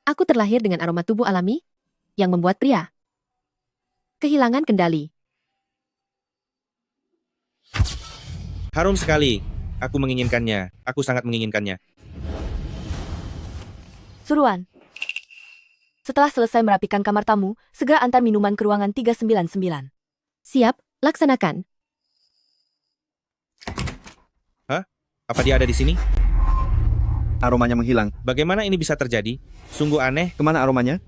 Aku terlahir dengan aroma tubuh alami yang membuat pria kehilangan kendali. Harum sekali. Aku menginginkannya. Aku sangat menginginkannya. Suruhan. Setelah selesai merapikan kamar tamu, segera antar minuman ke ruangan 399. Siap, laksanakan. Hah? Apa dia ada di sini? Aromanya menghilang. Bagaimana ini bisa terjadi? Sungguh aneh. Kemana aromanya?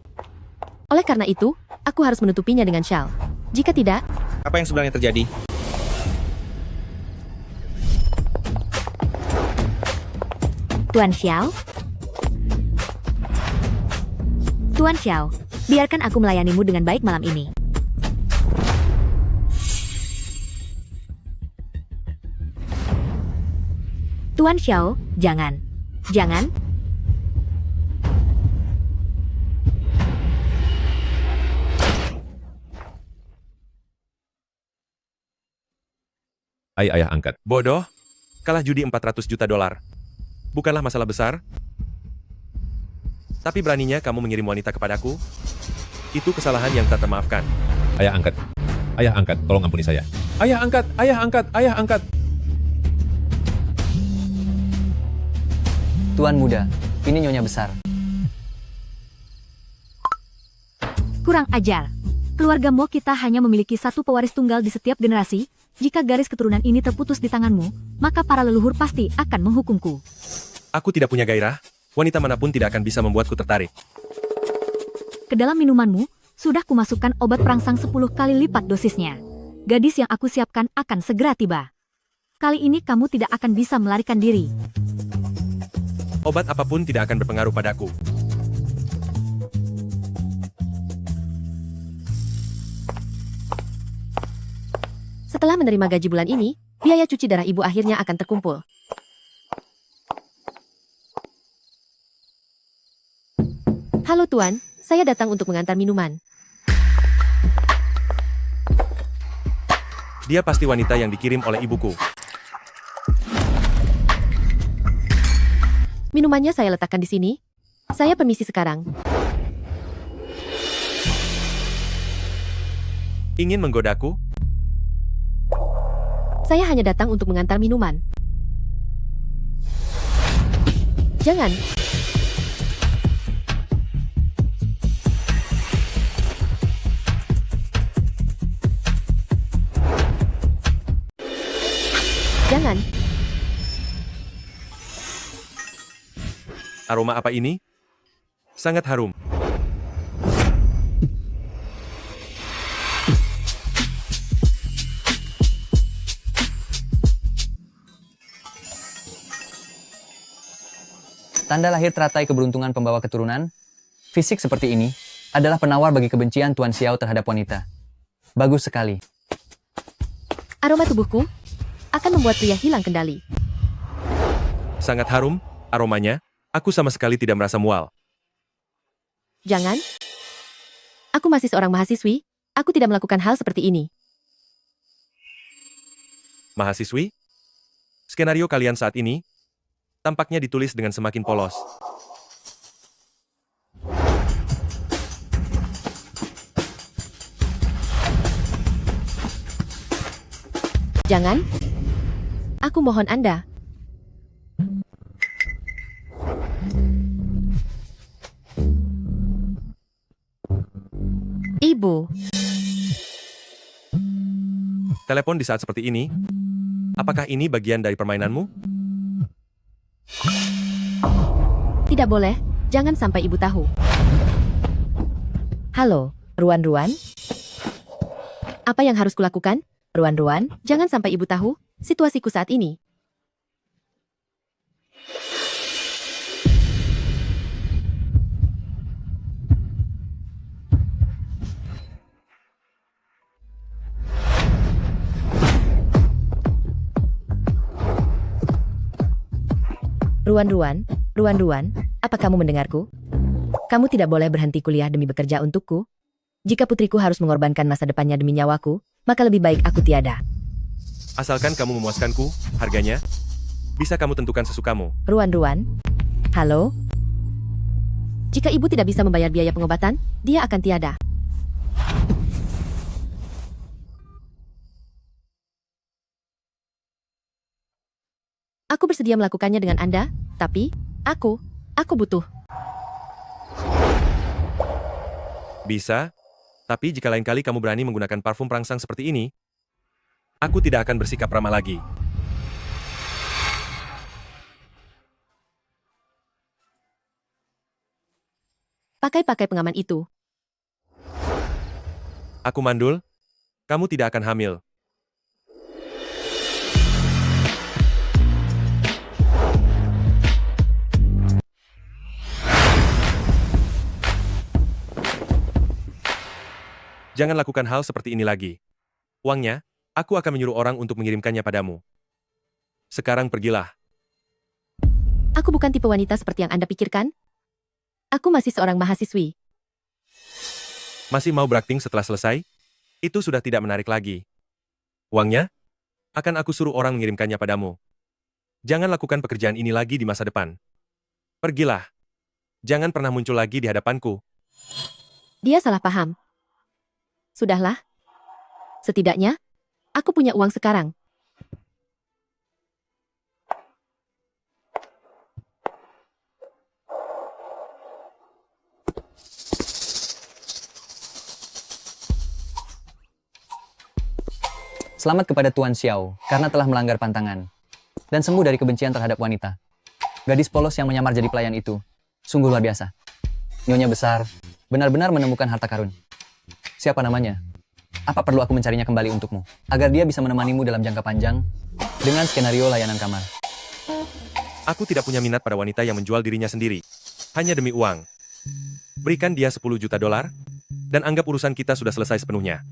Oleh karena itu, aku harus menutupinya dengan syal. Jika tidak, Apa yang sebenarnya terjadi? Tuan Xiao? Tuan Xiao, biarkan aku melayanimu dengan baik malam ini. Tuan Xiao, jangan. Jangan. Ayah angkat. Bodoh. Kalah judi 400 juta dolar. Bukanlah masalah besar. Tapi beraninya kamu mengirim wanita kepadaku? Itu kesalahan yang tak termaafkan. Ayah angkat. Ayah angkat, tolong ampuni saya. Ayah angkat, ayah angkat, ayah angkat. Tuan muda, ini nyonya besar. Kurang ajar. Keluarga Mo kita hanya memiliki satu pewaris tunggal di setiap generasi. Jika garis keturunan ini terputus di tanganmu, maka para leluhur pasti akan menghukumku. Aku tidak punya gairah. Wanita manapun tidak akan bisa membuatku tertarik. Ke dalam minumanmu, sudah kumasukkan obat perangsang 10 kali lipat dosisnya. Gadis yang aku siapkan akan segera tiba. Kali ini kamu tidak akan bisa melarikan diri. Obat apapun tidak akan berpengaruh padaku. setelah menerima gaji bulan ini, biaya cuci darah ibu akhirnya akan terkumpul. Halo Tuan, saya datang untuk mengantar minuman. Dia pasti wanita yang dikirim oleh ibuku. Minumannya saya letakkan di sini. Saya permisi sekarang. Ingin menggodaku? Saya hanya datang untuk mengantar minuman. Jangan. Jangan. Aroma apa ini? Sangat harum. Tanda lahir teratai keberuntungan pembawa keturunan, fisik seperti ini, adalah penawar bagi kebencian Tuan Xiao terhadap wanita. Bagus sekali. Aroma tubuhku akan membuat pria hilang kendali. Sangat harum, aromanya. Aku sama sekali tidak merasa mual. Jangan. Aku masih seorang mahasiswi. Aku tidak melakukan hal seperti ini. Mahasiswi? Skenario kalian saat ini tampaknya ditulis dengan semakin polos. Jangan. Aku mohon Anda. Ibu. Telepon di saat seperti ini? Apakah ini bagian dari permainanmu? Tidak boleh. Jangan sampai ibu tahu. Halo, Ruan-Ruan? Apa yang harus kulakukan? Ruan-Ruan, jangan sampai ibu tahu situasiku saat ini. Ruan-Ruan, Ruan-Ruan, apa kamu mendengarku? Kamu tidak boleh berhenti kuliah demi bekerja untukku. Jika putriku harus mengorbankan masa depannya demi nyawaku, maka lebih baik aku tiada. Asalkan kamu memuaskanku, harganya bisa kamu tentukan sesukamu. Ruan-Ruan, halo? Jika ibu tidak bisa membayar biaya pengobatan, dia akan tiada. Aku bersedia melakukannya dengan Anda, tapi aku butuh. Bisa, tapi jika lain kali kamu berani menggunakan parfum perangsang seperti ini, aku tidak akan bersikap ramah lagi. Pakai-pakai pengaman itu. Aku mandul, kamu tidak akan hamil. Jangan lakukan hal seperti ini lagi. Uangnya, aku akan menyuruh orang untuk mengirimkannya padamu. Sekarang pergilah. Aku bukan tipe wanita seperti yang Anda pikirkan. Aku masih seorang mahasiswi. Masih mau berakting setelah selesai? Itu sudah tidak menarik lagi. Uangnya, akan aku suruh orang mengirimkannya padamu. Jangan lakukan pekerjaan ini lagi di masa depan. Pergilah. Jangan pernah muncul lagi di hadapanku. Dia salah paham. Sudahlah. Setidaknya, aku punya uang sekarang. Selamat kepada Tuan Xiao karena telah melanggar pantangan dan sembuh dari kebencian terhadap wanita. Gadis polos yang menyamar jadi pelayan itu sungguh luar biasa. Nyonya besar benar-benar menemukan harta karun. Siapa namanya? Apa perlu aku mencarinya kembali untukmu agar dia bisa menemanimu dalam jangka panjang dengan skenario layanan kamar? Aku tidak punya minat pada wanita yang menjual dirinya sendiri. Hanya demi uang. Berikan dia 10 juta dolar, dan anggap urusan kita sudah selesai sepenuhnya.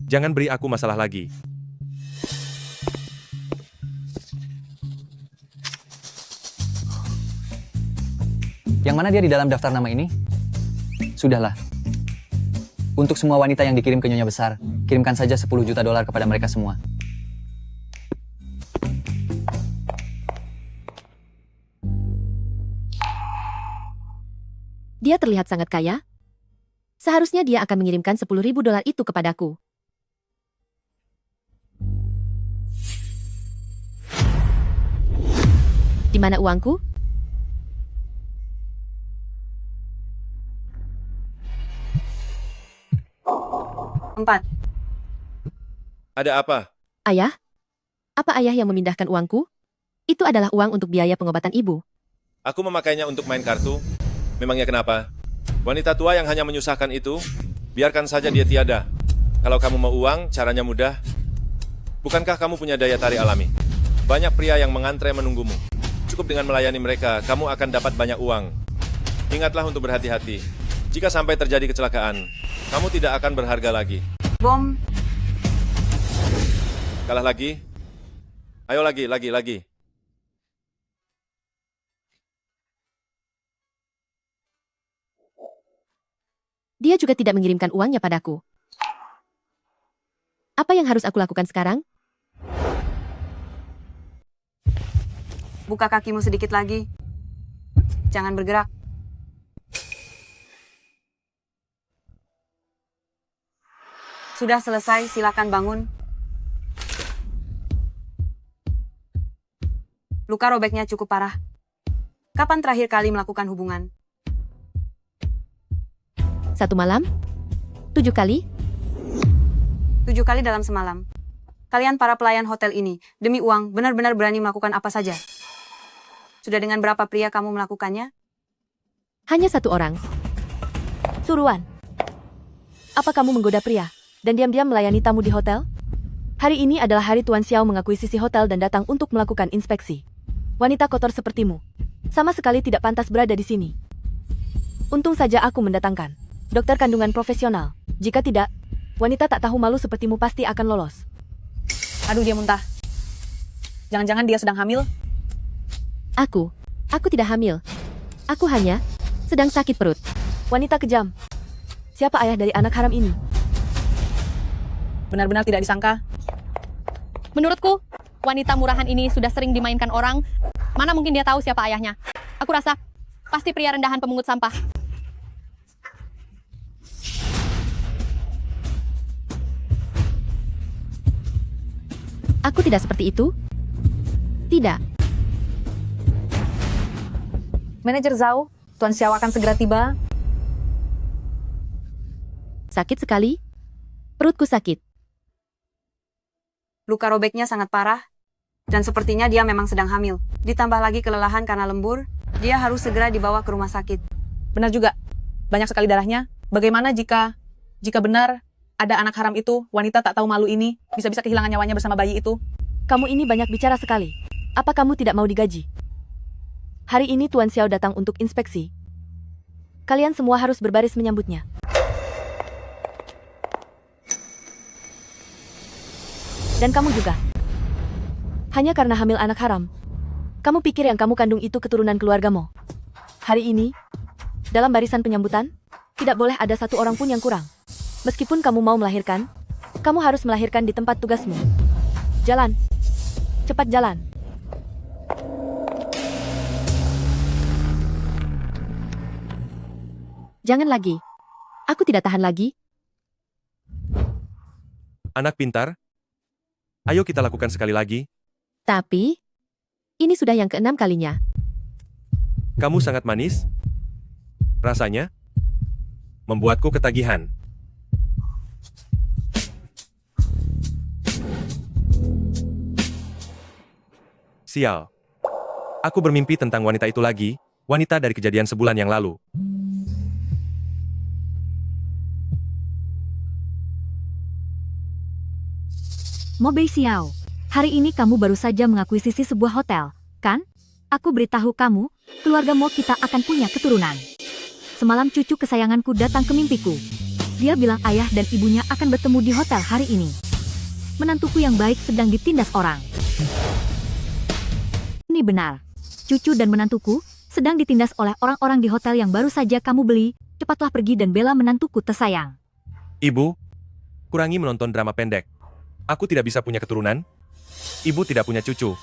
Jangan beri aku masalah lagi. Yang mana dia di dalam daftar nama ini? Sudahlah. Untuk semua wanita yang dikirim ke Nyonya Besar, kirimkan saja 10 juta dolar kepada mereka semua. Dia terlihat sangat kaya. Seharusnya dia akan mengirimkan 10.000 dolar itu kepadaku. Di mana uangku? Empat. Ada apa? Ayah? Apa ayah yang memindahkan uangku? Itu adalah uang untuk biaya pengobatan ibu. Aku memakainya untuk main kartu. Memangnya kenapa? Wanita tua yang hanya menyusahkan itu, biarkan saja dia tiada. Kalau kamu mau uang, caranya mudah. Bukankah kamu punya daya tarik alami? Banyak pria yang mengantre menunggumu. Cukup dengan melayani mereka, kamu akan dapat banyak uang. Ingatlah untuk berhati-hati. Jika sampai terjadi kecelakaan, kamu tidak akan berharga lagi. Bom. Kalah lagi? Ayo lagi. Dia juga tidak mengirimkan uangnya padaku. Apa yang harus aku lakukan sekarang? Buka kakimu sedikit lagi. Jangan bergerak. Sudah selesai, silakan bangun. Luka robeknya cukup parah. Kapan terakhir kali melakukan hubungan? 1 malam? 7 kali? 7 kali dalam semalam. Kalian para pelayan hotel ini, demi uang, benar-benar berani melakukan apa saja. Sudah dengan berapa pria kamu melakukannya? Hanya 1 orang. Suruhan. Apa kamu menggoda pria dan diam-diam melayani tamu di hotel? Hari ini adalah hari Tuan Xiao mengakuisisi hotel dan datang untuk melakukan inspeksi. Wanita kotor sepertimu sama sekali tidak pantas berada di sini. Untung saja aku mendatangkan dokter kandungan profesional. Jika tidak, wanita tak tahu malu sepertimu pasti akan lolos. Aduh, dia muntah. Jangan-jangan dia sedang hamil? Aku tidak hamil. Aku hanya sedang sakit perut. Wanita kejam. Siapa ayah dari anak haram ini? Benar-benar tidak disangka. Menurutku, wanita murahan ini sudah sering dimainkan orang. Mana mungkin dia tahu siapa ayahnya? Aku rasa, pasti pria rendahan pemungut sampah. Aku tidak seperti itu. Tidak. Manajer Zhao, Tuan Xiao akan segera tiba. Sakit sekali. Perutku sakit. Luka robeknya sangat parah, dan sepertinya dia memang sedang hamil. Ditambah lagi kelelahan karena lembur, dia harus segera dibawa ke rumah sakit. Benar juga. Banyak sekali darahnya. Bagaimana jika benar ada anak haram itu, wanita tak tahu malu ini, bisa-bisa kehilangan nyawanya bersama bayi itu? Kamu ini banyak bicara sekali. Apa kamu tidak mau digaji? Hari ini Tuan Xiao datang untuk inspeksi. Kalian semua harus berbaris menyambutnya. Dan kamu juga. Hanya karena hamil anak haram. Kamu pikir yang kamu kandung itu keturunan keluargamu? Hari ini, dalam barisan penyambutan, tidak boleh ada satu orang pun yang kurang. Meskipun kamu mau melahirkan, kamu harus melahirkan di tempat tugasmu. Jalan. Cepat jalan. Jangan lagi. Aku tidak tahan lagi. Anak pintar, ayo kita lakukan sekali lagi. Tapi, ini sudah yang ke-6 kalinya. Kamu sangat manis. Rasanya membuatku ketagihan. Sial. Aku bermimpi tentang wanita itu lagi, wanita dari kejadian sebulan yang lalu. Mo Bei Xiao, hari ini kamu baru saja mengakuisisi sebuah hotel, kan? Aku beritahu kamu, keluarga Mo kita akan punya keturunan. Semalam cucu kesayanganku datang ke mimpiku. Dia bilang ayah dan ibunya akan bertemu di hotel hari ini. Menantuku yang baik sedang ditindas orang. Ini benar. Cucu dan menantuku sedang ditindas oleh orang-orang di hotel yang baru saja kamu beli. Cepatlah pergi dan bela menantuku tersayang. Ibu, kurangi menonton drama pendek. Aku tidak bisa punya keturunan. Ibu tidak punya cucu.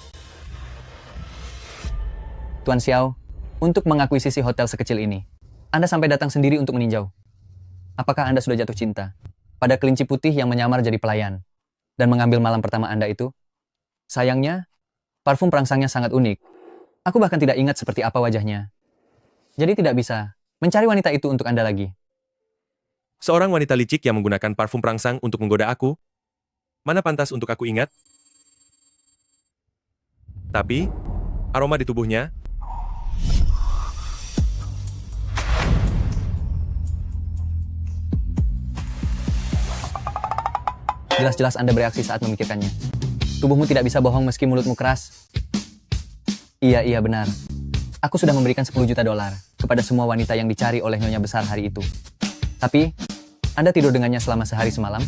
Tuan Xiao, untuk mengakuisisi hotel sekecil ini, Anda sampai datang sendiri untuk meninjau. Apakah Anda sudah jatuh cinta pada kelinci putih yang menyamar jadi pelayan dan mengambil malam pertama Anda itu? Sayangnya, parfum perangsangnya sangat unik. Aku bahkan tidak ingat seperti apa wajahnya. Jadi tidak bisa mencari wanita itu untuk Anda lagi. Seorang wanita licik yang menggunakan parfum perangsang untuk menggoda aku? Mana pantas untuk aku ingat? Tapi, aroma di tubuhnya. Jelas-jelas Anda bereaksi saat memikirkannya. Tubuhmu tidak bisa bohong meski mulutmu keras. Iya, benar. Aku sudah memberikan 10 juta dolar kepada semua wanita yang dicari oleh Nyonya Besar hari itu. Tapi, Anda tidur dengannya selama sehari semalam?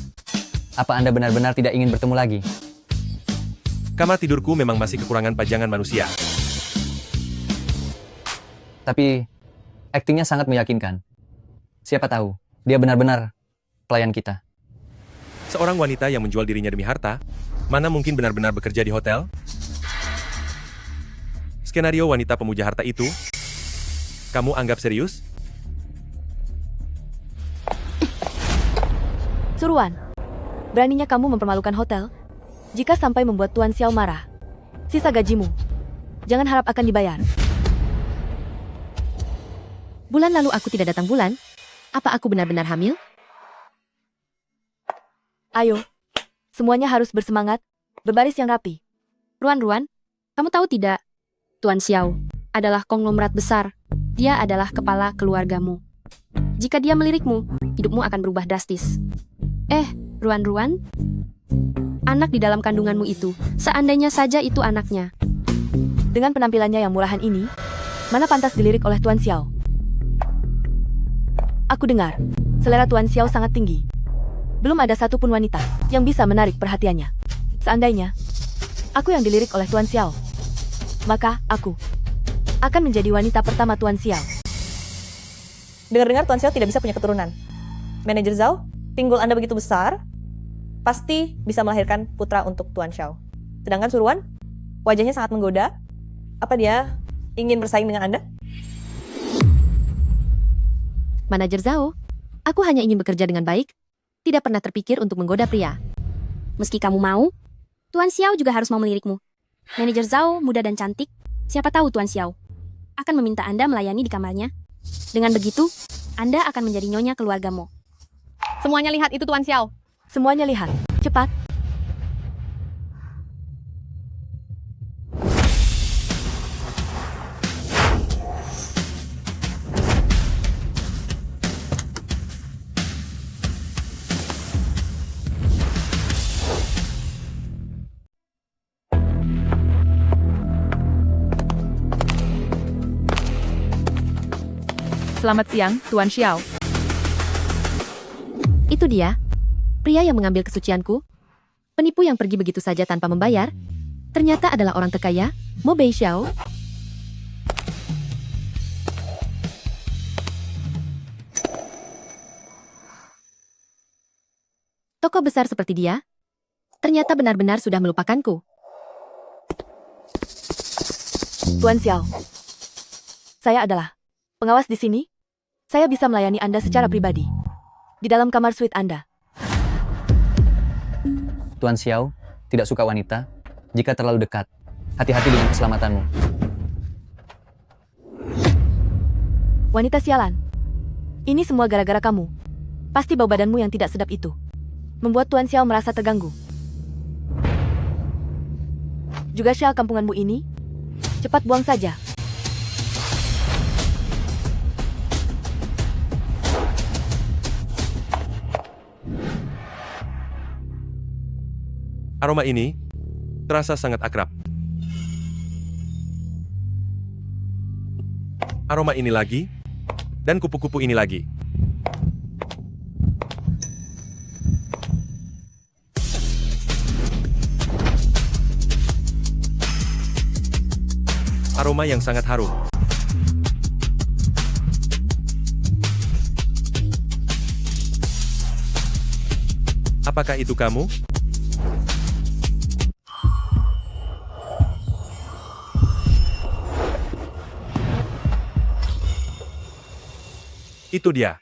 Apa Anda benar-benar tidak ingin bertemu lagi? Kamar tidurku memang masih kekurangan pajangan manusia. Tapi, aktingnya sangat meyakinkan. Siapa tahu, dia benar-benar pelayan kita. Seorang wanita yang menjual dirinya demi harta, mana mungkin benar-benar bekerja di hotel? Skenario wanita pemuja harta itu, kamu anggap serius? Suruhan. Beraninya kamu mempermalukan hotel? Jika sampai membuat Tuan Xiao marah, sisa gajimu. Jangan harap akan dibayar. Bulan lalu aku tidak datang bulan. Apa aku benar-benar hamil? Ayo. Semuanya harus bersemangat. Berbaris yang rapi. Ruan, kamu tahu tidak? Tuan Xiao adalah konglomerat besar. Dia adalah kepala keluargamu. Jika dia melirikmu, hidupmu akan berubah drastis. Ruan, anak di dalam kandunganmu itu, seandainya saja itu anaknya. Dengan penampilannya yang murahan ini, mana pantas dilirik oleh Tuan Xiao? Aku dengar, selera Tuan Xiao sangat tinggi. Belum ada satupun wanita yang bisa menarik perhatiannya. Seandainya, aku yang dilirik oleh Tuan Xiao, maka aku akan menjadi wanita pertama Tuan Xiao. Dengar-dengar Tuan Xiao tidak bisa punya keturunan. Manajer Zhao, pinggul Anda begitu besar, pasti bisa melahirkan putra untuk Tuan Xiao. Sedangkan Suruhan, wajahnya sangat menggoda. Apa dia ingin bersaing dengan Anda? Manajer Zhao, aku hanya ingin bekerja dengan baik, tidak pernah terpikir untuk menggoda pria. Meski kamu mau, Tuan Xiao juga harus mau melirikmu. Manajer Zhao muda dan cantik. Siapa tahu Tuan Xiao akan meminta Anda melayani di kamarnya. Dengan begitu, Anda akan menjadi nyonya keluargamu. Semuanya lihat itu Tuan Xiao. Semuanya lihat. Cepat. Selamat siang, Tuan Xiao. Itu dia. Pria yang mengambil kesucianku. Penipu yang pergi begitu saja tanpa membayar. Ternyata adalah orang terkaya, Mo Bei Xiao. Toko besar seperti dia, ternyata benar-benar sudah melupakanku. Tuan Xiao, saya adalah pengawas di sini. Saya bisa melayani Anda secara pribadi. Di dalam kamar suite Anda. Tuan Xiao tidak suka wanita jika terlalu dekat. Hati-hati dengan keselamatanmu. Wanita sialan. Ini semua gara-gara kamu. Pasti bau badanmu yang tidak sedap itu membuat Tuan Xiao merasa terganggu. Juga syal kampunganmu ini. Cepat buang saja. Aroma ini terasa sangat akrab. Aroma ini lagi, dan kupu-kupu ini lagi. Aroma yang sangat harum. Apakah itu kamu? Itu dia.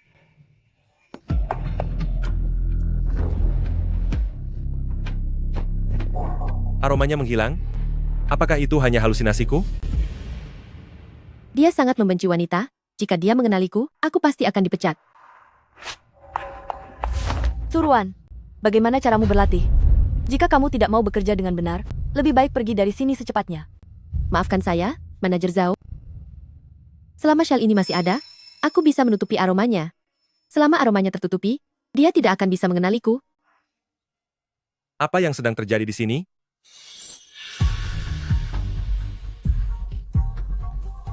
Aromanya menghilang. Apakah itu hanya halusinasiku? Dia sangat membenci wanita. Jika dia mengenaliku, aku pasti akan dipecat. Suruan, bagaimana caramu berlatih? Jika kamu tidak mau bekerja dengan benar, lebih baik pergi dari sini secepatnya. Maafkan saya, Manajer Zhao. Selama syal ini masih ada, aku bisa menutupi aromanya. Selama aromanya tertutupi, dia tidak akan bisa mengenaliku. Apa yang sedang terjadi di sini?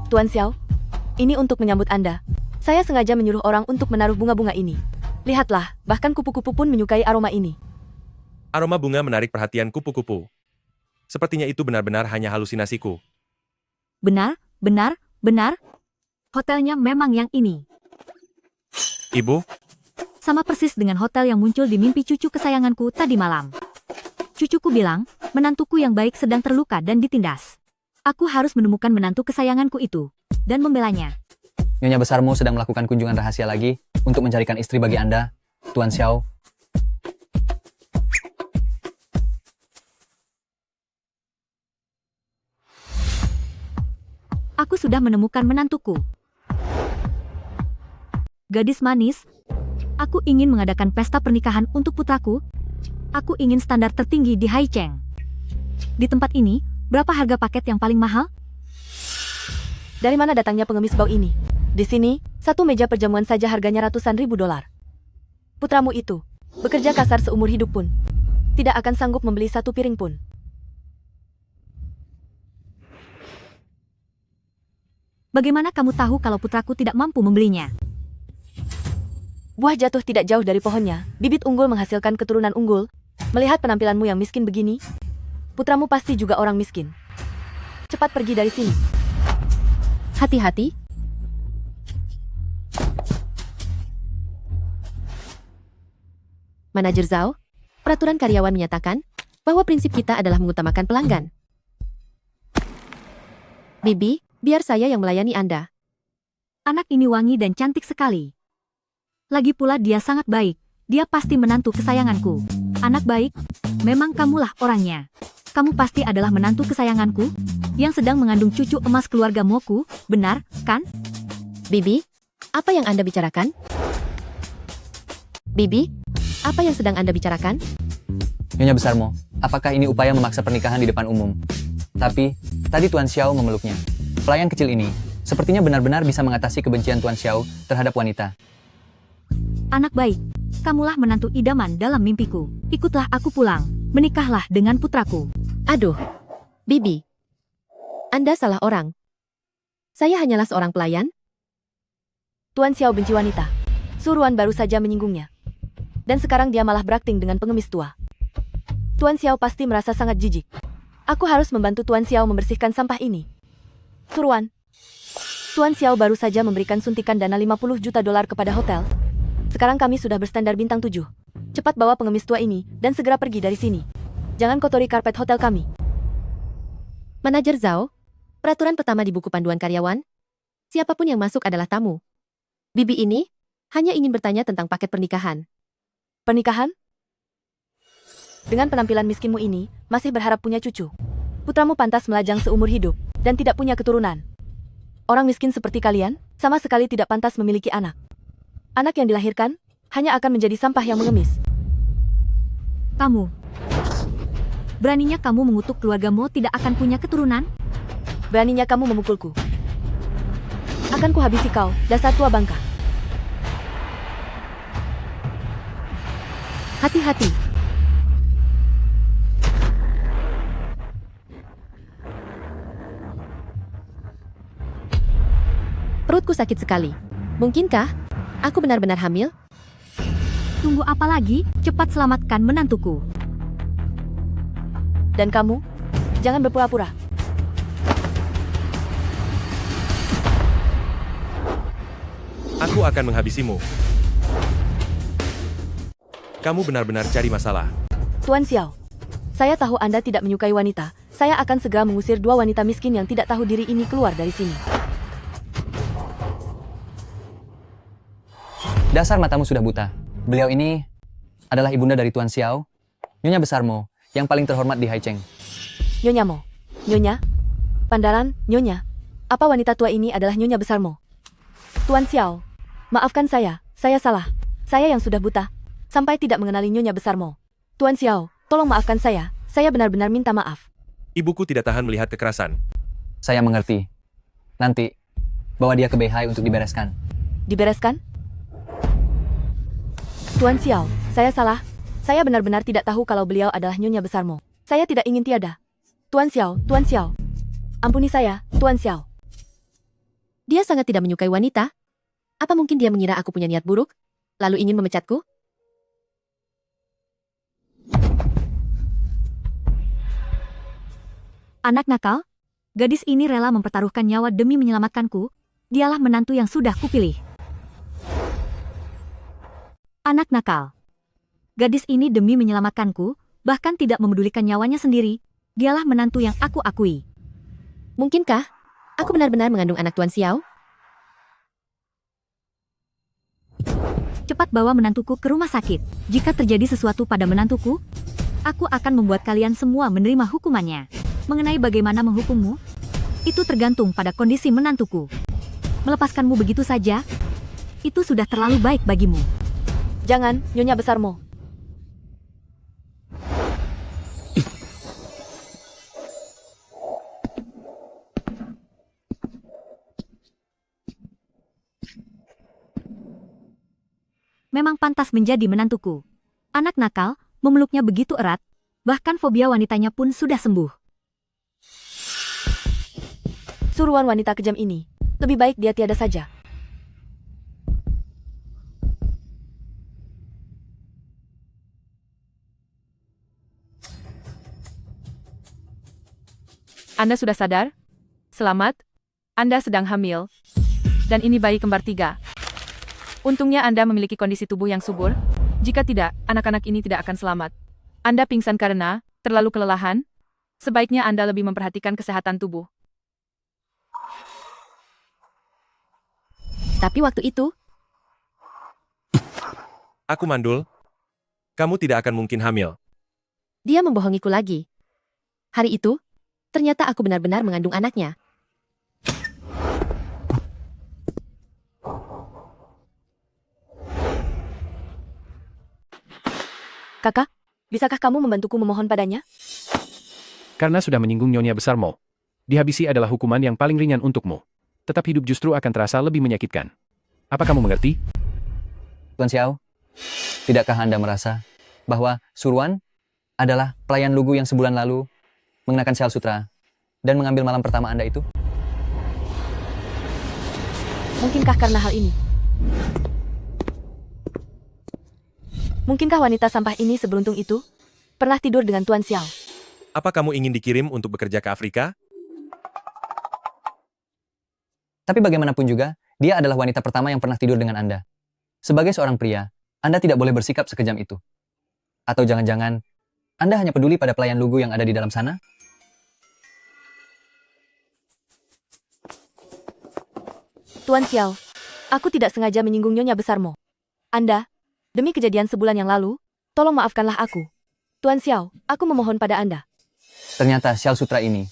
Tuan Xiao, ini untuk menyambut Anda. Saya sengaja menyuruh orang untuk menaruh bunga-bunga ini. Lihatlah, bahkan kupu-kupu pun menyukai aroma ini. Aroma bunga menarik perhatian kupu-kupu. Sepertinya itu benar-benar hanya halusinasiku. Benar, benar, benar. Hotelnya memang yang ini. Ibu, Sama persis dengan hotel yang muncul di mimpi cucu kesayanganku tadi malam. Cucuku bilang, menantuku yang baik sedang terluka dan ditindas. Aku harus menemukan menantu kesayanganku itu, dan membelanya. Nyonya besarmu sedang melakukan kunjungan rahasia lagi untuk mencarikan istri bagi Anda, Tuan Xiao. Aku sudah menemukan menantuku. Gadis manis, aku ingin mengadakan pesta pernikahan untuk putraku. Aku ingin standar tertinggi di Haicheng. Di tempat ini, berapa harga paket yang paling mahal? Dari mana datangnya pengemis bau ini? Di sini, satu meja perjamuan saja harganya ratusan ribu dolar. Putramu itu, bekerja kasar seumur hidup pun, tidak akan sanggup membeli satu piring pun. Bagaimana kamu tahu kalau putraku tidak mampu membelinya? Buah jatuh tidak jauh dari pohonnya, bibit unggul menghasilkan keturunan unggul. Melihat penampilanmu yang miskin begini, putramu pasti juga orang miskin. Cepat pergi dari sini. Hati-hati. Manajer Zhao, peraturan karyawan menyatakan bahwa prinsip kita adalah mengutamakan pelanggan. Bibi, biar saya yang melayani Anda. Anak ini wangi dan cantik sekali. Lagi pula dia sangat baik. Dia pasti menantu kesayanganku. Anak baik, memang kamulah orangnya. Kamu pasti adalah menantu kesayanganku, yang sedang mengandung cucu emas keluarga Moku, benar, kan? Bibi, apa yang Anda bicarakan? Bibi, apa yang sedang Anda bicarakan? Nyonya besar Mo, apakah ini upaya memaksa pernikahan di depan umum? Tapi, tadi Tuan Xiao memeluknya. Pelayan kecil ini, sepertinya benar-benar bisa mengatasi kebencian Tuan Xiao terhadap wanita. Anak baik, kamulah menantu idaman dalam mimpiku. Ikutlah aku pulang, menikahlah dengan putraku. Aduh, Bibi. Anda salah orang. Saya hanyalah seorang pelayan. Tuan Xiao benci wanita. Suruhan baru saja menyinggungnya. Dan sekarang dia malah berakting dengan pengemis tua. Tuan Xiao pasti merasa sangat jijik. Aku harus membantu Tuan Xiao membersihkan sampah ini. Suruhan. Tuan Xiao baru saja memberikan suntikan dana 50 juta dolar kepada hotel. Sekarang kami sudah berstandar bintang 7. Cepat bawa pengemis tua ini dan segera pergi dari sini. Jangan kotori karpet hotel kami. Manajer Zhao, peraturan pertama di buku panduan karyawan, siapapun yang masuk adalah tamu. Bibi ini hanya ingin bertanya tentang paket pernikahan. Pernikahan? Dengan penampilan miskinmu ini, masih berharap punya cucu. Putramu pantas melajang seumur hidup dan tidak punya keturunan. Orang miskin seperti kalian, sama sekali tidak pantas memiliki anak. Anak yang dilahirkan hanya akan menjadi sampah yang mengemis. Kamu. Beraninya kamu mengutuk keluargamu tidak akan punya keturunan? Beraninya kamu memukulku. Akan kuhabisi kau, dasar tua bangka. Hati-hati. Perutku sakit sekali. Mungkinkah aku benar-benar hamil? Tunggu apa lagi? Cepat selamatkan menantuku. Dan kamu, jangan berpura-pura. Aku akan menghabisimu. Kamu benar-benar cari masalah. Tuan Xiao, saya tahu Anda tidak menyukai wanita. Saya akan segera mengusir 2 wanita miskin yang tidak tahu diri ini keluar dari sini. Dasar matamu sudah buta. Beliau ini adalah ibunda dari Tuan Xiao, Nyonya besar Mo, yang paling terhormat di Haicheng. Nyonya Mo. Nyonya? Pandaran, Nyonya. Apa wanita tua ini adalah Nyonya besar Mo? Tuan Xiao, maafkan saya salah. Saya yang sudah buta, sampai tidak mengenali Nyonya besar Mo. Tuan Xiao, tolong maafkan saya benar-benar minta maaf. Ibuku tidak tahan melihat kekerasan. Saya mengerti. Nanti, bawa dia ke Beihai untuk dibereskan. Dibereskan? Tuan Xiao, saya salah. Saya benar-benar tidak tahu kalau beliau adalah Nyonya besar Mo. Saya tidak ingin tiada. Tuan Xiao. Ampuni saya, Tuan Xiao. Dia sangat tidak menyukai wanita. Apa mungkin dia mengira aku punya niat buruk, lalu ingin memecatku? Anak nakal? Gadis ini rela mempertaruhkan nyawa demi menyelamatkanku. Dialah menantu yang sudah kupilih. Anak nakal. Gadis ini demi menyelamatkanku, bahkan tidak memedulikan nyawanya sendiri. Dialah menantu yang aku akui. Mungkinkah aku benar-benar mengandung anak Tuan Xiao? Cepat bawa menantuku ke rumah sakit. Jika terjadi sesuatu pada menantuku, aku akan membuat kalian semua menerima hukumannya. Mengenai bagaimana menghukummu, itu tergantung pada kondisi menantuku. Melepaskanmu begitu saja, itu sudah terlalu baik bagimu. Jangan, Nyonya besar Mo. Memang pantas menjadi menantuku. Anak nakal, memeluknya begitu erat, bahkan fobia wanitanya pun sudah sembuh. Suruhan wanita kejam ini, lebih baik dia tiada saja. Anda sudah sadar? Selamat, Anda sedang hamil. Dan ini bayi kembar 3. Untungnya Anda memiliki kondisi tubuh yang subur. Jika tidak, anak-anak ini tidak akan selamat. Anda pingsan karena terlalu kelelahan. Sebaiknya Anda lebih memperhatikan kesehatan tubuh. Tapi waktu itu, Aku mandul. Kamu tidak akan mungkin hamil. Dia membohongiku lagi. Hari itu, ternyata aku benar-benar mengandung anaknya. Kakak, bisakah kamu membantuku memohon padanya? Karena sudah menyinggung Nyonya Besar Mo. Dihabisi adalah hukuman yang paling ringan untukmu. Tetap hidup justru akan terasa lebih menyakitkan. Apa kamu mengerti? Tuan Xiao, tidakkah Anda merasa bahwa Suruan adalah pelayan lugu yang sebulan lalu mengenakan Syal Sutra dan mengambil malam pertama Anda itu? Mungkinkah karena hal ini? Mungkinkah wanita sampah ini seberuntung itu pernah tidur dengan Tuan Xiao? Apa kamu ingin dikirim untuk bekerja ke Afrika? Tapi bagaimanapun juga, dia adalah wanita pertama yang pernah tidur dengan Anda. Sebagai seorang pria, Anda tidak boleh bersikap sekejam itu. Atau jangan-jangan, Anda hanya peduli pada pelayan lugu yang ada di dalam sana? Tuan Xiao, aku tidak sengaja menyinggung Nyonya Besar Mo. Anda, demi kejadian sebulan yang lalu, tolong maafkanlah aku. Tuan Xiao, aku memohon pada Anda. Ternyata Syal Sutra ini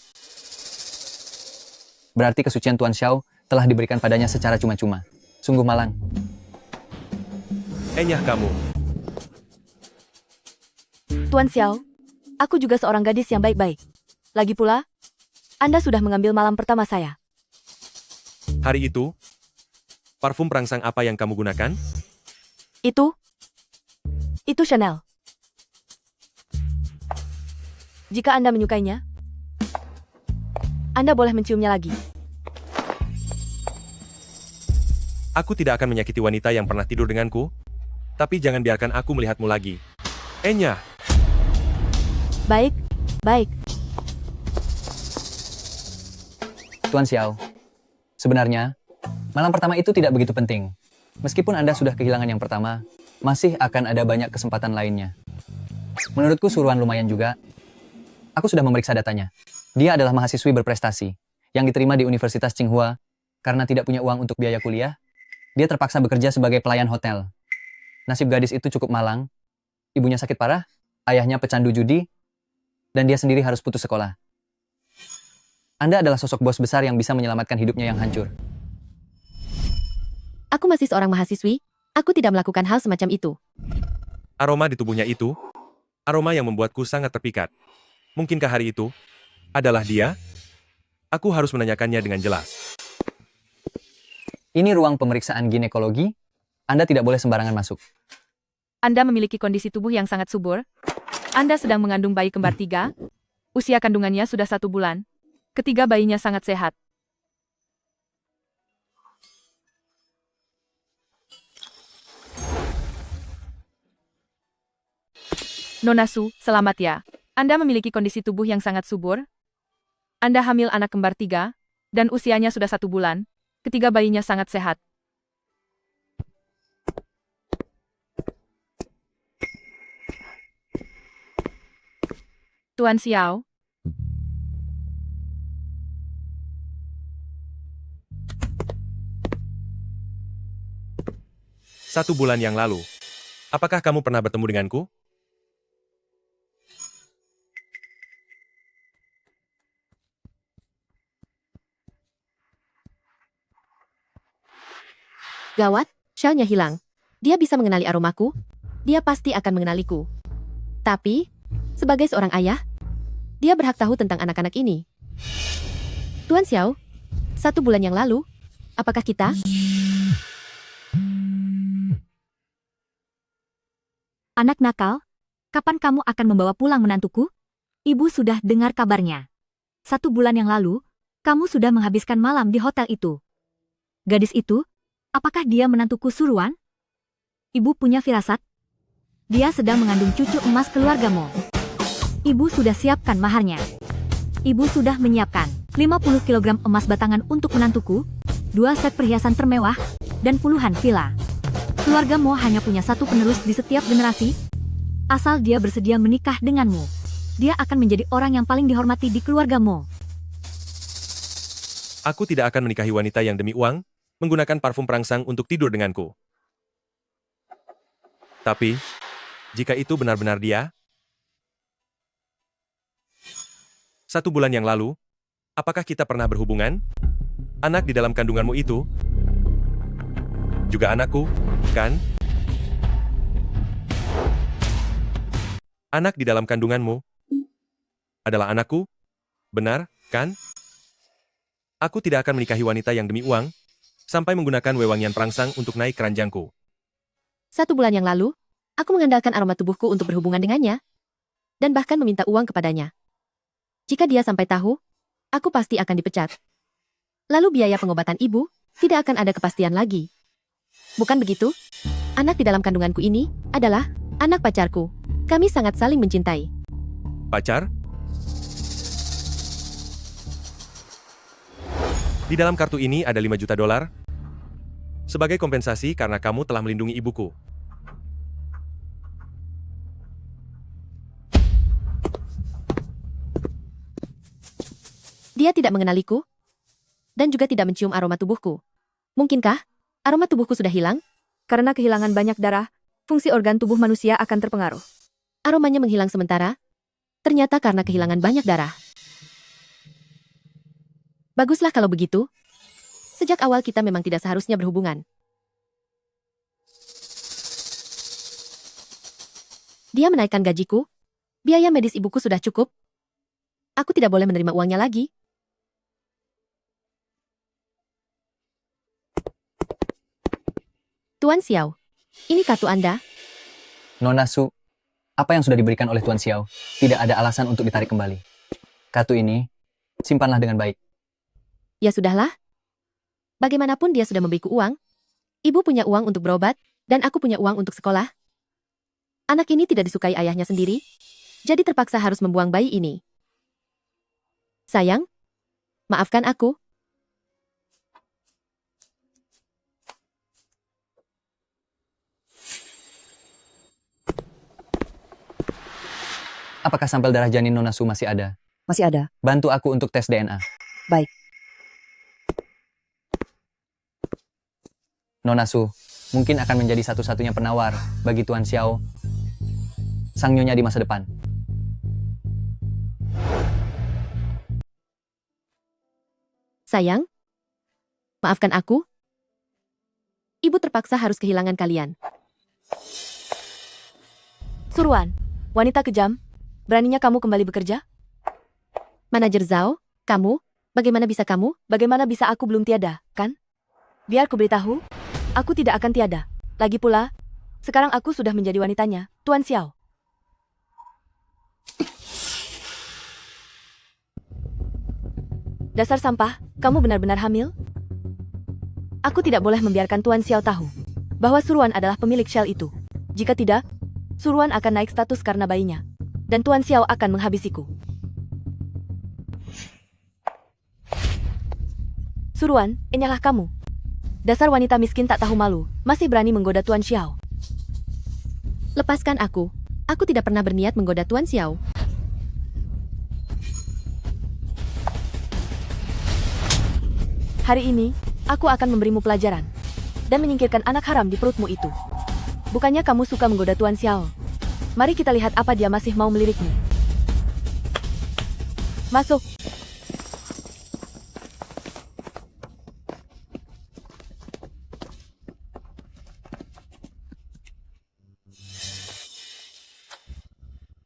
berarti kesucian Tuan Xiao telah diberikan padanya secara cuma-cuma. Sungguh malang. Enyah kamu. Tuan Xiao, aku juga seorang gadis yang baik-baik. Lagi pula, Anda sudah mengambil malam pertama saya. Hari itu, parfum perangsang apa yang kamu gunakan? Itu Chanel. Jika Anda menyukainya, Anda boleh menciumnya lagi. Aku tidak akan menyakiti wanita yang pernah tidur denganku, tapi jangan biarkan aku melihatmu lagi. Enyah. Baik, baik. Tuan Xiao, sebenarnya, malam pertama itu tidak begitu penting. Meskipun Anda sudah kehilangan yang pertama, masih akan ada banyak kesempatan lainnya. Menurutku Suruan lumayan juga. Aku sudah memeriksa datanya. Dia adalah mahasiswi berprestasi, yang diterima di Universitas Tsinghua. Karena tidak punya uang untuk biaya kuliah, dia terpaksa bekerja sebagai pelayan hotel. Nasib gadis itu cukup malang. Ibunya sakit parah, ayahnya pecandu judi, dan dia sendiri harus putus sekolah. Anda adalah sosok bos besar yang bisa menyelamatkan hidupnya yang hancur. Aku masih seorang mahasiswi, aku tidak melakukan hal semacam itu. Aroma di tubuhnya itu, aroma yang membuatku sangat terpikat. Mungkinkah hari itu adalah dia? Aku harus menanyakannya dengan jelas. Ini ruang pemeriksaan ginekologi. Anda tidak boleh sembarangan masuk. Anda memiliki kondisi tubuh yang sangat subur. Anda sedang mengandung bayi kembar 3. Usia kandungannya sudah 1 bulan. Ketiga bayinya sangat sehat. Nona Su, selamat ya. Anda memiliki kondisi tubuh yang sangat subur. Anda hamil anak kembar 3, dan usianya sudah 1 bulan. Ketiga bayinya sangat sehat. Tuan Xiao. Satu bulan yang lalu. Apakah kamu pernah bertemu denganku? Gawat, Shell-nya hilang. Dia bisa mengenali aromaku. Dia pasti akan mengenaliku. Tapi, sebagai seorang ayah, dia berhak tahu tentang anak-anak ini. Tuan Xiao, 1 bulan yang lalu, apakah kita? Anak nakal, kapan kamu akan membawa pulang menantuku? Ibu sudah dengar kabarnya. 1 bulan yang lalu, kamu sudah menghabiskan malam di hotel itu. Gadis itu, apakah dia menantuku Suruan? Ibu punya firasat. Dia sedang mengandung cucu emas keluargamu. Ibu sudah siapkan maharnya. Ibu sudah menyiapkan 50 kg emas batangan untuk menantuku, 2 set perhiasan termewah, dan puluhan villa. Keluargamu hanya punya 1 penerus di setiap generasi. Asal dia bersedia menikah denganmu, dia akan menjadi orang yang paling dihormati di keluargamu. Aku tidak akan menikahi wanita yang demi uang, menggunakan parfum perangsang untuk tidur denganku. Tapi, Jika itu benar-benar dia, 1 bulan yang lalu, apakah kita pernah berhubungan? Anak di dalam kandunganmu itu juga anakku, kan? Anak di dalam kandunganmu adalah anakku, benar, kan? Aku tidak akan menikahi wanita yang demi uang, sampai menggunakan wewangian perangsang untuk naik keranjangku. 1 bulan yang lalu, aku mengandalkan aroma tubuhku untuk berhubungan dengannya, dan bahkan meminta uang kepadanya. Jika dia sampai tahu, aku pasti akan dipecat. Lalu biaya pengobatan ibu, tidak akan ada kepastian lagi. Bukan begitu? Anak di dalam kandunganku ini adalah anak pacarku. Kami sangat saling mencintai. Pacar? Di dalam kartu ini ada $5 juta sebagai kompensasi karena kamu telah melindungi ibuku. Dia tidak mengenaliku, dan juga tidak mencium aroma tubuhku. Mungkinkah aroma tubuhku sudah hilang? Karena kehilangan banyak darah, fungsi organ tubuh manusia akan terpengaruh. Aromanya menghilang sementara, ternyata karena kehilangan banyak darah. Baguslah kalau begitu. Sejak awal kita memang tidak seharusnya berhubungan. Dia menaikkan gajiku. Biaya medis ibuku sudah cukup. Aku tidak boleh menerima uangnya lagi. Tuan Xiao, ini kartu Anda. Nona Su, apa yang sudah diberikan oleh Tuan Xiao tidak ada alasan untuk ditarik kembali. Kartu ini, simpanlah dengan baik. Ya sudahlah. Bagaimanapun dia sudah memberiku uang. Ibu punya uang untuk berobat, dan aku punya uang untuk sekolah. Anak ini tidak disukai ayahnya sendiri, jadi terpaksa harus membuang bayi ini. Sayang, maafkan aku. Apakah sampel darah janin Nona Su masih ada? Masih ada. Bantu aku untuk tes DNA. Baik. Nona Su, mungkin akan menjadi satu-satunya penawar bagi Tuan Xiao, sang nyonya di masa depan. Sayang, maafkan aku. Ibu terpaksa harus kehilangan kalian. Suruhan, wanita kejam. Beraninya kamu kembali bekerja? Manajer Zhao, kamu? Bagaimana bisa kamu? Bagaimana bisa aku belum tiada, kan? Biar ku beritahu, aku tidak akan tiada. Lagi pula, sekarang aku sudah menjadi wanitanya, Tuan Xiao. Dasar sampah, kamu benar-benar hamil? Aku tidak boleh membiarkan Tuan Xiao tahu bahwa Suruhan adalah pemilik Shell itu. Jika tidak, Suruhan akan naik status karena bayinya. Dan Tuan Xiao akan menghabisiku. Suruhan, enyahlah kamu. Dasar wanita miskin tak tahu malu, masih berani menggoda Tuan Xiao. Lepaskan aku. Aku tidak pernah berniat menggoda Tuan Xiao. Hari ini, aku akan memberimu pelajaran. Dan menyingkirkan anak haram di perutmu itu. Bukannya kamu suka menggoda Tuan Xiao. Mari kita lihat apa dia masih mau melirikmu. Masuk.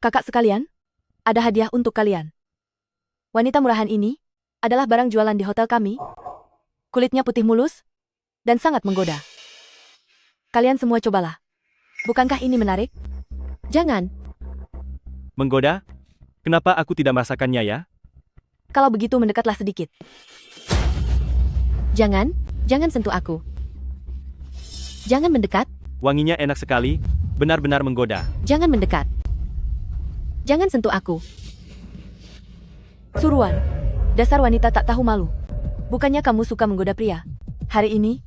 Kakak sekalian, ada hadiah untuk kalian. Wanita murahan ini adalah barang jualan di hotel kami. Kulitnya putih mulus dan sangat menggoda. Kalian semua cobalah. Bukankah ini menarik? Jangan. Menggoda? Kenapa aku tidak merasakannya ya? Kalau begitu mendekatlah sedikit. Jangan sentuh aku. Jangan mendekat. Wanginya enak sekali, benar-benar menggoda. Jangan mendekat. Jangan sentuh aku. Suruhan, dasar wanita tak tahu malu. Bukannya kamu suka menggoda pria. Hari ini,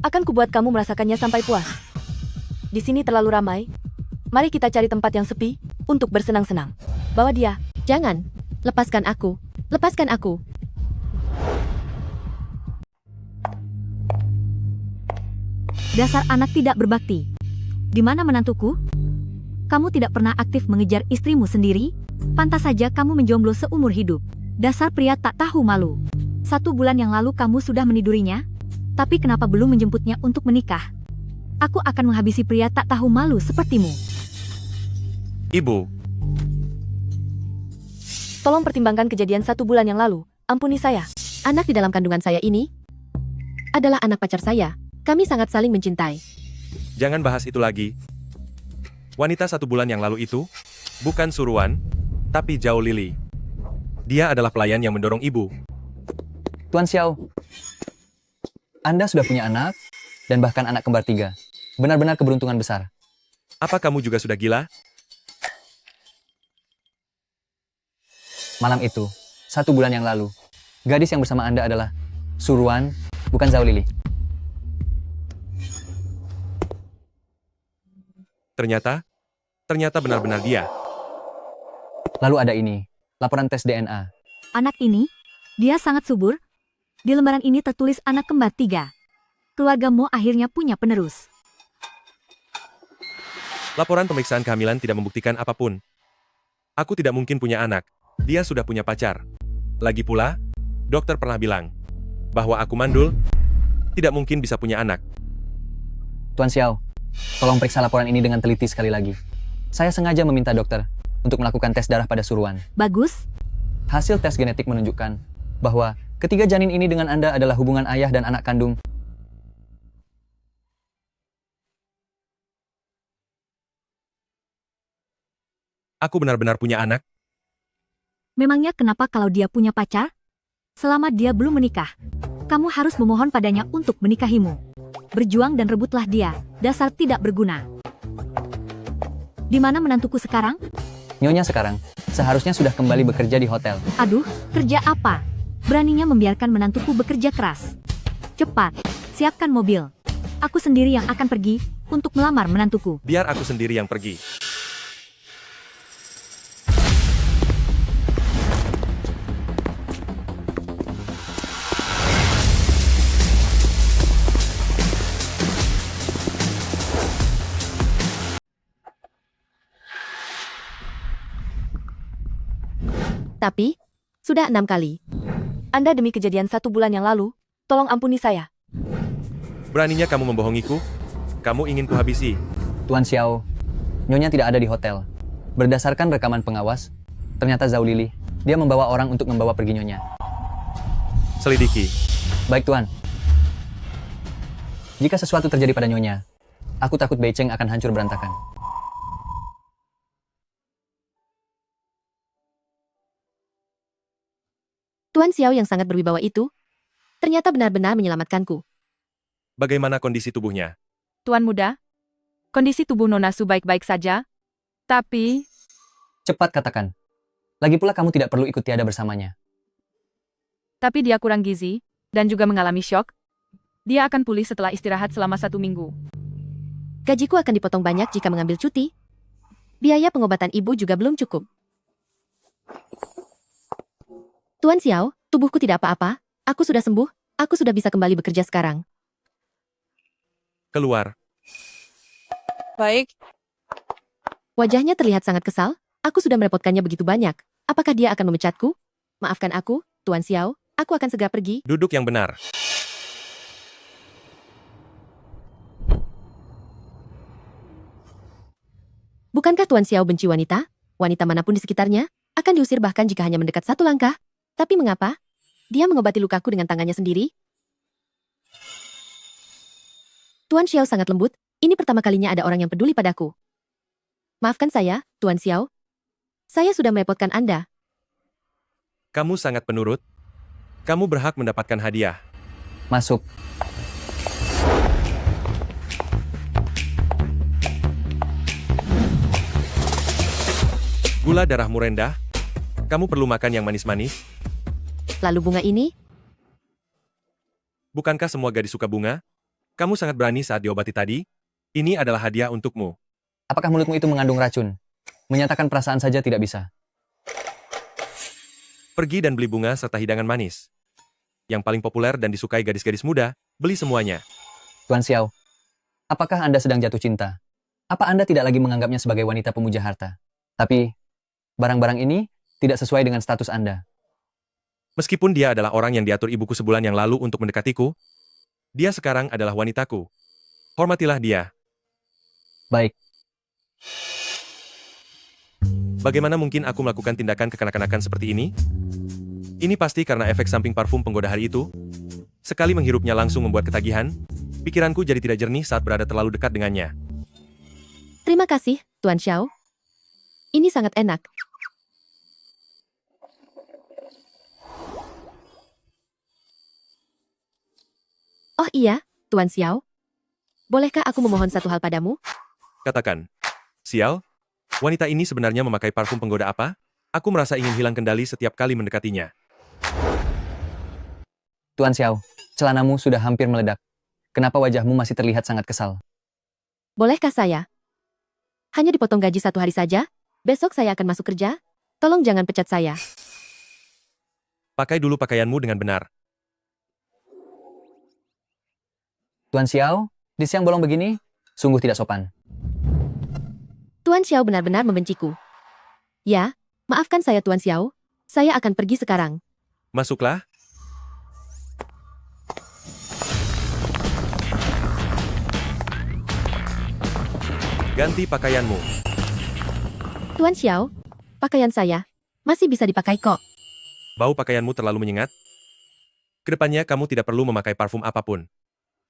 akan kubuat kamu merasakannya sampai puas. Di sini terlalu ramai. Mari kita cari tempat yang sepi, untuk bersenang-senang. Bawa dia. Jangan. Lepaskan aku. Lepaskan aku. Dasar anak tidak berbakti. Di mana menantuku? Kamu tidak pernah aktif mengejar istrimu sendiri? Pantas saja kamu menjomblo seumur hidup. Dasar pria tak tahu malu. 1 bulan yang lalu kamu sudah menidurinya? Tapi kenapa belum menjemputnya untuk menikah? Aku akan menghabisi pria tak tahu malu sepertimu. Ibu, Tolong pertimbangkan kejadian 1 bulan yang lalu. Ampuni saya. Anak di dalam kandungan saya ini adalah anak pacar saya. Kami sangat saling mencintai. jangan bahas itu lagi. Wanita 1 bulan yang lalu itu bukan Suruan, tapi Zhao Lili. Dia adalah pelayan yang mendorong ibu. Tuan Xiao, Anda sudah punya anak, dan bahkan anak kembar 3. Benar-benar keberuntungan besar. Apa kamu juga sudah gila? Malam itu, 1 bulan yang lalu, gadis yang bersama Anda adalah Suruan, bukan Zhao Lili. Ternyata benar-benar dia. Lalu ada ini, laporan tes DNA. Anak ini, dia sangat subur. Di lembaran ini tertulis anak kembar 3. Keluarga Mo akhirnya punya penerus. Laporan pemeriksaan kehamilan tidak membuktikan apapun. Aku tidak mungkin punya anak. Dia sudah punya pacar. Lagi pula, dokter pernah bilang bahwa aku mandul, tidak mungkin bisa punya anak. Tuan Xiao, tolong periksa laporan ini dengan teliti sekali lagi. Saya sengaja meminta dokter untuk melakukan tes darah pada Suruan. Bagus. Hasil tes genetik menunjukkan bahwa ketiga janin ini dengan Anda adalah hubungan ayah dan anak kandung. Aku benar-benar punya anak. Memangnya kenapa kalau dia punya pacar? Selama dia belum menikah, kamu harus memohon padanya untuk menikahimu. Berjuang dan rebutlah dia, dasar tidak berguna. Di mana menantuku sekarang? Nyonya sekarang seharusnya sudah kembali bekerja di hotel. Aduh, kerja apa? Beraninya membiarkan menantuku bekerja keras. Cepat, siapkan mobil. Aku sendiri yang akan pergi untuk melamar menantuku. Biar aku sendiri yang pergi. Tapi, sudah 6 kali. Anda demi kejadian 1 bulan yang lalu, tolong ampuni saya. Beraninya kamu membohongiku? Kamu ingin kuhabisi? Tuan Xiao, Nyonya tidak ada di hotel. Berdasarkan rekaman pengawas, ternyata Zhao Lili, dia membawa orang untuk membawa pergi Nyonya. Selidiki. Baik Tuan. Jika sesuatu terjadi pada Nyonya, aku takut Beiceng akan hancur berantakan. Tuan Xiao yang sangat berwibawa itu ternyata benar-benar menyelamatkanku. Bagaimana kondisi tubuhnya? Tuan muda, kondisi tubuh Nona Su baik-baik saja, tapi Cepat katakan. Lagi pula kamu tidak perlu ikut tiada bersamanya. dia kurang gizi dan juga mengalami syok. Dia akan pulih setelah istirahat selama 1 minggu. Gajiku akan dipotong banyak jika mengambil cuti. Biaya pengobatan ibu juga belum cukup. Tuan Xiao, tubuhku tidak apa-apa. Aku sudah sembuh. Aku sudah bisa kembali bekerja sekarang. Keluar. Baik, Wajahnya terlihat sangat kesal. Aku sudah merepotkannya begitu banyak. Apakah dia akan memecatku? Maafkan aku, Tuan Xiao. Aku akan segera pergi. Duduk yang benar. Bukankah Tuan Xiao benci wanita? Wanita manapun di sekitarnya akan diusir bahkan jika hanya mendekat 1 langkah. Tapi mengapa? Dia mengobati lukaku dengan tangannya sendiri. Tuan Xiao sangat lembut. Ini pertama kalinya ada orang yang peduli padaku. Maafkan saya, Tuan Xiao. Saya sudah merepotkan Anda. Kamu sangat penurut. Kamu berhak mendapatkan hadiah. Masuk. Gula darahmu rendah. Kamu perlu makan yang manis-manis. Lalu bunga ini? Bukankah semua gadis suka bunga? Kamu sangat berani saat diobati tadi. Ini adalah hadiah untukmu. Apakah mulutmu itu mengandung racun? Menyatakan perasaan saja tidak bisa. Pergi dan beli bunga serta hidangan manis. Yang paling populer dan disukai gadis-gadis muda, beli semuanya. Tuan Xiao, apakah Anda sedang jatuh cinta? Apa Anda tidak lagi menganggapnya sebagai wanita pemuja harta? Tapi, barang-barang ini tidak sesuai dengan status Anda. Meskipun dia adalah orang yang diatur ibuku sebulan yang lalu untuk mendekatiku, dia sekarang adalah wanitaku. Hormatilah dia. Baik. Bagaimana mungkin aku melakukan tindakan kekanak-kanakan seperti ini? Ini pasti karena efek samping parfum penggoda hari itu. Sekali menghirupnya langsung membuat ketagihan, pikiranku jadi tidak jernih saat berada terlalu dekat dengannya. Terima kasih, Tuan Xiao. Ini sangat enak. Oh iya, Tuan Xiao. Bolehkah aku memohon satu hal padamu? Katakan, Xiao, wanita ini sebenarnya memakai parfum penggoda apa? Aku merasa ingin hilang kendali setiap kali mendekatinya. Tuan Xiao, celanamu sudah hampir meledak. Kenapa wajahmu masih terlihat sangat kesal? Bolehkah saya? Hanya dipotong gaji 1 hari saja? Besok saya akan masuk kerja? Tolong jangan pecat saya. Pakai dulu pakaianmu dengan benar. Tuan Xiao, di siang bolong begini, sungguh tidak sopan. Tuan Xiao benar-benar membenciku. Ya, maafkan saya Tuan Xiao. Saya akan pergi sekarang. Masuklah. Ganti pakaianmu. Tuan Xiao, pakaian saya masih bisa dipakai kok. Bau pakaianmu terlalu menyengat. Kedepannya kamu tidak perlu memakai parfum apapun.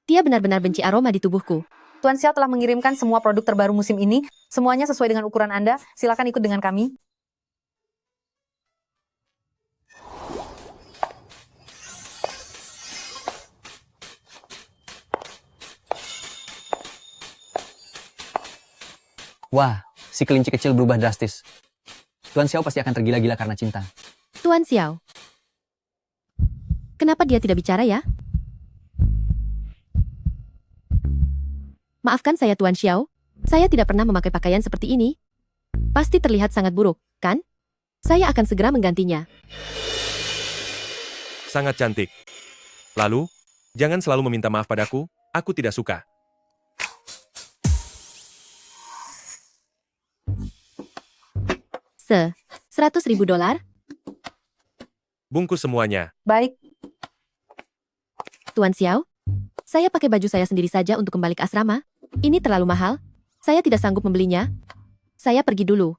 Dia benar-benar benci aroma di tubuhku. Tuan Xiao telah mengirimkan semua produk terbaru musim ini. Semuanya sesuai dengan ukuran Anda. Silakan ikut dengan kami. Wah, si kelinci kecil berubah drastis. Tuan Xiao pasti akan tergila-gila karena cinta. Tuan Xiao. Kenapa dia tidak bicara ya? Maafkan saya Tuan Xiao. Saya tidak pernah memakai pakaian seperti ini. Pasti terlihat sangat buruk, kan? Saya akan segera menggantinya. Sangat cantik. Lalu, jangan selalu meminta maaf padaku, aku tidak suka. $100.000? Bungkus semuanya. Baik. Tuan Xiao, saya pakai baju saya sendiri saja untuk kembali ke asrama. Ini terlalu mahal. Saya tidak sanggup membelinya. Saya pergi dulu.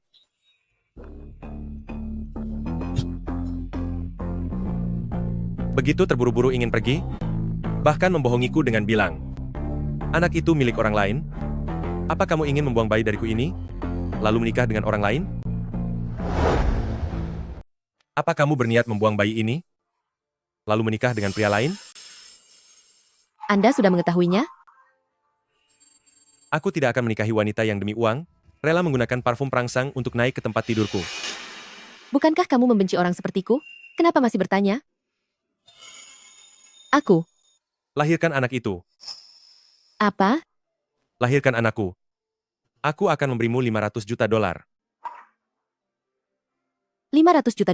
Begitu terburu-buru ingin pergi, bahkan membohongiku dengan bilang, anak itu milik orang lain. Apa kamu ingin membuang bayi dariku ini, lalu menikah dengan orang lain? Apa kamu berniat membuang bayi ini, lalu menikah dengan pria lain? Anda sudah mengetahuinya? Aku tidak akan menikahi wanita yang demi uang, rela menggunakan parfum perangsang untuk naik ke tempat tidurku. Bukankah kamu membenci orang sepertiku? Kenapa masih bertanya? Aku. Lahirkan anak itu. Apa? Lahirkan anakku. Aku akan memberimu $500 juta. $500 juta?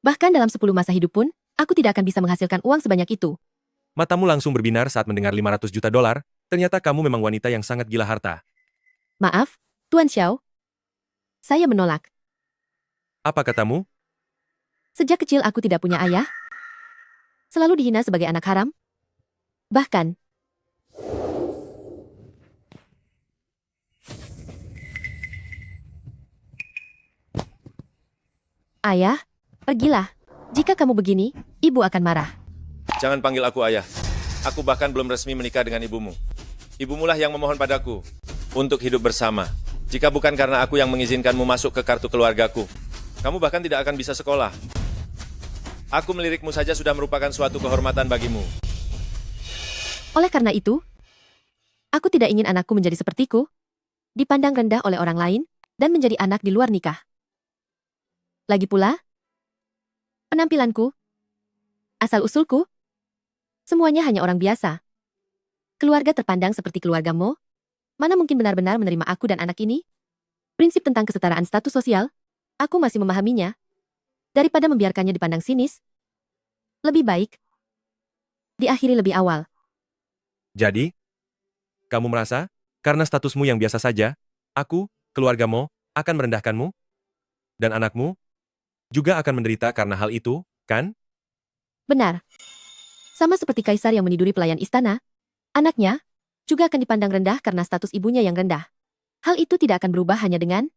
Bahkan dalam 10 masa hidup pun, aku tidak akan bisa menghasilkan uang sebanyak itu. Matamu langsung berbinar saat mendengar $500 juta. Ternyata kamu memang wanita yang sangat gila harta. Maaf, Tuan Xiao. Saya menolak. Apa katamu? Sejak kecil aku tidak punya ayah. Selalu dihina sebagai anak haram. Bahkan, ayah, pergilah. Jika kamu begini, ibu akan marah. Jangan panggil aku ayah. Aku bahkan belum resmi menikah dengan ibumu. Ibumulah yang memohon padaku untuk hidup bersama. Jika bukan karena aku yang mengizinkanmu masuk ke kartu keluargaku, kamu bahkan tidak akan bisa sekolah. Aku melirikmu saja sudah merupakan suatu kehormatan bagimu. Oleh karena itu, aku tidak ingin anakku menjadi sepertiku, dipandang rendah oleh orang lain, dan menjadi anak di luar nikah. Lagi pula, penampilanku, asal-usulku, semuanya hanya orang biasa. Keluarga terpandang seperti keluargamu, mana mungkin benar-benar menerima aku dan anak ini? Prinsip tentang kesetaraan status sosial, aku masih memahaminya. Daripada membiarkannya dipandang sinis, lebih baik diakhiri lebih awal. Jadi, kamu merasa, karena statusmu yang biasa saja, Aku, keluargamu, akan merendahkanmu, dan anakmu juga akan menderita karena hal itu, kan? Benar. Sama seperti kaisar yang meniduri pelayan istana, anaknya juga akan dipandang rendah karena status ibunya yang rendah. Hal itu tidak akan berubah hanya dengan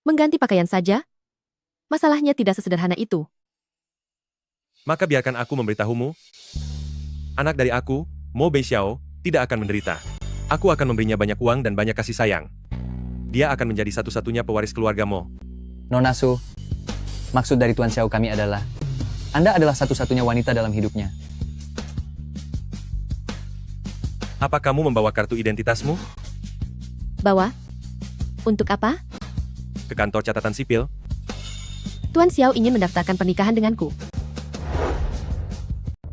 mengganti pakaian saja. Masalahnya tidak sesederhana itu. Maka biarkan aku memberitahumu, anak dari aku, Mo Beixiao, tidak akan menderita. Aku akan memberinya banyak uang dan banyak kasih sayang. Dia akan menjadi satu-satunya pewaris keluargamu. Nona Su, maksud dari Tuan Xiao kami adalah, Anda adalah satu-satunya wanita dalam hidupnya. Apa kamu membawa kartu identitasmu Bawa? Untuk apa? ke kantor catatan sipil? Tuan Xiao ingin mendaftarkan pernikahan denganku.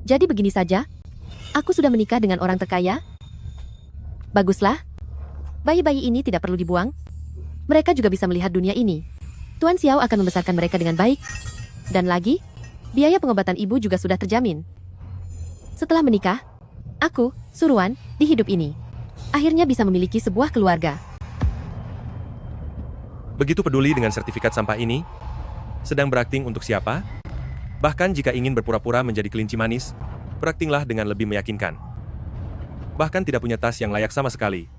Jadi begini saja, aku sudah menikah dengan orang terkaya. Baguslah. Bayi-bayi ini tidak perlu dibuang. Mereka juga bisa melihat dunia ini. Tuan Xiao akan membesarkan mereka dengan baik. Dan lagi, biaya pengobatan ibu juga sudah terjamin. Setelah menikah, aku, Suruan, di hidup ini, akhirnya bisa memiliki sebuah keluarga. Begitu peduli dengan sertifikat sampah ini? Sedang berakting untuk siapa? Bahkan jika ingin berpura-pura menjadi kelinci manis, beraktinglah dengan lebih meyakinkan. Bahkan tidak punya tas yang layak sama sekali.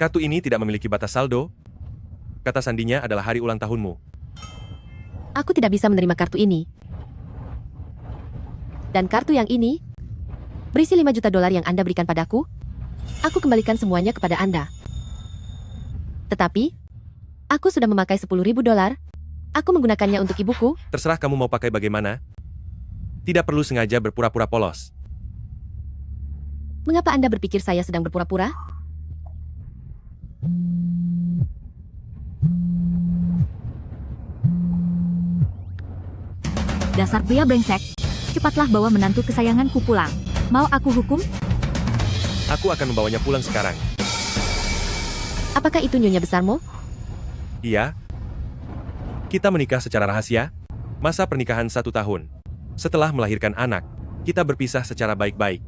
Kartu ini tidak memiliki batas saldo. Kata sandinya adalah hari ulang tahunmu. Aku tidak bisa menerima kartu ini. Dan kartu yang ini, berisi 5 juta dolar yang Anda berikan padaku, aku kembalikan semuanya kepada Anda. Tetapi, aku sudah memakai 10.000 dolar. Aku menggunakannya untuk ibuku. Terserah kamu mau pakai bagaimana. Tidak perlu sengaja berpura-pura polos. Mengapa Anda berpikir saya sedang berpura-pura? Dasar pria brengsek. Cepatlah bawa menantu kesayanganku pulang. Mau aku hukum? Aku akan membawanya pulang sekarang. Apakah itu nyonya besarmu? Iya. Kita menikah secara rahasia. Masa pernikahan 1 tahun. Setelah melahirkan anak, kita berpisah secara baik-baik.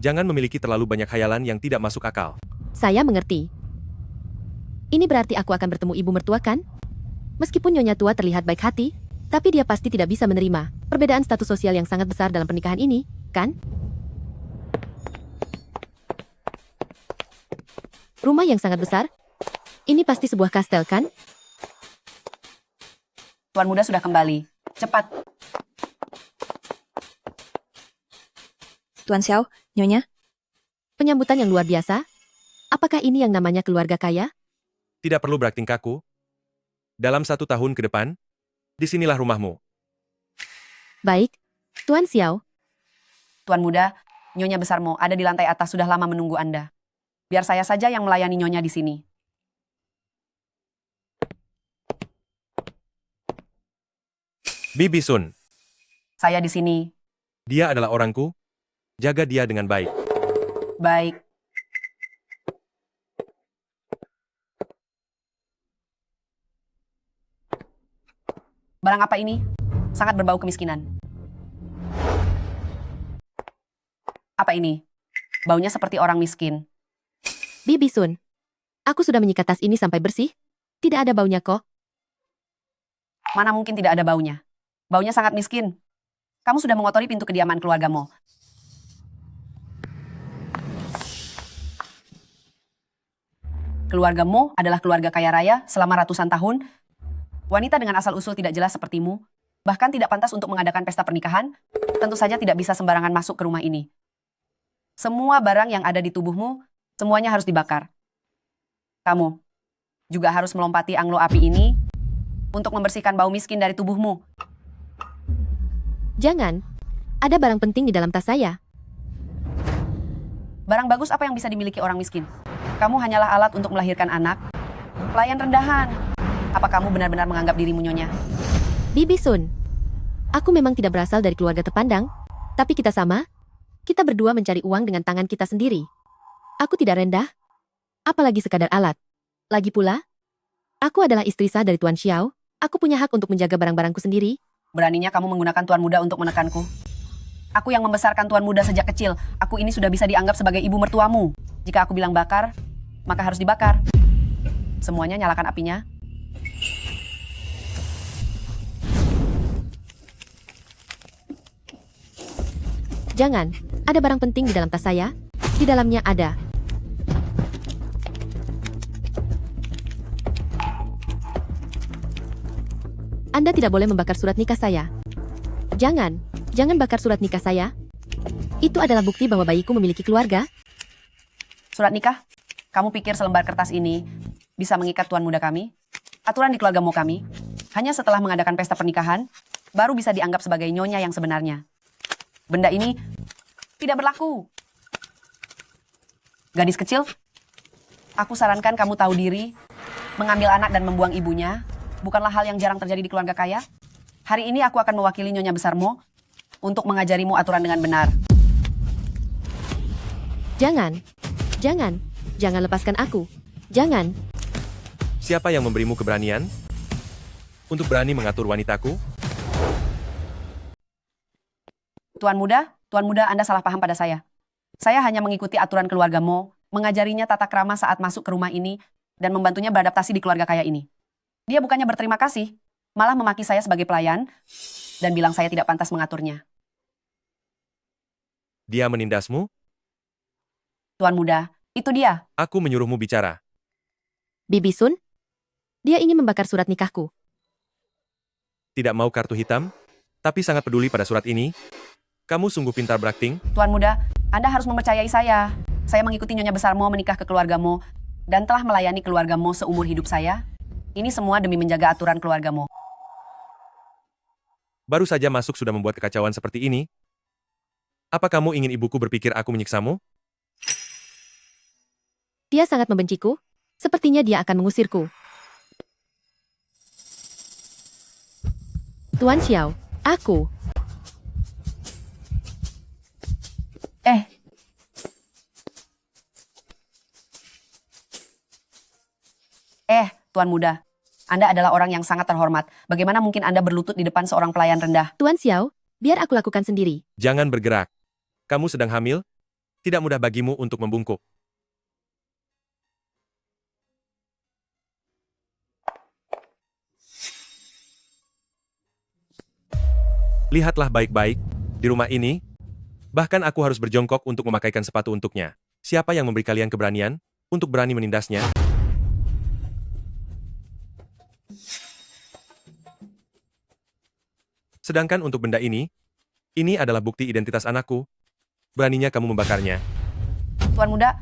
Jangan memiliki terlalu banyak khayalan yang tidak masuk akal. Saya mengerti. Ini berarti aku akan bertemu ibu mertua, kan? Meskipun nyonya tua terlihat baik hati, tapi dia pasti tidak bisa menerima perbedaan status sosial yang sangat besar dalam pernikahan ini, kan? Rumah yang sangat besar? Ini pasti sebuah kastel, kan? Tuan muda sudah kembali. Cepat. Tuan Xiao, Nyonya. Penyambutan yang luar biasa? Apakah ini yang namanya keluarga kaya? Tidak perlu berakting kaku. Dalam 1 tahun ke depan, disinilah rumahmu. Baik, Tuan Xiao. Tuan muda, Nyonya besarmu ada di lantai atas sudah lama menunggu Anda. Biar saya saja yang melayani Nyonya di sini. Bibi Sun. Saya di sini. Dia adalah orangku. Jaga dia dengan baik. Baik. Barang apa ini? Sangat berbau kemiskinan. Apa ini? Baunya seperti orang miskin. Bibi Sun, aku sudah menyikat tas ini sampai bersih. Tidak ada baunya kok. Mana mungkin tidak ada baunya? Baunya sangat miskin. Kamu sudah mengotori pintu kediaman keluargamu. Keluargamu adalah keluarga kaya raya selama ratusan tahun. Wanita dengan asal-usul tidak jelas sepertimu, bahkan tidak pantas untuk mengadakan pesta pernikahan, tentu saja tidak bisa sembarangan masuk ke rumah ini. Semua barang yang ada di tubuhmu, semuanya harus dibakar. Kamu juga harus melompati anglo api ini untuk membersihkan bau miskin dari tubuhmu. Jangan. Ada barang penting di dalam tas saya. Barang bagus apa yang bisa dimiliki orang miskin? Kamu hanyalah alat untuk melahirkan anak. Pelayan rendahan. Apa kamu benar-benar menganggap dirimu nyonya? Bibi Sun, aku memang tidak berasal dari keluarga terpandang, tapi kita sama. Kita berdua mencari uang dengan tangan kita sendiri. Aku tidak rendah, apalagi sekadar alat. Lagi pula, aku adalah istri sah dari Tuan Xiao. Aku punya hak untuk menjaga barang-barangku sendiri. Beraninya kamu menggunakan tuan muda untuk menekanku. Aku yang membesarkan Tuan Muda sejak kecil. Aku ini sudah bisa dianggap sebagai ibu mertuamu. Jika aku bilang bakar, maka harus dibakar. Semuanya nyalakan apinya. Jangan, ada barang penting di dalam tas saya. Di dalamnya ada. Anda tidak boleh membakar surat nikah saya. Jangan bakar surat nikah saya. Itu adalah bukti bahwa bayiku memiliki keluarga. Surat nikah? Kamu pikir selembar kertas ini bisa mengikat Tuan Muda kami? Aturan di keluargamu kami, hanya setelah mengadakan pesta pernikahan, baru bisa dianggap sebagai nyonya yang sebenarnya. Benda ini tidak berlaku. Gadis kecil, aku sarankan kamu tahu diri, mengambil anak dan membuang ibunya, bukanlah hal yang jarang terjadi di keluarga kaya. Hari ini aku akan mewakili nyonya besarmu untuk mengajarimu aturan dengan benar. Jangan lepaskan aku. Jangan. Siapa yang memberimu keberanian untuk berani mengatur wanitaku? Tuan Muda, Anda salah paham pada saya. Saya hanya mengikuti aturan keluargamu, mengajarinya tata krama saat masuk ke rumah ini, dan membantunya beradaptasi di keluarga kaya ini. Dia bukannya berterima kasih, malah memaki saya sebagai pelayan, dan bilang saya tidak pantas mengaturnya. Dia menindasmu? Tuan Muda, itu dia. Aku menyuruhmu bicara. Bibi Sun, dia ingin membakar surat nikahku. Tidak mau kartu hitam, tapi sangat peduli pada surat ini. Kamu sungguh pintar berakting. Tuan Muda, Anda harus mempercayai saya. Saya mengikuti nyonya besarmu menikah ke keluargamu, dan telah melayani keluargamu seumur hidup saya. Ini semua demi menjaga aturan keluargamu. Baru saja masuk sudah membuat kekacauan seperti ini. Apa kamu ingin ibuku berpikir aku menyiksamu? Dia sangat membenciku. Sepertinya dia akan mengusirku. Tuan Xiao, aku. Tuan Muda, Anda adalah orang yang sangat terhormat. Bagaimana mungkin Anda berlutut di depan seorang pelayan rendah? Tuan Xiao, biar aku lakukan sendiri. Jangan bergerak. Kamu sedang hamil? Tidak mudah bagimu untuk membungkuk. Lihatlah baik-baik, di rumah ini, bahkan aku harus berjongkok untuk memakaikan sepatu untuknya. Siapa yang memberi kalian keberanian untuk berani menindasnya? Sedangkan untuk benda ini adalah bukti identitas anakku. Beraninya kamu membakarnya. Tuan Muda,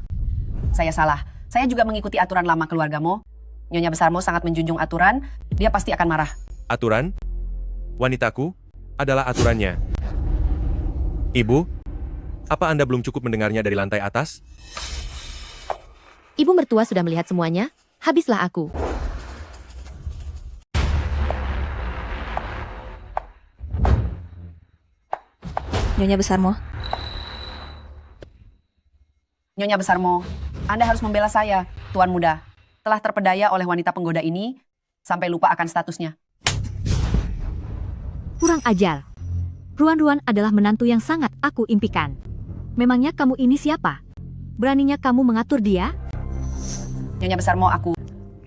saya salah. Saya juga mengikuti aturan lama keluargamu. Nyonya besarmu sangat menjunjung aturan, dia pasti akan marah. Aturan? Wanitaku adalah aturannya. Ibu, apa Anda belum cukup mendengarnya dari lantai atas? Ibu mertua sudah melihat semuanya, habislah aku. Nyonya besarmu. Nyonya besarmu, Anda harus membela saya, Tuan Muda. Telah terpedaya oleh wanita penggoda ini, sampai lupa akan statusnya. Kurang ajar. Ruan-Ruan adalah menantu yang sangat aku impikan. Memangnya kamu ini siapa? Beraninya kamu mengatur dia? Nyonya besarmu, aku.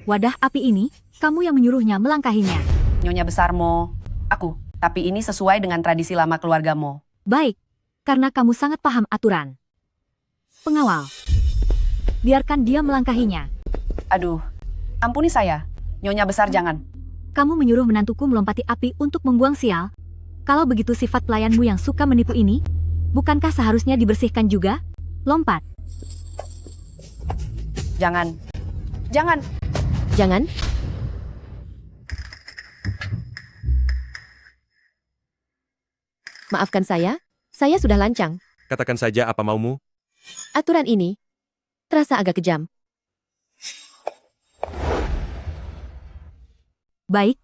Wadah api ini, kamu yang menyuruhnya melangkahinya. Nyonya besarmu, aku. Tapi ini sesuai dengan tradisi lama keluargamu. Baik, karena kamu sangat paham aturan. Pengawal, biarkan dia melangkahinya. Aduh, ampuni saya. Nyonya besar jangan. Kamu menyuruh menantuku melompati api untuk membuang sial? Kalau begitu sifat pelayanmu yang suka menipu ini, bukankah seharusnya dibersihkan juga? Lompat. Jangan. Jangan. Jangan. Maafkan saya sudah lancang. Katakan saja apa maumu. Aturan ini terasa agak kejam. Baik.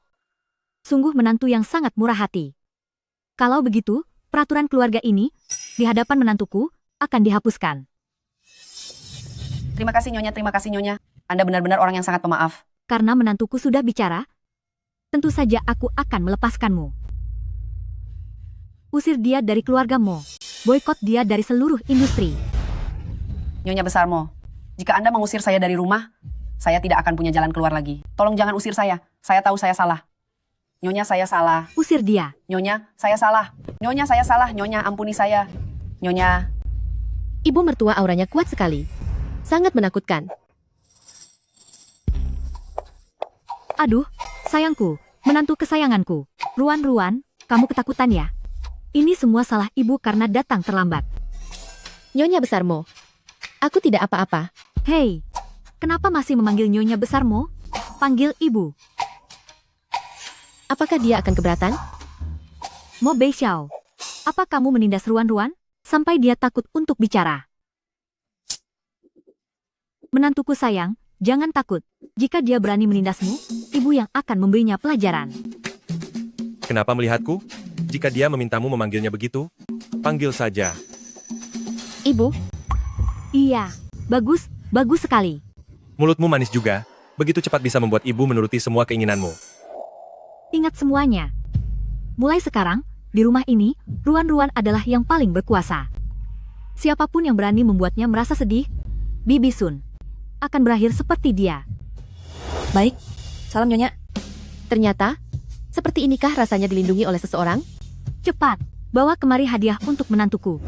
Sungguh menantu yang sangat murah hati. Kalau begitu, peraturan keluarga ini, di hadapan menantuku, akan dihapuskan. Terima kasih Nyonya. Anda benar-benar orang yang sangat pemaaf. Karena menantuku sudah bicara, tentu saja aku akan melepaskanmu. Usir dia dari keluarga Mo. Boykot dia dari seluruh industri. Nyonya besar Mo, jika Anda mengusir saya dari rumah, saya tidak akan punya jalan keluar lagi. Tolong jangan usir saya. Saya tahu saya salah. Nyonya, saya salah. Usir dia. Nyonya, saya salah. Nyonya, saya salah. Nyonya, ampuni saya. Nyonya. Ibu mertua auranya kuat sekali. Sangat menakutkan. Aduh, sayangku, menantu kesayanganku. Ruan, kamu ketakutan ya? Ini semua salah ibu karena datang terlambat. Nyonya besar Mo, aku tidak apa-apa. Hei, kenapa masih memanggil Nyonya besar Mo? Panggil ibu. Apakah dia akan keberatan? Mo Beixiao, apa kamu menindas Ruan sampai dia takut untuk bicara? Menantuku sayang, jangan takut. Jika dia berani menindasmu, ibu yang akan memberinya pelajaran. Kenapa melihatku? Jika dia memintamu memanggilnya begitu, panggil saja. Ibu? Iya, bagus sekali. Mulutmu manis juga, begitu cepat bisa membuat ibu menuruti semua keinginanmu. Ingat semuanya. Mulai sekarang, di rumah ini, Ruan adalah yang paling berkuasa. Siapapun yang berani membuatnya merasa sedih, Bibi Sun akan berakhir seperti dia. Baik, salam Nyonya. Ternyata, seperti inikah rasanya dilindungi oleh seseorang? Cepat, bawa kemari hadiah untuk menantuku.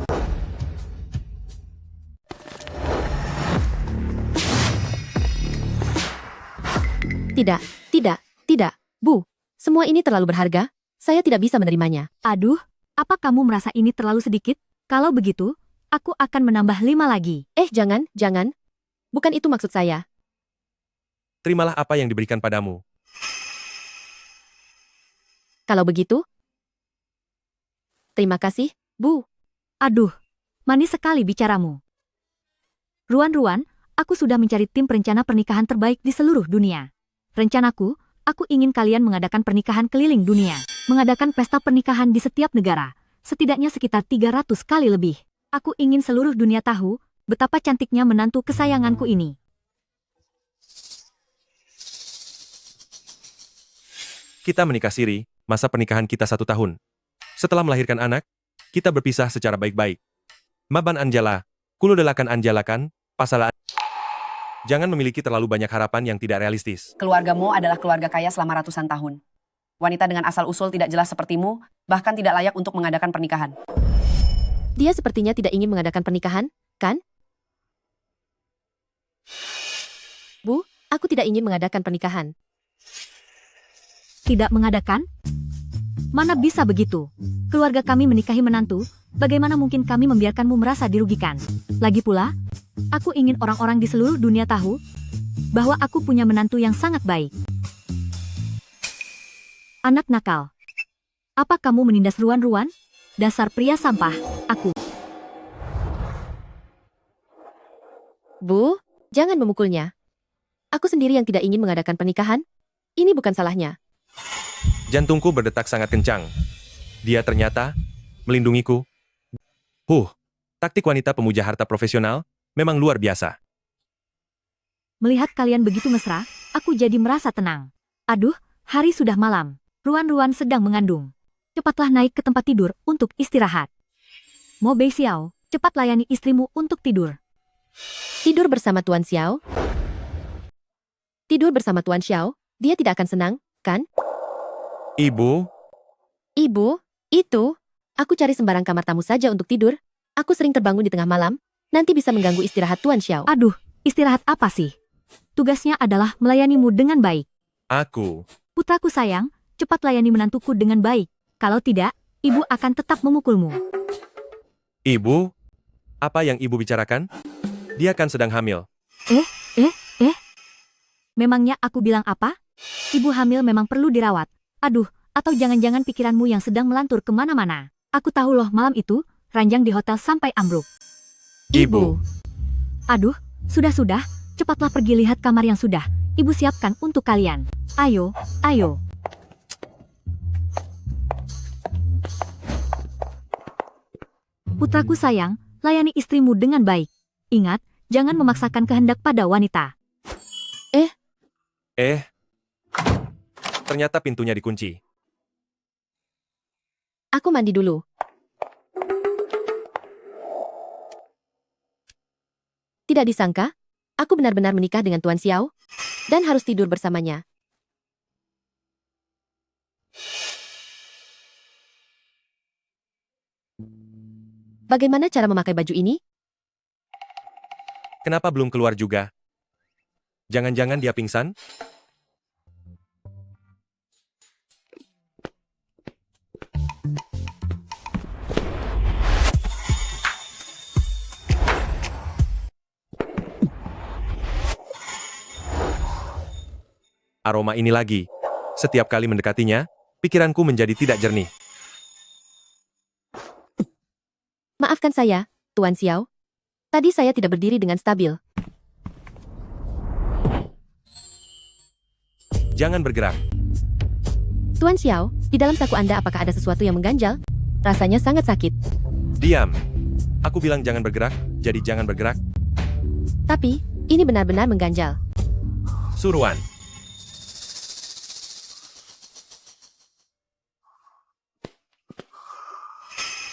Tidak, Bu. Semua ini terlalu berharga, saya tidak bisa menerimanya. Aduh, apa kamu merasa ini terlalu sedikit? Kalau begitu, aku akan menambah 5 lagi. Jangan. Bukan itu maksud saya. Terimalah apa yang diberikan padamu. Kalau begitu, terima kasih, Bu. Aduh, manis sekali bicaramu. Ruan, aku sudah mencari tim perencana pernikahan terbaik di seluruh dunia. Rencanaku, aku ingin kalian mengadakan pernikahan keliling dunia. Mengadakan pesta pernikahan di setiap negara. Setidaknya sekitar 300 kali lebih. Aku ingin seluruh dunia tahu betapa cantiknya menantu kesayanganku ini. Kita menikah siri, masa pernikahan kita 1 tahun. Setelah melahirkan anak, kita berpisah secara baik-baik. Maban Anjala, kuludelakan Anjalakan, pasala. Jangan memiliki terlalu banyak harapan yang tidak realistis. Keluarga Mo adalah keluarga kaya selama ratusan tahun. Wanita dengan asal-usul tidak jelas sepertimu, bahkan tidak layak untuk mengadakan pernikahan. Dia sepertinya tidak ingin mengadakan pernikahan, kan? Bu, aku tidak ingin mengadakan pernikahan. Tidak mengadakan? Mana bisa begitu? Keluarga kami menikahi menantu, bagaimana mungkin kami membiarkanmu merasa dirugikan? Lagi pula, aku ingin orang-orang di seluruh dunia tahu bahwa aku punya menantu yang sangat baik. Anak nakal. Apa kamu menindas Ruan? Dasar pria sampah, aku. Bu, jangan memukulnya. Aku sendiri yang tidak ingin mengadakan pernikahan. Ini bukan salahnya. Jantungku berdetak sangat kencang. Dia ternyata melindungiku. Taktik wanita pemuja harta profesional memang luar biasa. Melihat kalian begitu mesra, aku jadi merasa tenang. Aduh, hari sudah malam. Ruan sedang mengandung. Cepatlah naik ke tempat tidur untuk istirahat. Mo Beixiao, cepat layani istrimu untuk tidur. Tidur bersama Tuan Xiao? Tidur bersama Tuan Xiao? Dia tidak akan senang, kan? Ibu, itu. Aku cari sembarang kamar tamu saja untuk tidur. Aku sering terbangun di tengah malam. Nanti bisa mengganggu istirahat Tuan Xiao. Aduh, istirahat apa sih? Tugasnya adalah melayanimu dengan baik. aku. Putraku sayang, cepat layani menantuku dengan baik. Kalau tidak, ibu akan tetap memukulmu. Ibu, apa yang ibu bicarakan? Dia kan sedang hamil. Memangnya aku bilang apa? Ibu hamil memang perlu dirawat. Aduh, atau jangan-jangan pikiranmu yang sedang melantur kemana-mana. Aku tahu loh malam itu, ranjang di hotel sampai ambruk. Ibu. Aduh, sudah, cepatlah pergi lihat kamar yang sudah ibu siapkan untuk kalian. Ayo. Putraku sayang, layani istrimu dengan baik. Ingat, jangan memaksakan kehendak pada wanita. Ternyata pintunya dikunci. Aku mandi dulu. Tidak disangka, aku benar-benar menikah dengan Tuan Xiao, dan harus tidur bersamanya. Bagaimana cara memakai baju ini? Kenapa belum keluar juga? Jangan-jangan dia pingsan? Aroma ini lagi. Setiap kali mendekatinya, pikiranku menjadi tidak jernih. Maafkan saya, Tuan Xiao. Tadi saya tidak berdiri dengan stabil. Jangan bergerak. Tuan Xiao, di dalam saku Anda apakah ada sesuatu yang mengganjal? Rasanya sangat sakit. Diam. Aku bilang jangan bergerak, jadi jangan bergerak. Tapi, ini benar-benar mengganjal. Suruhan.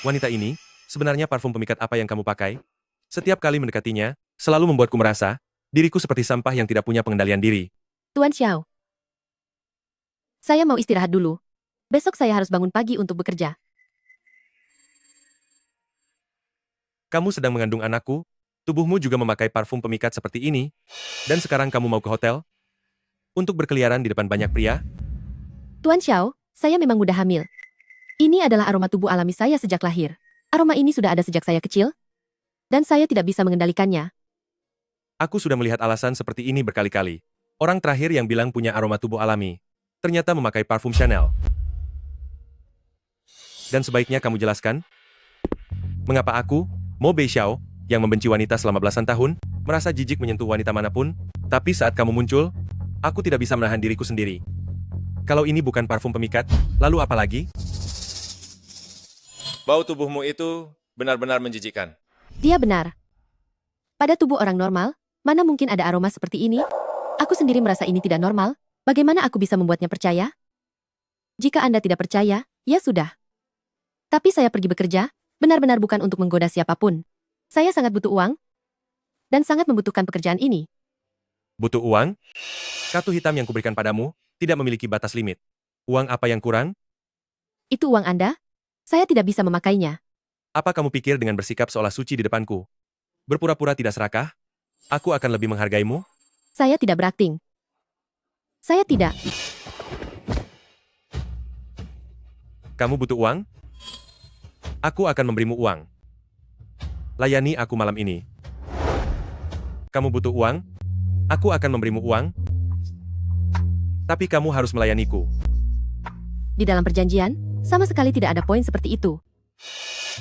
Wanita ini, sebenarnya parfum pemikat apa yang kamu pakai? Setiap kali mendekatinya, selalu membuatku merasa, diriku seperti sampah yang tidak punya pengendalian diri. Tuan Xiao. Saya mau istirahat dulu. Besok saya harus bangun pagi untuk bekerja. Kamu sedang mengandung anakku, tubuhmu juga memakai parfum pemikat seperti ini, dan sekarang kamu mau ke hotel? Untuk berkeliaran di depan banyak pria? Tuan Xiao, saya memang mudah hamil. Ini adalah aroma tubuh alami saya sejak lahir. Aroma ini sudah ada sejak saya kecil, dan saya tidak bisa mengendalikannya. Aku sudah melihat alasan seperti ini berkali-kali. Orang terakhir yang bilang punya aroma tubuh alami, ternyata memakai parfum Chanel. Dan sebaiknya kamu jelaskan, mengapa aku, Mo Beixiao, yang membenci wanita selama belasan tahun, merasa jijik menyentuh wanita manapun, tapi saat kamu muncul, aku tidak bisa menahan diriku sendiri. Kalau ini bukan parfum pemikat, lalu apa lagi? Bau tubuhmu itu benar-benar menjijikkan. Dia benar. Pada tubuh orang normal, mana mungkin ada aroma seperti ini? Aku sendiri merasa ini tidak normal. Bagaimana aku bisa membuatnya percaya? Jika Anda tidak percaya, ya sudah. Tapi saya pergi bekerja, benar-benar bukan untuk menggoda siapapun. Saya sangat butuh uang, dan sangat membutuhkan pekerjaan ini. Butuh uang? Kartu hitam yang kuberikan padamu, tidak memiliki batas limit. Uang apa yang kurang? Itu uang Anda? Saya tidak bisa memakainya. Apa kamu pikir dengan bersikap seolah suci di depanku? Berpura-pura tidak serakah? Aku akan lebih menghargaimu? Saya tidak berakting. Saya tidak. Kamu butuh uang? Aku akan memberimu uang. Layani aku malam ini. Kamu butuh uang? Aku akan memberimu uang. Tapi kamu harus melayaniku. Di dalam perjanjian, sama sekali tidak ada poin seperti itu.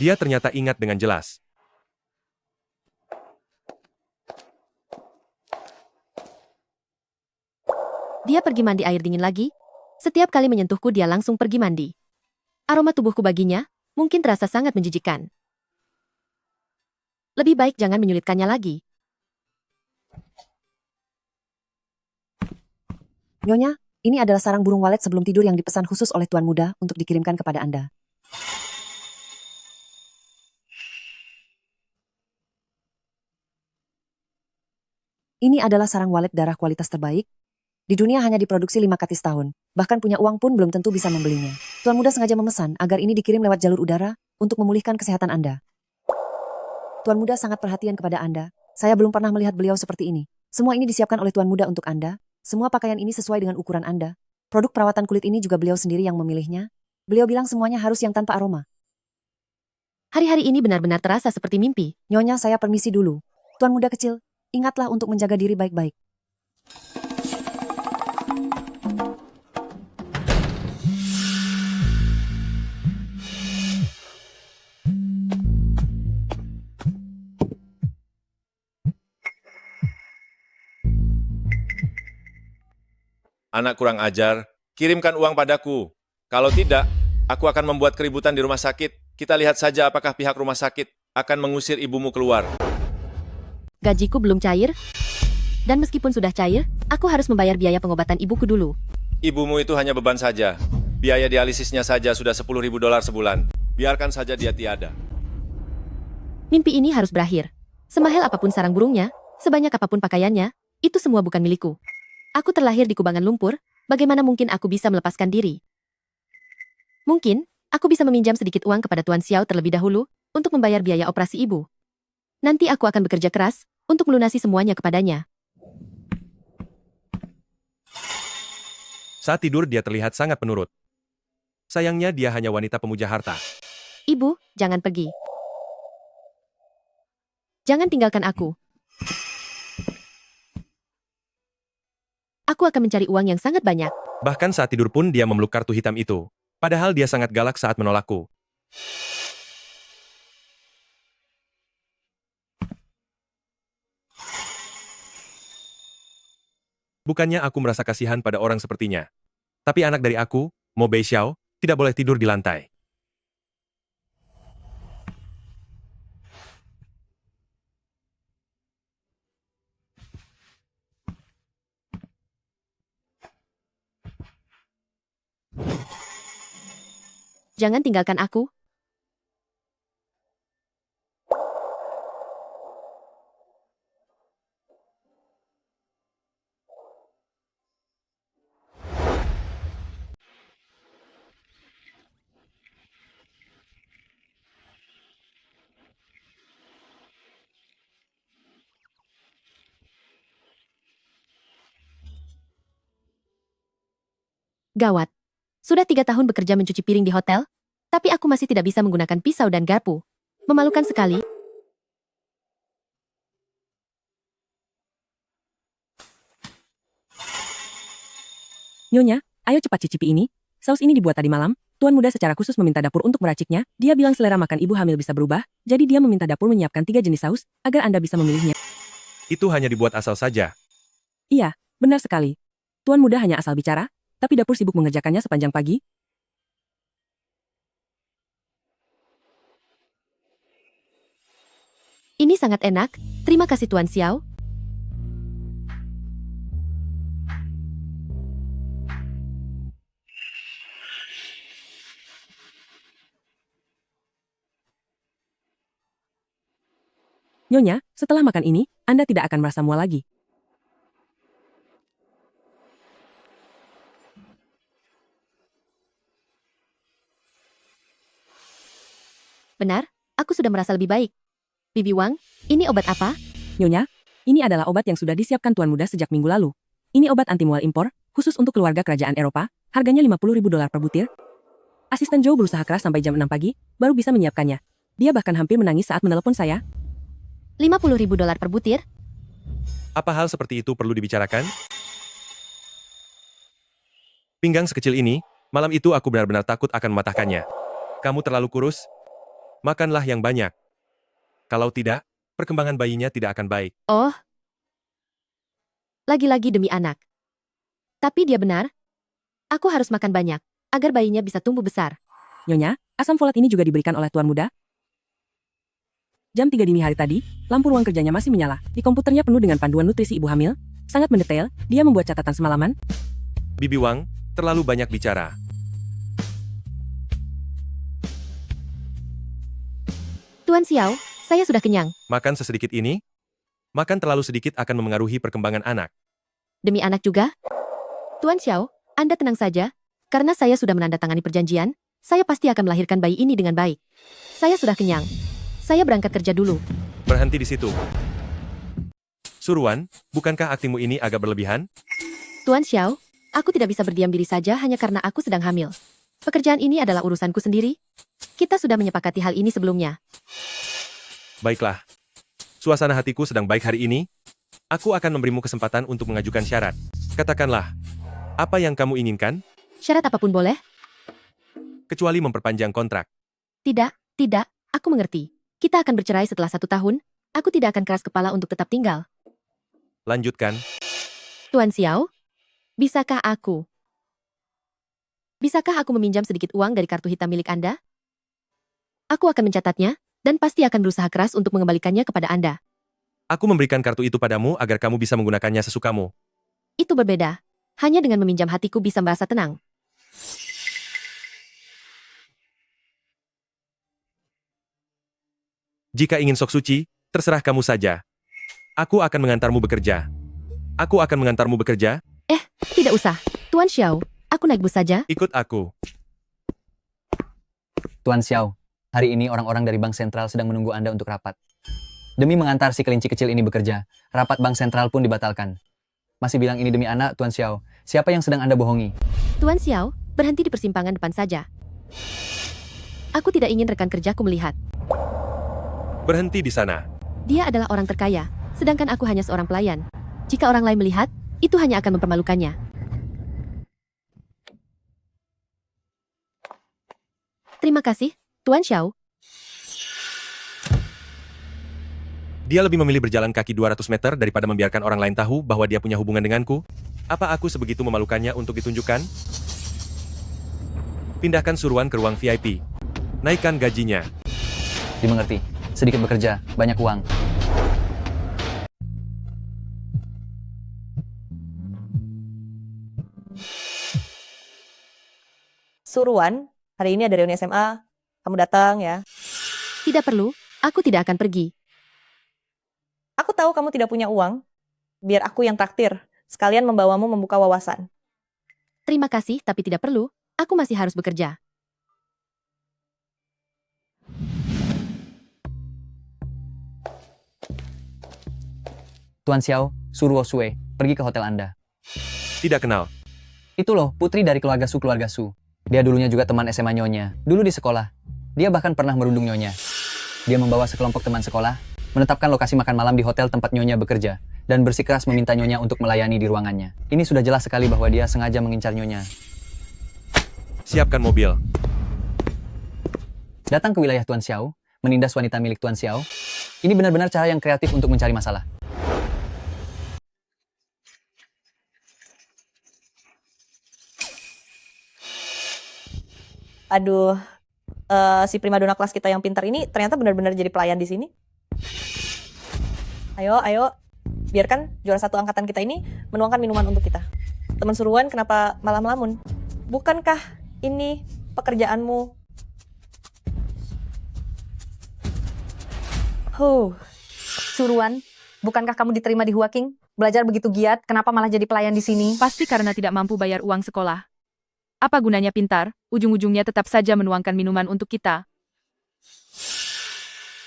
Dia ternyata ingat dengan jelas. Dia pergi mandi air dingin lagi. Setiap kali menyentuhku dia langsung pergi mandi. Aroma tubuhku baginya, mungkin terasa sangat menjijikkan. Lebih baik jangan menyulitkannya lagi. Nyonya, ini adalah sarang burung walet sebelum tidur yang dipesan khusus oleh Tuan Muda untuk dikirimkan kepada Anda. Ini adalah sarang walet darah kualitas terbaik. Di dunia hanya diproduksi 5 kali setahun. Bahkan punya uang pun belum tentu bisa membelinya. Tuan Muda sengaja memesan agar ini dikirim lewat jalur udara untuk memulihkan kesehatan Anda. Tuan Muda sangat perhatian kepada Anda. Saya belum pernah melihat beliau seperti ini. Semua ini disiapkan oleh Tuan Muda untuk Anda. Semua pakaian ini sesuai dengan ukuran Anda. Produk perawatan kulit ini juga beliau sendiri yang memilihnya. Beliau bilang semuanya harus yang tanpa aroma. Hari-hari ini benar-benar terasa seperti mimpi. Nyonya, saya permisi dulu. Tuan Muda kecil, ingatlah untuk menjaga diri baik-baik. Anak kurang ajar, kirimkan uang padaku. Kalau tidak, aku akan membuat keributan di rumah sakit. Kita lihat saja apakah pihak rumah sakit akan mengusir ibumu keluar. Gajiku belum cair, dan meskipun sudah cair, aku harus membayar biaya pengobatan ibuku dulu. Ibumu itu hanya beban saja. Biaya dialisisnya saja sudah $10.000 sebulan. Biarkan saja dia tiada. Mimpi ini harus berakhir. Semahal apapun sarang burungnya, Sebanyak apapun pakaiannya, itu semua bukan milikku. Aku terlahir di kubangan lumpur, bagaimana mungkin aku bisa melepaskan diri? Mungkin, aku bisa meminjam sedikit uang kepada Tuan Xiao terlebih dahulu, untuk membayar biaya operasi ibu. Nanti aku akan bekerja keras, untuk melunasi semuanya kepadanya. Saat tidur dia terlihat sangat penurut. Sayangnya dia hanya wanita pemuja harta. Ibu, jangan pergi. Jangan tinggalkan aku. Aku akan mencari uang yang sangat banyak. Bahkan saat tidur pun dia memeluk kartu hitam itu. Padahal dia sangat galak saat menolakku. Bukannya aku merasa kasihan pada orang sepertinya. Tapi anak dari aku, Mo Beixiao, tidak boleh tidur di lantai. Jangan tinggalkan aku. Gawat. Sudah 3 tahun bekerja mencuci piring di hotel, tapi aku masih tidak bisa menggunakan pisau dan garpu. Memalukan sekali. Nyonya, ayo cepat cicipi ini. Saus ini dibuat tadi malam. Tuan muda secara khusus meminta dapur untuk meraciknya. Dia bilang selera makan ibu hamil bisa berubah, jadi dia meminta dapur menyiapkan 3 jenis saus, agar Anda bisa memilihnya. Itu hanya dibuat asal saja. Iya, benar sekali. Tuan muda hanya asal bicara, tapi dapur sibuk mengerjakannya sepanjang pagi. Ini sangat enak. Terima kasih Tuan Xiao. Nyonya, setelah makan ini, Anda tidak akan merasa mual lagi. Benar, aku sudah merasa lebih baik. Bibi Wang, ini obat apa? Nyonya, ini adalah obat yang sudah disiapkan Tuan muda sejak minggu lalu. Ini obat anti mual impor, khusus untuk keluarga kerajaan Eropa, harganya 50.000 dolar per butir. Asisten Joe berusaha keras sampai jam 6 pagi, baru bisa menyiapkannya. Dia bahkan hampir menangis saat menelepon saya. 50.000 dolar per butir? Apa hal seperti itu perlu dibicarakan? Pinggang sekecil ini, malam itu aku benar-benar takut akan mematahkannya. Kamu terlalu kurus? Makanlah yang banyak. Kalau tidak, perkembangan bayinya tidak akan baik. Oh. Lagi-lagi demi anak. Tapi dia benar. Aku harus makan banyak, agar bayinya bisa tumbuh besar. Nyonya, asam folat ini juga diberikan oleh Tuan muda. Jam 3 dini hari tadi, lampu ruang kerjanya masih menyala. Di komputernya penuh dengan panduan nutrisi ibu hamil. Sangat mendetail, dia membuat catatan semalaman. Bibi Wang, terlalu banyak bicara. Tuan Xiao, saya sudah kenyang. Makan sesedikit ini? Makan terlalu sedikit akan memengaruhi perkembangan anak. Demi anak juga? Tuan Xiao, Anda tenang saja. Karena saya sudah menandatangani perjanjian, saya pasti akan melahirkan bayi ini dengan baik. Saya sudah kenyang. Saya berangkat kerja dulu. Berhenti di situ. Suruan, bukankah aktimu ini agak berlebihan? Tuan Xiao, aku tidak bisa berdiam diri saja hanya karena aku sedang hamil. Pekerjaan ini adalah urusanku sendiri. Kita sudah menyepakati hal ini sebelumnya. Baiklah. Suasana hatiku sedang baik hari ini. Aku akan memberimu kesempatan untuk mengajukan syarat. Katakanlah, apa yang kamu inginkan? Syarat apapun boleh? Kecuali memperpanjang kontrak. Tidak, aku mengerti. Kita akan bercerai setelah 1 tahun. Aku tidak akan keras kepala untuk tetap tinggal. Lanjutkan. Tuan Xiao, bisakah aku meminjam sedikit uang dari kartu hitam milik Anda? Aku akan mencatatnya, dan pasti akan berusaha keras untuk mengembalikannya kepada Anda. Aku memberikan kartu itu padamu agar kamu bisa menggunakannya sesukamu. Itu berbeda. Hanya dengan meminjam hatiku bisa merasa tenang. Jika ingin sok suci, terserah kamu saja. Aku akan mengantarmu bekerja. Aku akan mengantarmu bekerja. Tidak usah. Tuan Xiao, aku naik bus saja. Ikut aku. Tuan Xiao, hari ini orang-orang dari Bank Sentral sedang menunggu Anda untuk rapat. Demi mengantar si kelinci kecil ini bekerja, rapat Bank Sentral pun dibatalkan. Masih bilang ini demi anak, Tuan Xiao. Siapa yang sedang Anda bohongi? Tuan Xiao, berhenti di persimpangan depan saja. Aku tidak ingin rekan kerjaku melihat. Berhenti di sana. Dia adalah orang terkaya, sedangkan aku hanya seorang pelayan. Jika orang lain melihat, itu hanya akan mempermalukannya. Terima kasih, Tuan Xiao. Dia lebih memilih berjalan kaki 200 meter daripada membiarkan orang lain tahu bahwa dia punya hubungan denganku. Apa aku sebegitu memalukannya untuk ditunjukkan? Pindahkan suruhan ke ruang VIP. Naikkan gajinya. Dimengerti. Sedikit bekerja, banyak uang. Suruhan, hari ini ada reuni SMA. Kamu datang ya. Tidak perlu, aku tidak akan pergi. Aku tahu kamu tidak punya uang. Biar aku yang traktir. Sekalian membawamu membuka wawasan. Terima kasih, tapi tidak perlu. Aku masih harus bekerja. Tuan Xiao, suruh Sue pergi ke hotel Anda. Tidak kenal. Itu loh, putri dari keluarga Su. Dia dulunya juga teman SMA Nyonya. Dulu di sekolah. Dia bahkan pernah merundung Nyonya. Dia membawa sekelompok teman sekolah, menetapkan lokasi makan malam di hotel tempat Nyonya bekerja, dan bersikeras meminta Nyonya untuk melayani di ruangannya. Ini sudah jelas sekali bahwa dia sengaja mengincar Nyonya. Siapkan mobil. Datang ke wilayah Tuan Xiao, menindas wanita milik Tuan Xiao. Ini benar-benar cara yang kreatif untuk mencari masalah. Aduh, si primadona kelas kita yang pintar ini ternyata benar-benar jadi pelayan di sini. Ayo, biarkan juara satu angkatan kita ini menuangkan minuman untuk kita. Teman suruhan kenapa malah melamun? Bukankah ini pekerjaanmu? Suruhan, bukankah kamu diterima di Huaking? Belajar begitu giat, kenapa malah jadi pelayan di sini? Pasti karena tidak mampu bayar uang sekolah. Apa gunanya pintar, ujung-ujungnya tetap saja menuangkan minuman untuk kita.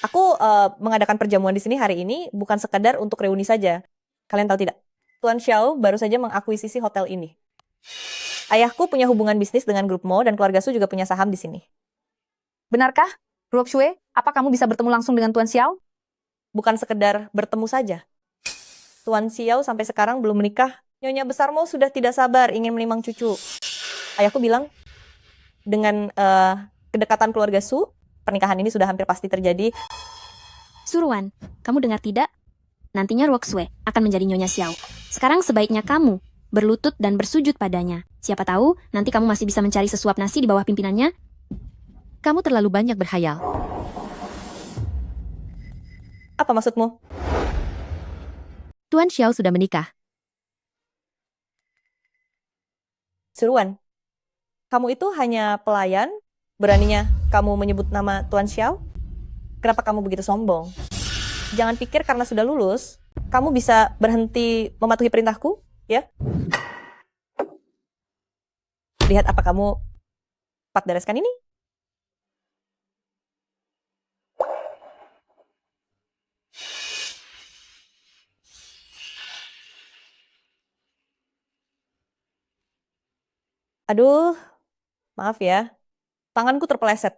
Aku mengadakan perjamuan di sini hari ini bukan sekadar untuk reuni saja. Kalian tahu tidak? Tuan Xiao baru saja mengakuisisi hotel ini. Ayahku punya hubungan bisnis dengan grup Mo dan keluarga Su juga punya saham di sini. Benarkah? Ruoxue, apa kamu bisa bertemu langsung dengan Tuan Xiao? Bukan sekedar bertemu saja. Tuan Xiao sampai sekarang belum menikah. Nyonya besar Mo sudah tidak sabar ingin menimang cucu. Ayahku bilang, dengan kedekatan keluarga Su, pernikahan ini sudah hampir pasti terjadi. Suruhan, kamu dengar tidak? Nantinya Ruoxue akan menjadi Nyonya Xiao. Sekarang sebaiknya kamu berlutut dan bersujud padanya. Siapa tahu, nanti kamu masih bisa mencari sesuap nasi di bawah pimpinannya. Kamu terlalu banyak berkhayal. Apa maksudmu? Tuan Xiao sudah menikah. Suruhan, kamu itu hanya pelayan? Beraninya kamu menyebut nama Tuan Xiao? Kenapa kamu begitu sombong? Jangan pikir karena sudah lulus, kamu bisa berhenti mematuhi perintahku, ya? Lihat apa kamu cepat bereskan ini? Aduh, maaf ya. Tanganku terpeleset.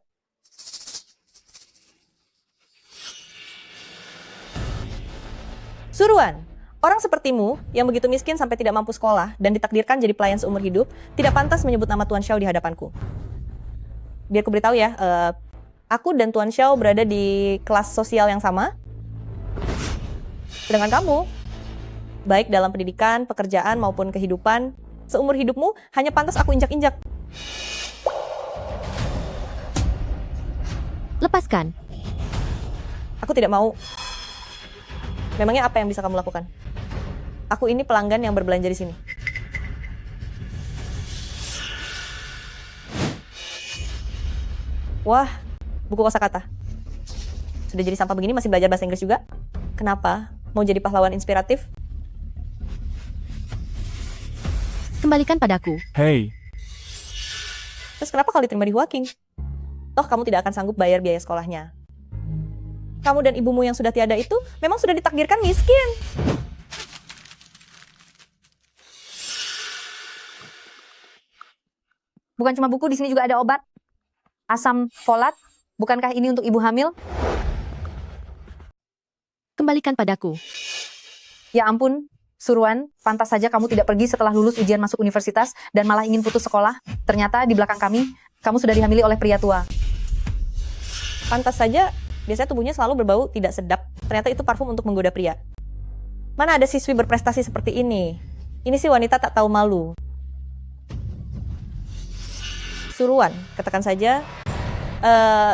Suruhan, orang sepertimu yang begitu miskin sampai tidak mampu sekolah dan ditakdirkan jadi pelayan seumur hidup, tidak pantas menyebut nama Tuan Xiao di hadapanku. Biar ku beritahu ya, aku dan Tuan Xiao berada di kelas sosial yang sama. Sedangkan kamu, baik dalam pendidikan, pekerjaan, maupun kehidupan, seumur hidupmu hanya pantas aku injak-injak. Lepaskan. Aku tidak mau. Memangnya apa yang bisa kamu lakukan? Aku ini pelanggan yang berbelanja di sini. Wah, buku kosakata. Sudah jadi sampah begini masih belajar bahasa Inggris juga? Kenapa Mau jadi pahlawan inspiratif? Kembalikan padaku. Hei, Terus kenapa kau diterima di Huaking? Toh kamu tidak akan sanggup bayar biaya sekolahnya. Kamu dan ibumu yang sudah tiada itu memang sudah ditakdirkan miskin. Bukan cuma buku, di sini juga ada obat. Asam folat, bukankah ini untuk ibu hamil? Kembalikan padaku. Ya ampun, Suruan, pantas saja kamu tidak pergi setelah lulus ujian masuk universitas dan malah ingin putus sekolah. Ternyata di belakang kami, kamu sudah dihamili oleh pria tua. Pantas saja, biasanya tubuhnya selalu berbau tidak sedap. Ternyata itu parfum untuk menggoda pria. Mana ada siswi berprestasi seperti ini? Ini sih wanita tak tahu malu. Suruan, katakan saja,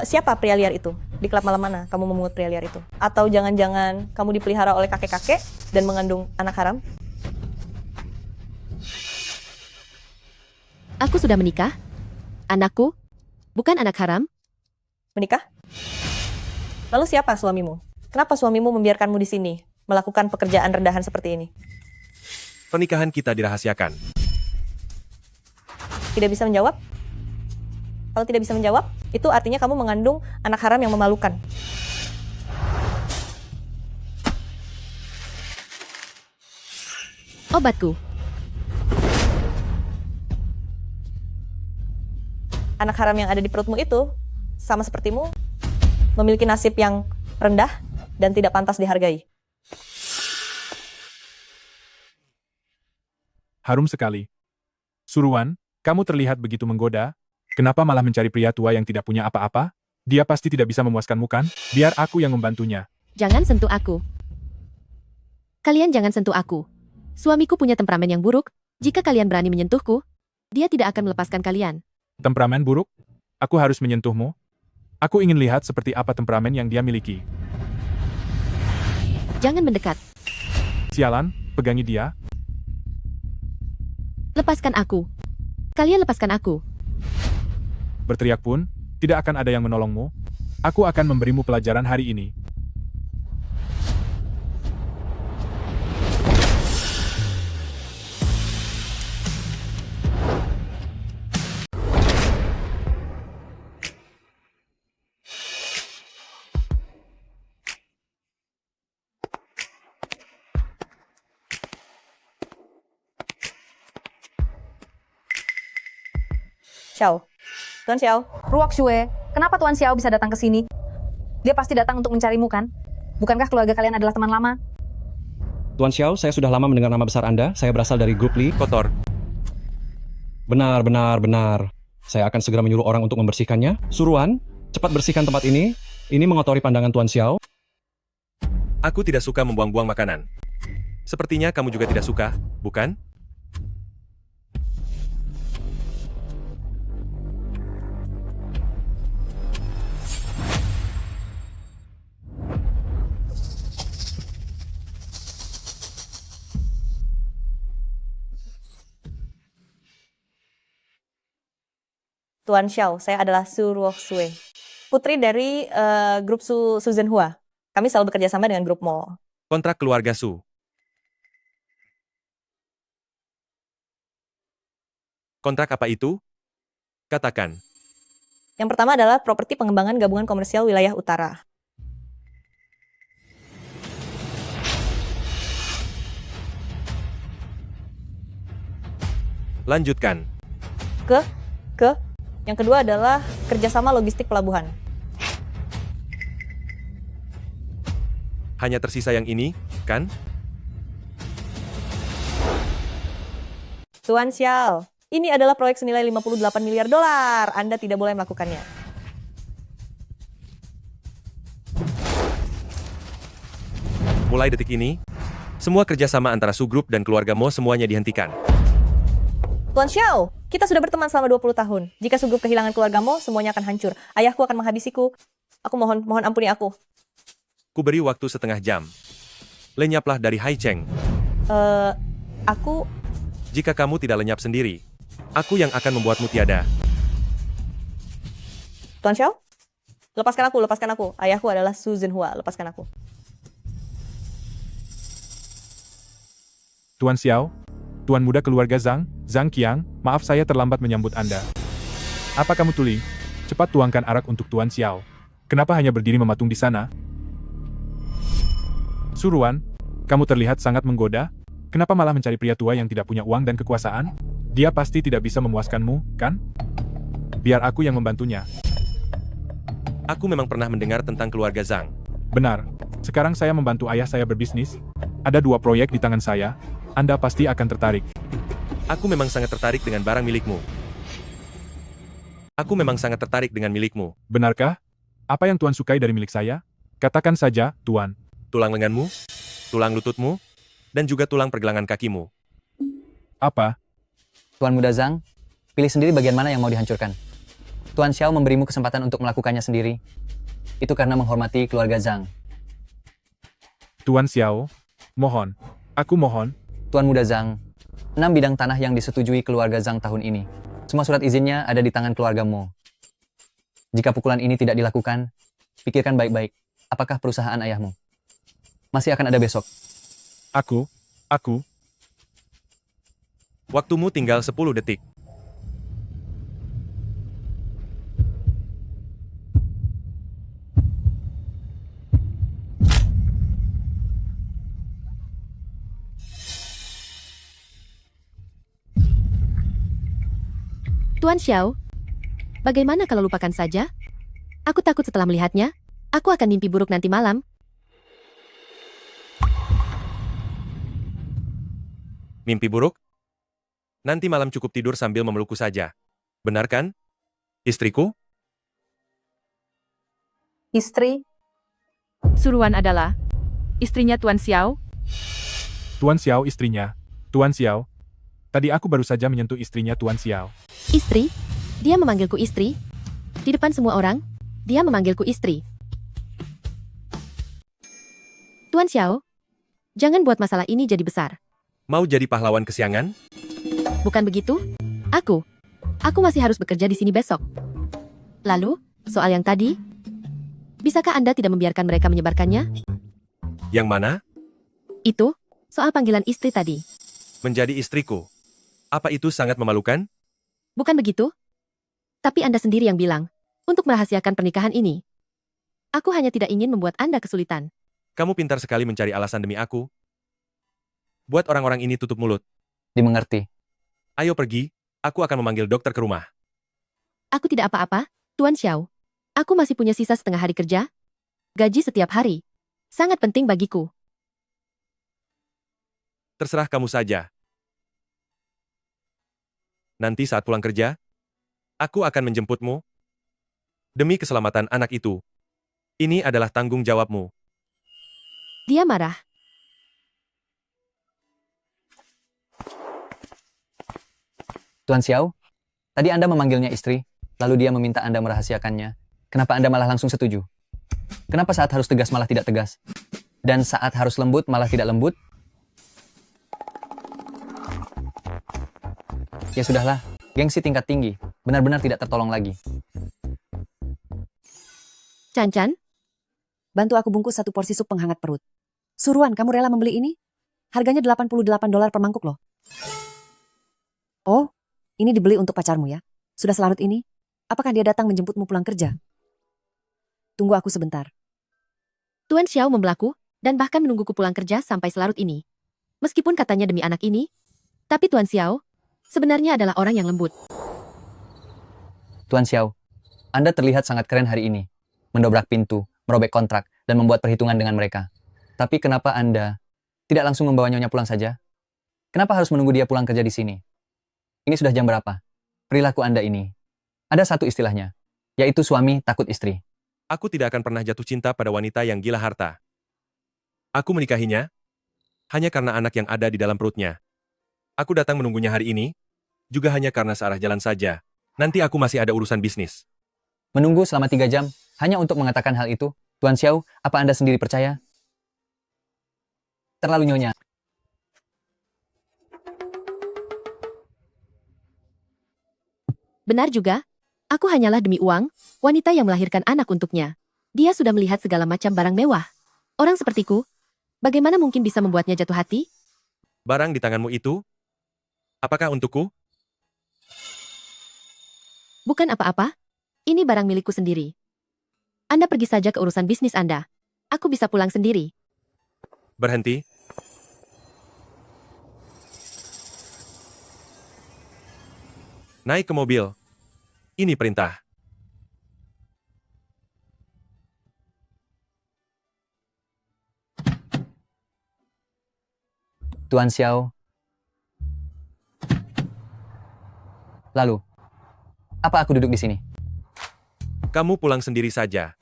siapa pria liar itu? Di klub malam mana kamu memungut pria liar itu? Atau jangan-jangan kamu dipelihara oleh kakek-kakek dan mengandung anak haram? Aku sudah menikah. Anakku, bukan anak haram. Menikah? Lalu siapa suamimu? Kenapa suamimu membiarkanmu di sini, melakukan pekerjaan rendahan seperti ini? Pernikahan kita dirahasiakan. Tidak bisa menjawab? Kalau tidak bisa menjawab, itu artinya kamu mengandung anak haram yang memalukan. Obatku. Anak haram yang ada di perutmu itu, sama sepertimu, memiliki nasib yang rendah dan tidak pantas dihargai. harum sekali. Suruan, kamu terlihat begitu menggoda. Kenapa malah mencari pria tua yang tidak punya apa-apa? Dia pasti tidak bisa memuaskanmu kan? Biar aku yang membantunya. Jangan sentuh aku. Kalian jangan sentuh aku. Suamiku punya temperamen yang buruk. Jika kalian berani menyentuhku, dia tidak akan melepaskan kalian. Temperamen buruk? Aku harus menyentuhmu? Aku ingin lihat seperti apa temperamen yang dia miliki. Jangan mendekat. Sialan, pegangi dia. Lepaskan aku. Kalian lepaskan aku. Berteriak pun, tidak akan ada yang menolongmu. Aku akan memberimu pelajaran hari ini. Xiao. Tuan Xiao. Ruok Shue, kenapa Tuan Xiao bisa datang ke sini? Dia pasti datang untuk mencarimu kan? Bukankah keluarga kalian adalah teman lama? Tuan Xiao, saya sudah lama mendengar nama besar Anda. Saya berasal dari grup Li. Kotor. Benar. Saya akan segera menyuruh orang untuk membersihkannya. Suruhan, cepat bersihkan tempat ini. Ini mengotori pandangan Tuan Xiao. Aku tidak suka membuang-buang makanan. Sepertinya kamu juga tidak suka, bukan? Tuan Xiao, saya adalah Su Ruoxue, putri dari grup Susan Hua. Kami selalu bekerja sama dengan grup Mo. Kontrak keluarga Su. Kontrak apa itu? Katakan. Yang pertama adalah properti pengembangan gabungan komersial wilayah utara. Lanjutkan. Yang kedua adalah kerjasama logistik pelabuhan. Hanya tersisa yang ini, kan? Tuan Xiao, ini adalah proyek senilai 58 miliar dolar. Anda tidak boleh melakukannya. Mulai detik ini, semua kerjasama antara Su Group dan keluarga Mo semuanya dihentikan. Tuan Xiao, kita sudah berteman selama 20 tahun. Jika Su Group kehilangan keluargamu, semuanya akan hancur. Ayahku akan menghabisiku. Aku mohon ampuni aku. Ku beri waktu setengah jam. Lenyaplah dari Hai Cheng. Aku... Jika kamu tidak lenyap sendiri, aku yang akan membuatmu tiada. Tuan Xiao, lepaskan aku. Ayahku adalah Susan Hua, lepaskan aku. Tuan Xiao, Tuan muda keluarga Zhang, Zhang Qiang, maaf saya terlambat menyambut Anda. Apa kamu tuli? Cepat tuangkan arak untuk Tuan Xiao. Kenapa hanya berdiri mematung di sana? Suruan, kamu terlihat sangat menggoda. Kenapa malah mencari pria tua yang tidak punya uang dan kekuasaan? Dia pasti tidak bisa memuaskanmu, kan? Biar aku yang membantunya. Aku memang pernah mendengar tentang keluarga Zhang. Benar. Sekarang saya membantu ayah saya berbisnis. Ada 2 proyek di tangan saya. Anda pasti akan tertarik. Aku memang sangat tertarik dengan barang milikmu. Aku memang sangat tertarik dengan milikmu. Benarkah? Apa yang Tuan sukai dari milik saya? Katakan saja, Tuan. Tulang lenganmu, tulang lututmu, dan juga tulang pergelangan kakimu. Apa? Tuan muda Zhang, pilih sendiri bagian mana yang mau dihancurkan. Tuan Xiao memberimu kesempatan untuk melakukannya sendiri. Itu karena menghormati keluarga Zhang. Tuan Xiao, mohon. Aku mohon. Tuan muda Zhang, 6 bidang tanah yang disetujui keluarga Zhang tahun ini. Semua surat izinnya ada di tangan keluargamu. Jika pukulan ini tidak dilakukan, pikirkan baik-baik. Apakah perusahaan ayahmu masih akan ada besok? Aku. Waktumu tinggal 10 detik. Tuan Xiao, bagaimana kalau lupakan saja? Aku takut setelah melihatnya, aku akan mimpi buruk nanti malam. Mimpi buruk? Nanti malam cukup tidur sambil memelukku saja. Benar kan? Istriku? Istri, Suruan adalah istrinya Tuan Xiao. Tuan Xiao istrinya. Tuan Xiao. Tadi aku baru saja menyentuh istrinya Tuan Xiao. Istri? Dia memanggilku istri? Di depan semua orang, dia memanggilku istri. Tuan Xiao, jangan buat masalah ini jadi besar. Mau jadi pahlawan kesiangan? Bukan begitu? Aku masih harus bekerja di sini besok. Lalu, soal yang tadi, bisakah Anda tidak membiarkan mereka menyebarkannya? Yang mana? Itu, soal panggilan istri tadi. Menjadi istriku. Apa itu sangat memalukan? Bukan begitu? Tapi Anda sendiri yang bilang, untuk merahasiakan pernikahan ini. Aku hanya tidak ingin membuat Anda kesulitan. Kamu pintar sekali mencari alasan demi aku. Buat orang-orang ini tutup mulut. Dimengerti. Ayo pergi, aku akan memanggil dokter ke rumah. Aku tidak apa-apa, Tuan Xiao. Aku masih punya sisa setengah hari kerja. Gaji setiap hari. Sangat penting bagiku. Terserah kamu saja. Nanti saat pulang kerja, aku akan menjemputmu. Demi keselamatan anak itu. Ini adalah tanggung jawabmu. Dia marah. Tuan Xiao, tadi Anda memanggilnya istri, lalu dia meminta Anda merahasiakannya. Kenapa Anda malah langsung setuju? Kenapa saat harus tegas malah tidak tegas? Dan saat harus lembut malah tidak lembut? Ya sudahlah, gengsi tingkat tinggi, benar-benar tidak tertolong lagi. Chan-Chan, bantu aku bungkus 1 porsi sup penghangat perut. Suruan, kamu rela membeli ini? Harganya $88 per mangkuk loh. Oh, ini dibeli untuk pacarmu ya? Sudah selarut ini? Apakah dia datang menjemputmu pulang kerja? Tunggu aku sebentar. Tuan Xiao membelaku, dan bahkan menungguku pulang kerja sampai selarut ini. Meskipun katanya demi anak ini, tapi Tuan Xiao sebenarnya adalah orang yang lembut. Tuan Xiao, Anda terlihat sangat keren hari ini. Mendobrak pintu, merobek kontrak, dan membuat perhitungan dengan mereka. Tapi kenapa Anda tidak langsung membawa Nyonya pulang saja? Kenapa harus menunggu dia pulang kerja di sini? Ini sudah jam berapa? Perilaku Anda ini. Ada satu istilahnya, yaitu suami takut istri. Aku tidak akan pernah jatuh cinta pada wanita yang gila harta. Aku menikahinya hanya karena anak yang ada di dalam perutnya. Aku datang menunggunya hari ini, juga hanya karena searah jalan saja. Nanti aku masih ada urusan bisnis. Menunggu selama 3 jam, hanya untuk mengatakan hal itu? Tuan Xiao, apa Anda sendiri percaya? Terlalu nyonya. Benar juga, aku hanyalah demi uang, wanita yang melahirkan anak untuknya. Dia sudah melihat segala macam barang mewah. Orang sepertiku, bagaimana mungkin bisa membuatnya jatuh hati? Barang di tanganmu itu? Apakah untukku? Bukan apa-apa. Ini barang milikku sendiri. Anda pergi saja ke urusan bisnis Anda. Aku bisa pulang sendiri. Berhenti. Naik ke mobil. Ini perintah. Tuan Xiao. Lalu, apa aku duduk di sini? Kamu pulang sendiri saja.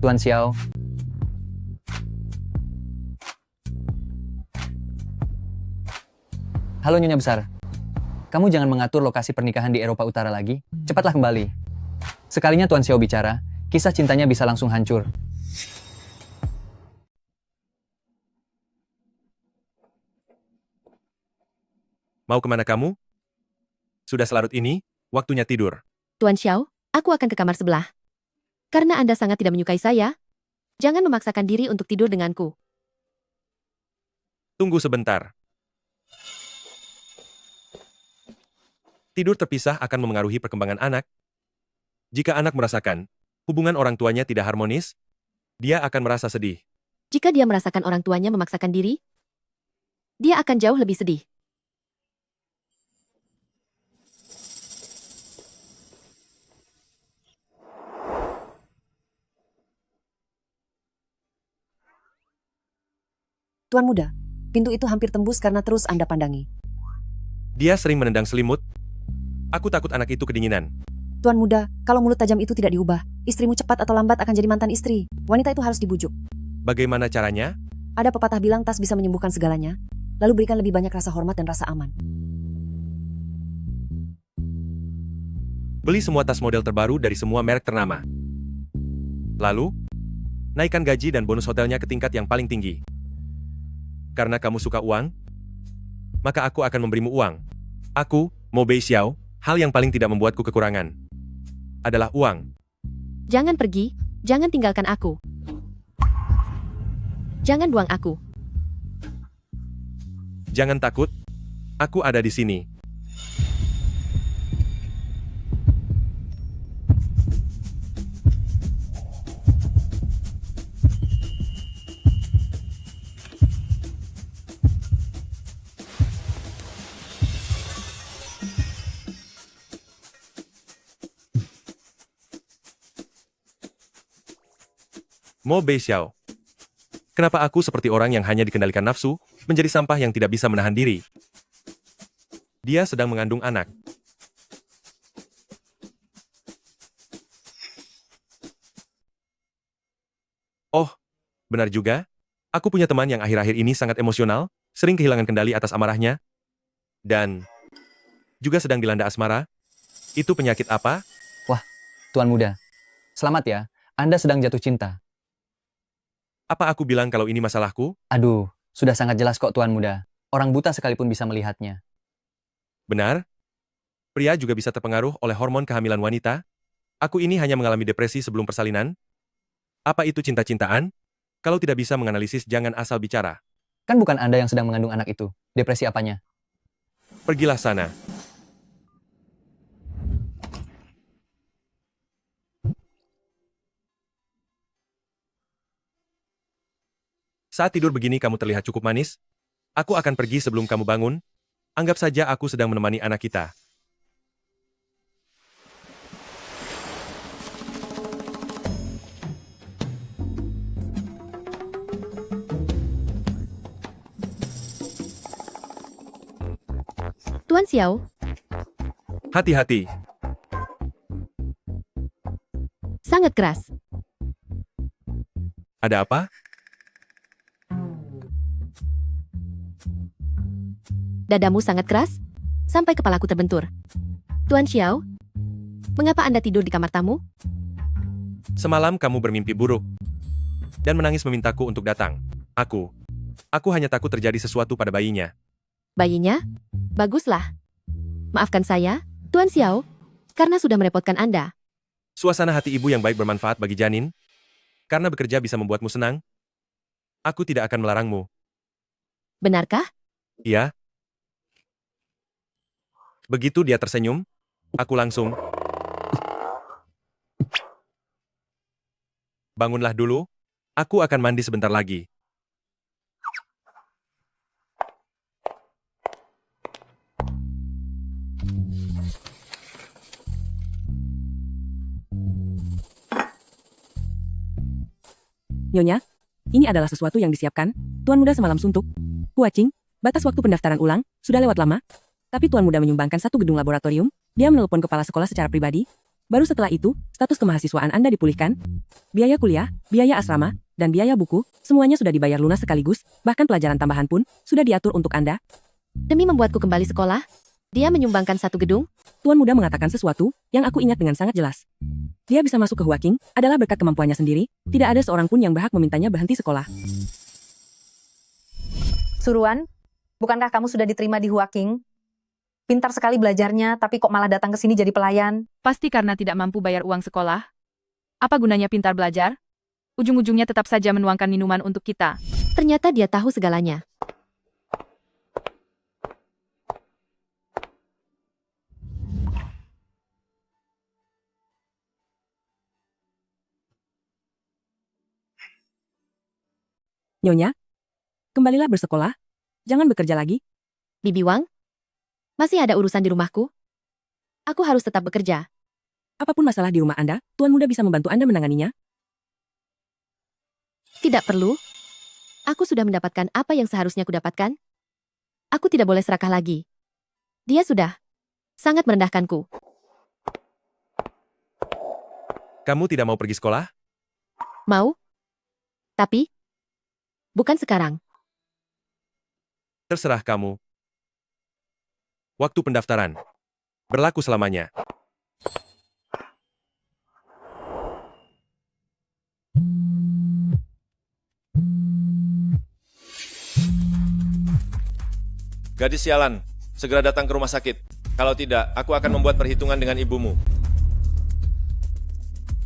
Tuan Xiao. Halo Nyonya Besar. Kamu jangan mengatur lokasi pernikahan di Eropa Utara lagi. Cepatlah kembali. Sekalinya Tuan Xiao bicara, kisah cintanya bisa langsung hancur. Mau kemana kamu? Sudah selarut ini, waktunya tidur. Tuan Xiao, aku akan ke kamar sebelah. Karena Anda sangat tidak menyukai saya, jangan memaksakan diri untuk tidur denganku. Tunggu sebentar. Tidur terpisah akan memengaruhi perkembangan anak. Jika anak merasakan hubungan orang tuanya tidak harmonis, dia akan merasa sedih. Jika dia merasakan orang tuanya memaksakan diri, dia akan jauh lebih sedih. Tuan muda, pintu itu hampir tembus karena terus Anda pandangi. Dia sering menendang selimut. Aku takut anak itu kedinginan. Tuan muda, kalau mulut tajam itu tidak diubah, istrimu cepat atau lambat akan jadi mantan istri. Wanita itu harus dibujuk. Bagaimana caranya? Ada pepatah bilang tas bisa menyembuhkan segalanya, lalu berikan lebih banyak rasa hormat dan rasa aman. Beli semua tas model terbaru dari semua merek ternama. Lalu, naikkan gaji dan bonus hotelnya ke tingkat yang paling tinggi. Karena kamu suka uang, maka aku akan memberimu uang. Aku, Mo Bei Xiao, hal yang paling tidak membuatku kekurangan adalah uang. Jangan pergi, jangan tinggalkan aku. Jangan buang aku. Jangan takut, aku ada di sini. Mo Bei Xiao. Kenapa aku seperti orang yang hanya dikendalikan nafsu, menjadi sampah yang tidak bisa menahan diri? Dia sedang mengandung anak. Oh, benar juga. Aku punya teman yang akhir-akhir ini sangat emosional, sering kehilangan kendali atas amarahnya, dan juga sedang dilanda asmara. Itu penyakit apa? Wah, Tuan Muda. Selamat ya, Anda sedang jatuh cinta. Apa aku bilang kalau ini masalahku? Aduh, sudah sangat jelas kok Tuan Muda. Orang buta sekalipun bisa melihatnya. Benar? Pria juga bisa terpengaruh oleh hormon kehamilan wanita? Aku ini hanya mengalami depresi sebelum persalinan? Apa itu cinta-cintaan? Kalau tidak bisa menganalisis, jangan asal bicara. Kan bukan Anda yang sedang mengandung anak itu. Depresi apanya? Pergilah sana. Saat tidur begini kamu terlihat cukup manis. Aku akan pergi sebelum kamu bangun. Anggap saja aku sedang menemani anak kita. Tuan Xiao, Hati-hati. sangat keras. Ada apa? Dadamu sangat keras, sampai kepalaku terbentur. Tuan Xiao, mengapa Anda tidur di kamar tamu? Semalam kamu bermimpi buruk dan menangis memintaku untuk datang. Aku hanya takut terjadi sesuatu pada bayinya. Bayinya? Baguslah. Maafkan saya, Tuan Xiao, karena sudah merepotkan Anda. Suasana hati ibu yang baik bermanfaat bagi janin, karena bekerja bisa membuatmu senang. Aku tidak akan melarangmu. Benarkah? Iya. Begitu dia tersenyum, aku langsung... Bangunlah dulu, aku akan mandi sebentar lagi. Nyonya, ini adalah sesuatu yang disiapkan. Tuan Muda semalam suntuk. Huacing, batas waktu pendaftaran ulang, sudah lewat lama. Tapi Tuan Muda menyumbangkan satu gedung laboratorium, dia menelpon kepala sekolah secara pribadi. Baru setelah itu, status kemahasiswaan Anda dipulihkan. Biaya kuliah, biaya asrama, dan biaya buku, semuanya sudah dibayar lunas sekaligus, bahkan pelajaran tambahan pun, sudah diatur untuk Anda. Demi membuatku kembali sekolah, dia menyumbangkan satu gedung? Tuan Muda mengatakan sesuatu, yang aku ingat dengan sangat jelas. Dia bisa masuk ke Huaking, adalah berkat kemampuannya sendiri, tidak ada seorang pun yang berhak memintanya berhenti sekolah. Suruhan, bukankah kamu sudah diterima di Huaking? Pintar sekali belajarnya, tapi kok malah datang ke sini jadi pelayan? Pasti karena tidak mampu bayar uang sekolah. Apa gunanya pintar belajar? Ujung-ujungnya tetap saja menuangkan minuman untuk kita. Ternyata dia tahu segalanya. Nyonya, kembalilah bersekolah. Jangan bekerja lagi. Bibi Wang? Masih ada urusan di rumahku? Aku harus tetap bekerja. Apapun masalah di rumah Anda, Tuan Muda bisa membantu Anda menanganinya. Tidak perlu. Aku sudah mendapatkan apa yang seharusnya kudapatkan. Aku tidak boleh serakah lagi. Dia sudah sangat merendahkanku. Kamu tidak mau pergi sekolah? Mau? Tapi bukan sekarang. Terserah kamu. Waktu pendaftaran berlaku selamanya. Gadis sialan, segera datang ke rumah sakit. Kalau tidak, aku akan membuat perhitungan dengan ibumu.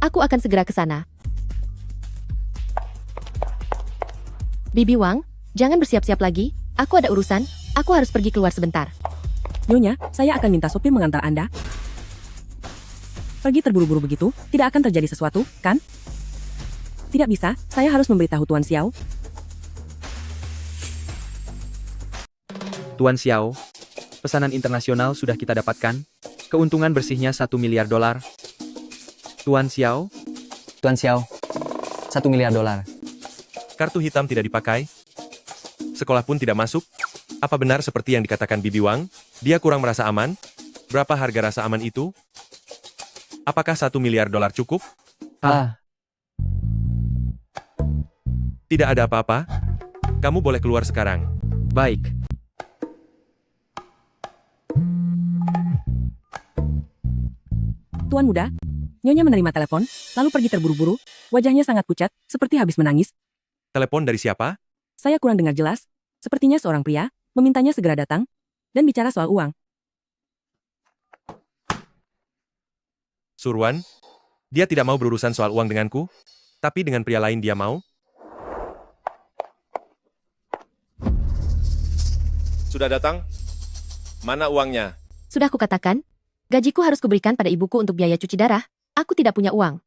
Aku akan segera ke sana. Bibi Wang, jangan bersiap-siap lagi. Aku ada urusan, aku harus pergi keluar sebentar. Nyonya, saya akan minta sopir mengantar Anda. Pergi terburu-buru begitu, tidak akan terjadi sesuatu, kan? Tidak bisa, saya harus memberitahu Tuan Xiao. Tuan Xiao, pesanan internasional sudah kita dapatkan. Keuntungan bersihnya $1 miliar. Tuan Xiao? Tuan Xiao, $1 miliar. Kartu hitam tidak dipakai. Sekolah pun tidak masuk. Apa benar seperti yang dikatakan Bibi Wang? Dia kurang merasa aman? Berapa harga rasa aman itu? Apakah $1 miliar cukup? Tidak ada apa-apa. Kamu boleh keluar sekarang. Baik. Tuan Muda, Nyonya menerima telepon, lalu pergi terburu-buru. Wajahnya sangat pucat, seperti habis menangis. Telepon dari siapa? Saya kurang dengar jelas. Sepertinya seorang pria, memintanya segera datang, dan bicara soal uang. Suruhan? Dia tidak mau berurusan soal uang denganku, tapi dengan pria lain dia mau. Sudah datang? Mana uangnya? Sudah kukatakan, gajiku harus kuberikan pada ibuku untuk biaya cuci darah. Aku tidak punya uang.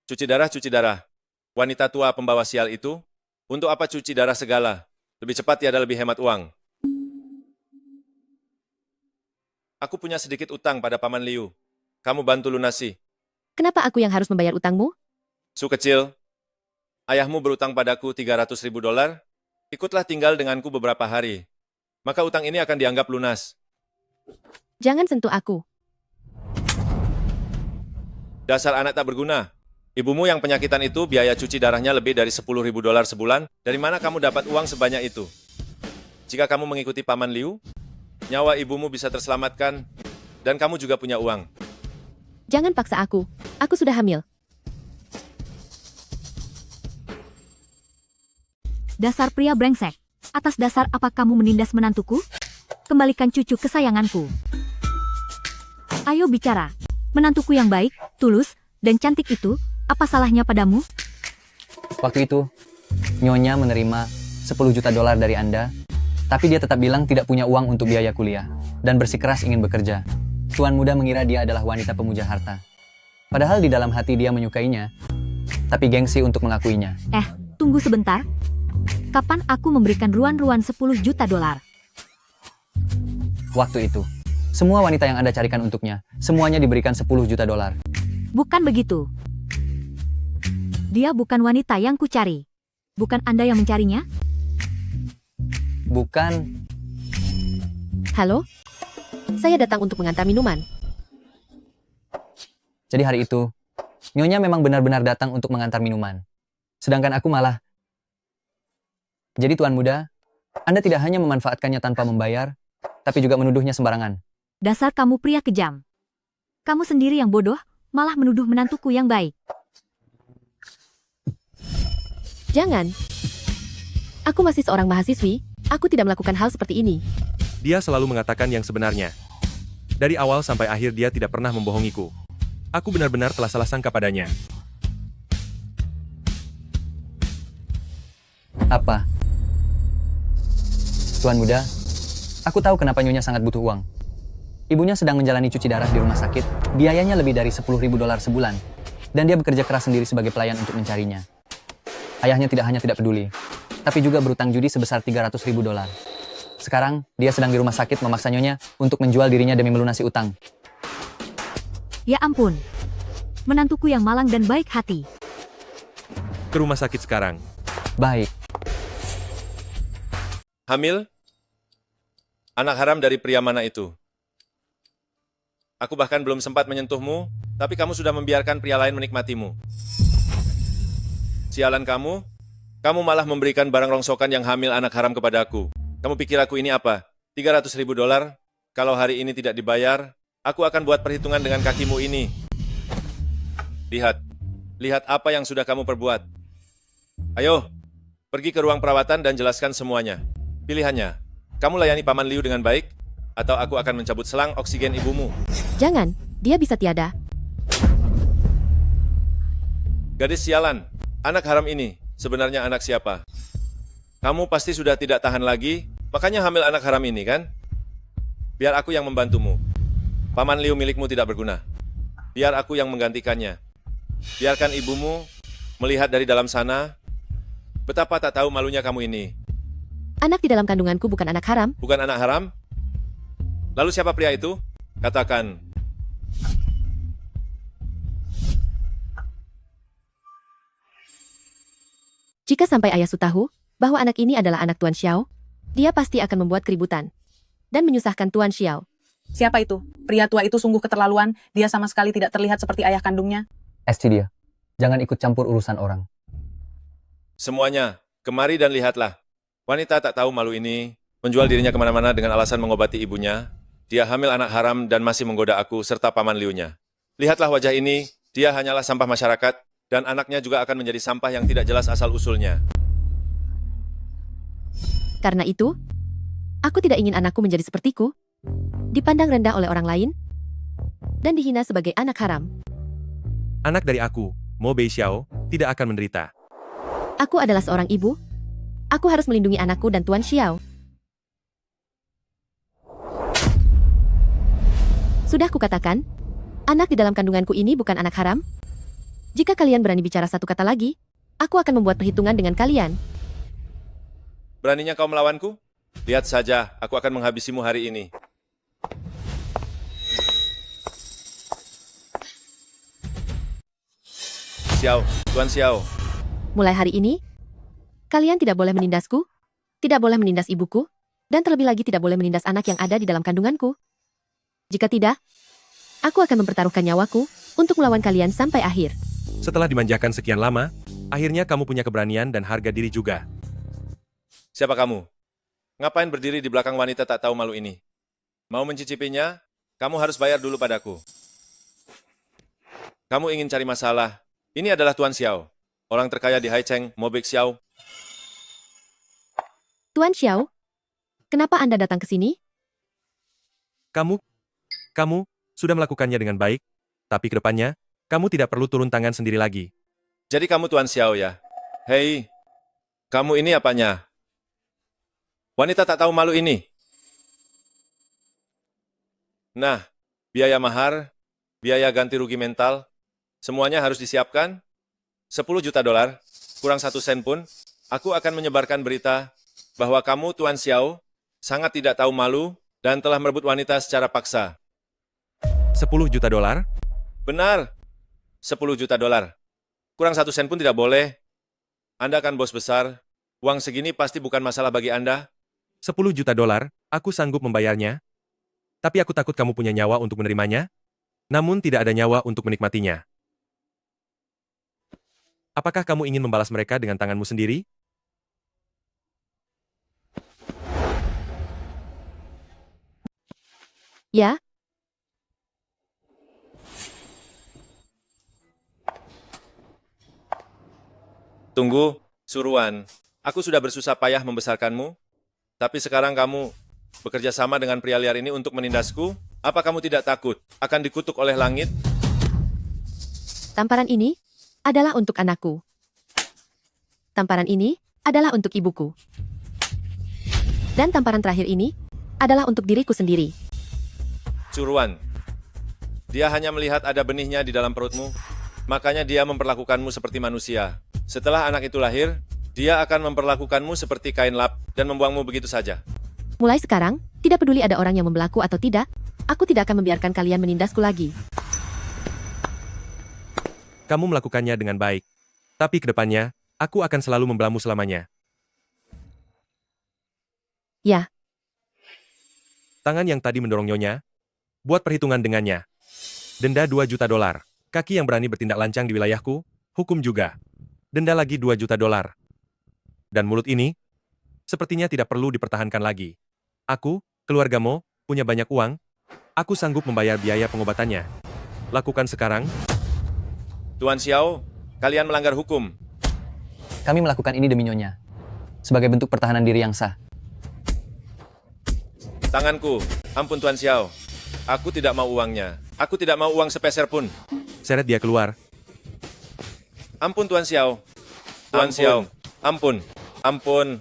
Cuci darah, cuci darah. Wanita tua pembawa sial itu, untuk apa cuci darah segala? Lebih cepat tiada lebih hemat uang. Aku punya sedikit utang pada Paman Liu. Kamu bantu lunasi. Kenapa aku yang harus membayar utangmu? Su kecil, ayahmu berutang padaku $300.000. Ikutlah tinggal denganku beberapa hari. Maka utang ini akan dianggap lunas. Jangan sentuh aku. Dasar anak tak berguna. Ibumu yang penyakitan itu biaya cuci darahnya lebih dari $10.000 sebulan. Dari mana kamu dapat uang sebanyak itu? Jika kamu mengikuti Paman Liu, nyawa ibumu bisa terselamatkan, dan kamu juga punya uang. Jangan paksa aku. Aku sudah hamil. Dasar pria brengsek. Atas dasar apa kamu menindas menantuku? Kembalikan cucu kesayanganku. Ayo bicara. Menantuku yang baik, tulus, dan cantik itu, apa salahnya padamu? Waktu itu, Nyonya menerima 10 juta dolar dari Anda, tapi dia tetap bilang tidak punya uang untuk biaya kuliah, dan bersikeras ingin bekerja. Tuan muda mengira dia adalah wanita pemuja harta. Padahal di dalam hati dia menyukainya, tapi gengsi untuk mengakuinya. Tunggu sebentar. Kapan aku memberikan Ruan 10 juta dolar? Waktu itu, semua wanita yang Anda carikan untuknya, semuanya diberikan 10 juta dolar. Bukan begitu. Dia bukan wanita yang kucari. Bukan Anda yang mencarinya? Bukan. Halo? Saya datang untuk mengantar minuman. Jadi hari itu, Nyonya memang benar-benar datang untuk mengantar minuman. Sedangkan aku malah. Jadi Tuan Muda, Anda tidak hanya memanfaatkannya tanpa membayar, tapi juga menuduhnya sembarangan. Dasar kamu pria kejam. Kamu sendiri yang bodoh, malah menuduh menantuku yang baik. Jangan. Aku masih seorang mahasiswi, aku tidak melakukan hal seperti ini. Dia selalu mengatakan yang sebenarnya. Dari awal sampai akhir dia tidak pernah membohongiku. Aku benar-benar telah salah sangka padanya. Apa? Tuan Muda, aku tahu kenapa Nyonya sangat butuh uang. Ibunya sedang menjalani cuci darah di rumah sakit, biayanya lebih dari 10.000 dolar sebulan, dan dia bekerja keras sendiri sebagai pelayan untuk mencarinya. Ayahnya tidak hanya tidak peduli, tapi juga berutang judi sebesar 300.000 dolar. Sekarang, dia sedang di rumah sakit memaksa Nyonya untuk menjual dirinya demi melunasi utang. Ya ampun. Menantuku yang malang dan baik hati. Ke rumah sakit sekarang. Baik. Hamil? Anak haram dari pria mana itu? Aku bahkan belum sempat menyentuhmu, tapi kamu sudah membiarkan pria lain menikmatimu. Sialan kamu malah memberikan barang rongsokan yang hamil anak haram kepada aku. Kamu pikir aku ini apa? 300.000 dolar? Kalau hari ini tidak dibayar, aku akan buat perhitungan dengan kakimu ini. Lihat apa yang sudah kamu perbuat. Ayo, pergi ke ruang perawatan dan jelaskan semuanya. Pilihannya, kamu layani Paman Liu dengan baik, atau aku akan mencabut selang oksigen ibumu. Jangan, dia bisa tiada. Gadis sialan, anak haram ini sebenarnya anak siapa? Kamu pasti sudah tidak tahan lagi, makanya hamil anak haram ini kan? Biar aku yang membantumu. Paman Liu milikmu tidak berguna. Biar aku yang menggantikannya. Biarkan ibumu melihat dari dalam sana betapa tak tahu malunya kamu ini. Anak di dalam kandunganku bukan anak haram. Bukan anak haram? Lalu siapa pria itu? Katakan. Jika sampai ayahku tahu bahwa anak ini adalah anak Tuan Xiao, dia pasti akan membuat keributan dan menyusahkan Tuan Xiao. Siapa itu? Pria tua itu sungguh keterlaluan, dia sama sekali tidak terlihat seperti ayah kandungnya. Estidia, jangan ikut campur urusan orang. Semuanya, kemari dan lihatlah. Wanita tak tahu malu ini menjual dirinya kemana-mana dengan alasan mengobati ibunya. Dia hamil anak haram dan masih menggoda aku serta Paman Liu-nya. Lihatlah wajah ini, dia hanyalah sampah masyarakat, dan anaknya juga akan menjadi sampah yang tidak jelas asal-usulnya. Karena itu, aku tidak ingin anakku menjadi sepertiku, dipandang rendah oleh orang lain, dan dihina sebagai anak haram. Anak dari aku, Mo Bei Xiao, tidak akan menderita. Aku adalah seorang ibu. Aku harus melindungi anakku dan Tuan Xiao. Sudah kukatakan, anak di dalam kandunganku ini bukan anak haram. Jika kalian berani bicara satu kata lagi, aku akan membuat perhitungan dengan kalian. Beraninya kau melawanku? Lihat saja, aku akan menghabisimu hari ini. Xiao, Tuan Xiao. Mulai hari ini, kalian tidak boleh menindasku, tidak boleh menindas ibuku, dan terlebih lagi tidak boleh menindas anak yang ada di dalam kandunganku. Jika tidak, aku akan mempertaruhkan nyawaku untuk melawan kalian sampai akhir. Setelah dimanjakan sekian lama, akhirnya kamu punya keberanian dan harga diri juga. Siapa kamu? Ngapain berdiri di belakang wanita tak tahu malu ini? Mau mencicipinya? Kamu harus bayar dulu padaku. Kamu ingin cari masalah? Ini adalah Tuan Xiao, orang terkaya di Haicheng, Mo Bei Xiao. Tuan Xiao, kenapa Anda datang ke sini? Kamu sudah melakukannya dengan baik, tapi ke depannya, kamu tidak perlu turun tangan sendiri lagi. Jadi kamu Tuan Xiao ya? Hei, Kamu ini apanya? Wanita tak tahu malu ini. Nah, biaya mahar, biaya ganti rugi mental, semuanya harus disiapkan. 10 juta dolar, kurang 1 sen pun, aku akan menyebarkan berita bahwa kamu, Tuan Xiao, sangat tidak tahu malu dan telah merebut wanita secara paksa. 10 juta dolar? Benar, 10 juta dolar. Kurang 1 sen pun tidak boleh. Anda kan bos besar, uang segini pasti bukan masalah bagi Anda. 10 juta dolar, aku sanggup membayarnya. Tapi aku takut kamu punya nyawa untuk menerimanya. Namun tidak ada nyawa untuk menikmatinya. Apakah kamu ingin membalas mereka dengan tanganmu sendiri? Ya, Tunggu, Suruan. Aku sudah bersusah payah membesarkanmu, tapi sekarang kamu bekerja sama dengan pria liar ini untuk menindasku? Apa kamu tidak takut akan dikutuk oleh langit? tamparan ini adalah untuk anakku. Tamparan ini adalah untuk ibuku. Dan tamparan terakhir ini adalah untuk diriku sendiri. Suruan, dia hanya melihat ada benihnya di dalam perutmu, makanya dia memperlakukanmu seperti manusia. Setelah anak itu lahir, dia akan memperlakukanmu seperti kain lap dan membuangmu begitu saja. Mulai sekarang, tidak peduli ada orang yang membelaku atau tidak, aku tidak akan membiarkan kalian menindasku lagi. Kamu melakukannya dengan baik. Tapi ke depannya, aku akan selalu membelamu selamanya. Ya, Tangan yang tadi mendorong Nyonya, buat perhitungan dengannya. Denda 2 juta dolar. Kaki yang berani bertindak lancang di wilayahku, hukum juga. Denda lagi 2 juta dolar. Dan mulut ini, sepertinya tidak perlu dipertahankan lagi. Aku, keluargamu, punya banyak uang. Aku sanggup membayar biaya pengobatannya. Lakukan sekarang. Tuan Xiao, kalian melanggar hukum. Kami melakukan ini demi Nyonya, sebagai bentuk pertahanan diri yang sah. Tanganku, ampun Tuan Xiao. Aku tidak mau uangnya. Aku tidak mau uang sepeser pun. Seret dia keluar. Ampun Tuan Xiao. Tuan Xiao, ampun. Ampun.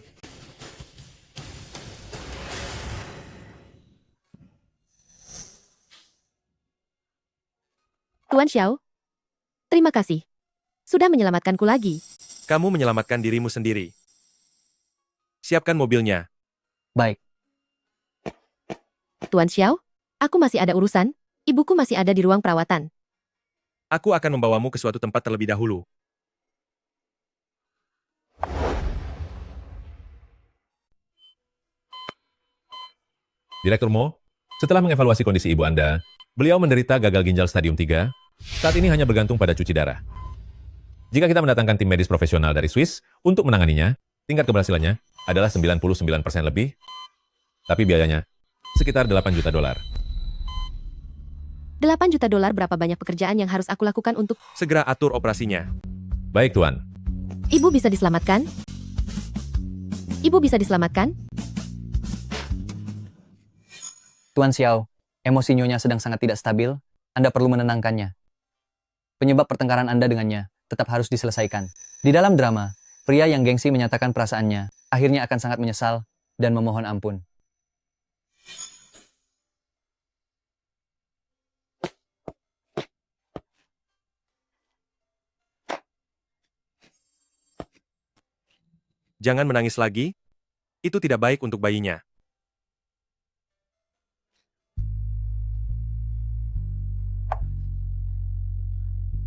Tuan Xiao, terima kasih. Sudah menyelamatkanku lagi. Kamu menyelamatkan dirimu sendiri. Siapkan mobilnya. Baik. Tuan Xiao, aku masih ada urusan. Ibuku masih ada di ruang perawatan. Aku akan membawamu ke suatu tempat terlebih dahulu. Direktur Mo, setelah mengevaluasi kondisi ibu Anda, beliau menderita gagal ginjal stadium 3, saat ini hanya bergantung pada cuci darah. Jika kita mendatangkan tim medis profesional dari Swiss untuk menanganinya, tingkat keberhasilannya adalah 99% lebih, tapi biayanya sekitar 8 juta dolar. 8 juta dolar berapa banyak pekerjaan yang harus aku lakukan untuk... Segera atur operasinya. Baik, Tuan. Ibu bisa diselamatkan? Ibu bisa diselamatkan? Tuan Xiao, emosi Nyonya sedang sangat tidak stabil. Anda perlu menenangkannya. Penyebab pertengkaran Anda dengannya tetap harus diselesaikan. Di dalam drama, pria yang gengsi menyatakan perasaannya, akhirnya akan sangat menyesal dan memohon ampun. Jangan menangis lagi. Itu tidak baik untuk bayinya.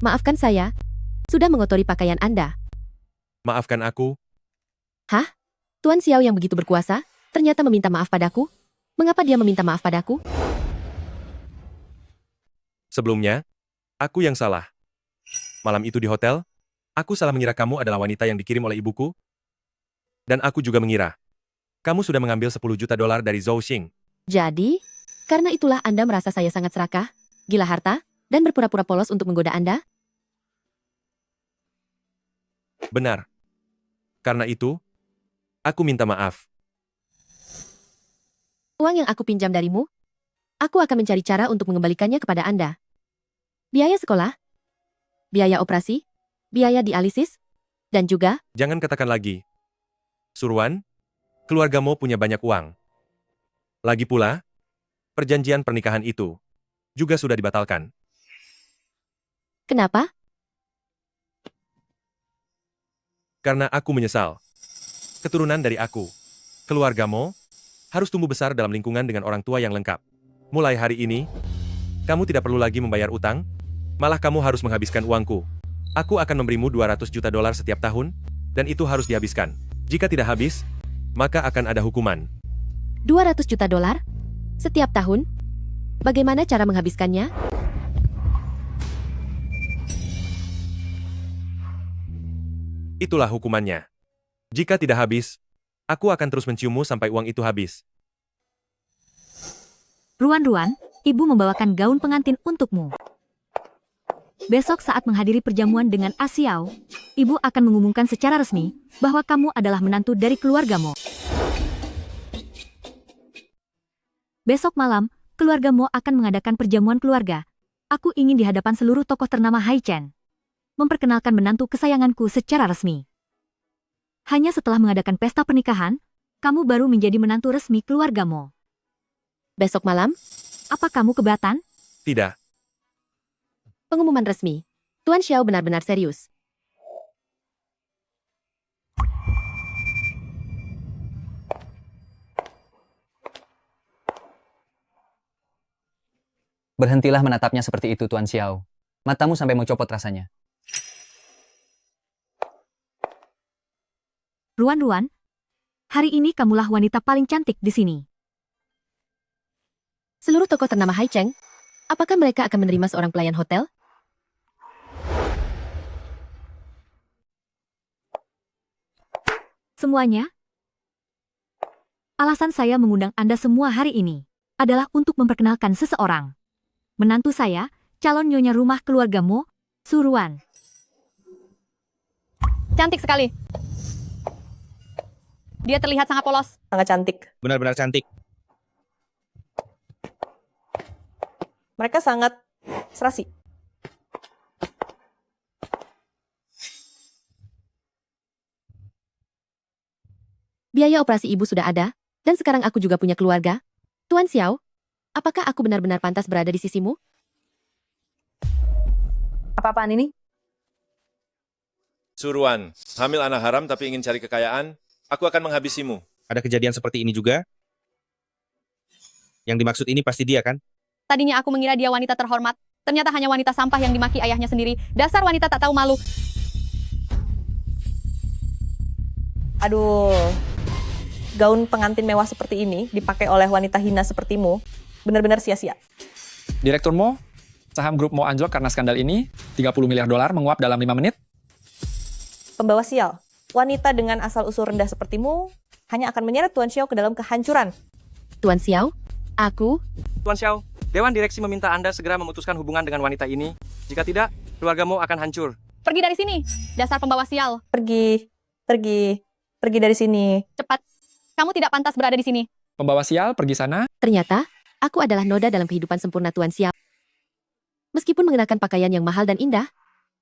Maafkan saya. Sudah mengotori pakaian Anda. Maafkan aku. Hah? Tuan Xiao yang begitu berkuasa, ternyata meminta maaf padaku? Mengapa dia meminta maaf padaku? Sebelumnya, aku yang salah. Malam itu di hotel, aku salah mengira kamu adalah wanita yang dikirim oleh ibuku. Dan aku juga mengira, kamu sudah mengambil 10 juta dolar dari Zhou Xing. Jadi, karena itulah Anda merasa saya sangat serakah, gila harta, dan berpura-pura polos untuk menggoda Anda? Benar. Karena itu, aku minta maaf. Uang yang aku pinjam darimu, aku akan mencari cara untuk mengembalikannya kepada Anda. Biaya sekolah, biaya operasi, biaya dialisis, dan juga... Jangan katakan lagi. Suruan, keluargamu punya banyak uang. Lagi pula, perjanjian pernikahan itu juga sudah dibatalkan. Kenapa? Karena aku menyesal. Keturunan dari aku, keluargamu, harus tumbuh besar dalam lingkungan dengan orang tua yang lengkap. Mulai hari ini, kamu tidak perlu lagi membayar utang, malah kamu harus menghabiskan uangku. Aku akan memberimu 200 juta dolar setiap tahun, dan itu harus dihabiskan. Jika tidak habis, maka akan ada hukuman. 200 juta dolar? Setiap tahun? Bagaimana cara menghabiskannya? Itulah hukumannya. Jika tidak habis, aku akan terus menciummu sampai uang itu habis. Ruan-Ruan, ibu membawakan gaun pengantin untukmu. Besok saat menghadiri perjamuan dengan Asiao, ibu akan mengumumkan secara resmi bahwa kamu adalah menantu dari keluargamu. Besok malam, keluargamu akan mengadakan perjamuan keluarga. Aku ingin di hadapan seluruh tokoh ternama Haichen memperkenalkan menantu kesayanganku secara resmi. Hanya setelah mengadakan pesta pernikahan, kamu baru menjadi menantu resmi keluargamu. Besok malam? Apa kamu keberatan? Tidak. Pengumuman resmi. Tuan Xiao benar-benar serius. Berhentilah menatapnya seperti itu, Tuan Xiao. Matamu sampai mau copot rasanya. Ruan-Ruan, hari ini kamulah wanita paling cantik di sini. Seluruh tokoh ternama Haicheng, apakah mereka akan menerima seorang pelayan hotel? Semuanya? Alasan saya mengundang Anda semua hari ini adalah untuk memperkenalkan seseorang. Menantu saya, calon nyonya rumah keluargamu, Suruan. Cantik sekali. Dia terlihat sangat polos. Sangat cantik. Benar-benar cantik. Mereka sangat serasi. Biaya operasi ibu sudah ada, dan sekarang aku juga punya keluarga. Tuan Xiao, apakah aku benar-benar pantas berada di sisimu? Apa-apaan ini? Suruan, hamil anak haram tapi ingin cari kekayaan, aku akan menghabisimu. Ada kejadian seperti ini juga? Yang dimaksud ini pasti dia, kan? Tadinya aku mengira dia wanita terhormat. Ternyata hanya wanita sampah yang dimaki ayahnya sendiri. Dasar wanita tak tahu malu. Aduh. Gaun pengantin mewah seperti ini dipakai oleh wanita hina sepertimu. Benar-benar sia-sia. Direktur Mo, saham grup Mo anjlok karena skandal ini. 30 miliar dolar menguap dalam 5 menit. Pembawa sial. Wanita dengan asal-usul rendah sepertimu hanya akan menyeret Tuan Xiao ke dalam kehancuran. Tuan Xiao, aku... Tuan Xiao, Dewan Direksi meminta Anda segera memutuskan hubungan dengan wanita ini. Jika tidak, keluargamu akan hancur. Pergi dari sini, dasar pembawa sial. Pergi, pergi, pergi dari sini. Cepat, kamu tidak pantas berada di sini. Pembawa sial, pergi sana. Ternyata, aku adalah noda dalam kehidupan sempurna Tuan Xiao. Meskipun mengenakan pakaian yang mahal dan indah,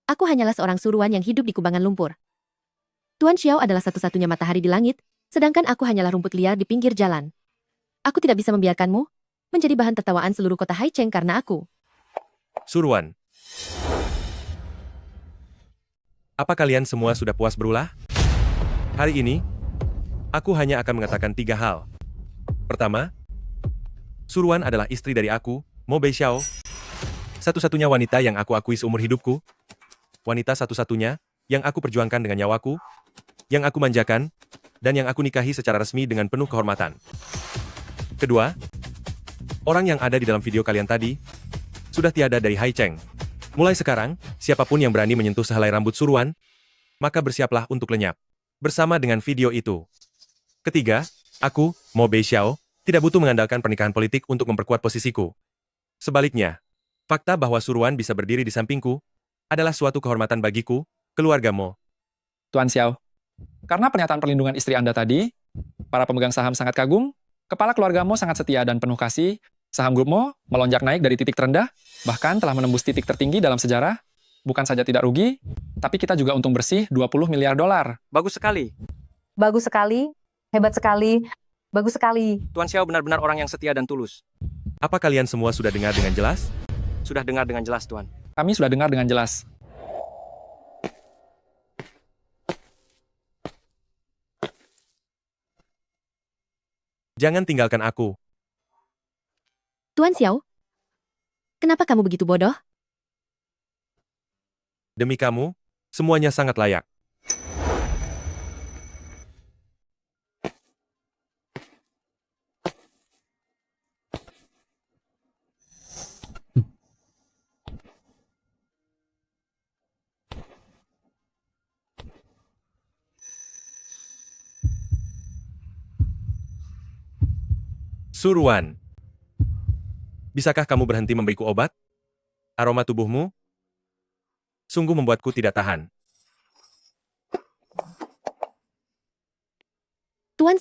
aku hanyalah seorang suruan yang hidup di kubangan lumpur. Tuan Xiao adalah satu-satunya matahari di langit, sedangkan aku hanyalah rumput liar di pinggir jalan. Aku tidak bisa membiarkanmu menjadi bahan tertawaan seluruh kota Haicheng karena aku. Suruan. Apa kalian semua sudah puas berulah? Hari ini, aku hanya akan mengatakan 3 hal. Pertama, Suruan adalah istri dari aku, Mo Beixiao. Satu-satunya wanita yang aku akui seumur hidupku. Wanita satu-satunya yang aku perjuangkan dengan nyawaku, yang aku manjakan, dan yang aku nikahi secara resmi dengan penuh kehormatan. Kedua, orang yang ada di dalam video kalian tadi sudah tiada dari Haicheng. Mulai sekarang, siapapun yang berani menyentuh sehelai rambut Suruan, maka bersiaplah untuk lenyap. Bersama dengan video itu. Ketiga, aku, Mo Beixiao, tidak butuh mengandalkan pernikahan politik untuk memperkuat posisiku. Sebaliknya, fakta bahwa Suruan bisa berdiri di sampingku adalah suatu kehormatan bagiku, keluarga Mo. Tuan Xiao, karena pernyataan perlindungan istri Anda tadi, para pemegang saham sangat kagum, kepala keluarga Mo sangat setia dan penuh kasih, saham grup Mo melonjak naik dari titik terendah, bahkan telah menembus titik tertinggi dalam sejarah. Bukan saja tidak rugi, tapi kita juga untung bersih 20 miliar dolar. Bagus sekali. Bagus sekali, hebat sekali, bagus sekali. Tuan Xiao benar-benar orang yang setia dan tulus. Apa kalian semua sudah dengar dengan jelas? Sudah dengar dengan jelas, Tuan. Kami sudah dengar dengan jelas. Jangan tinggalkan aku. Tuan Xiao, kenapa kamu begitu bodoh? Demi kamu, semuanya sangat layak. Suruan. Bisakah kamu berhenti memberiku obat? Aroma tubuhmu sungguh membuatku tidak tahan. Tuan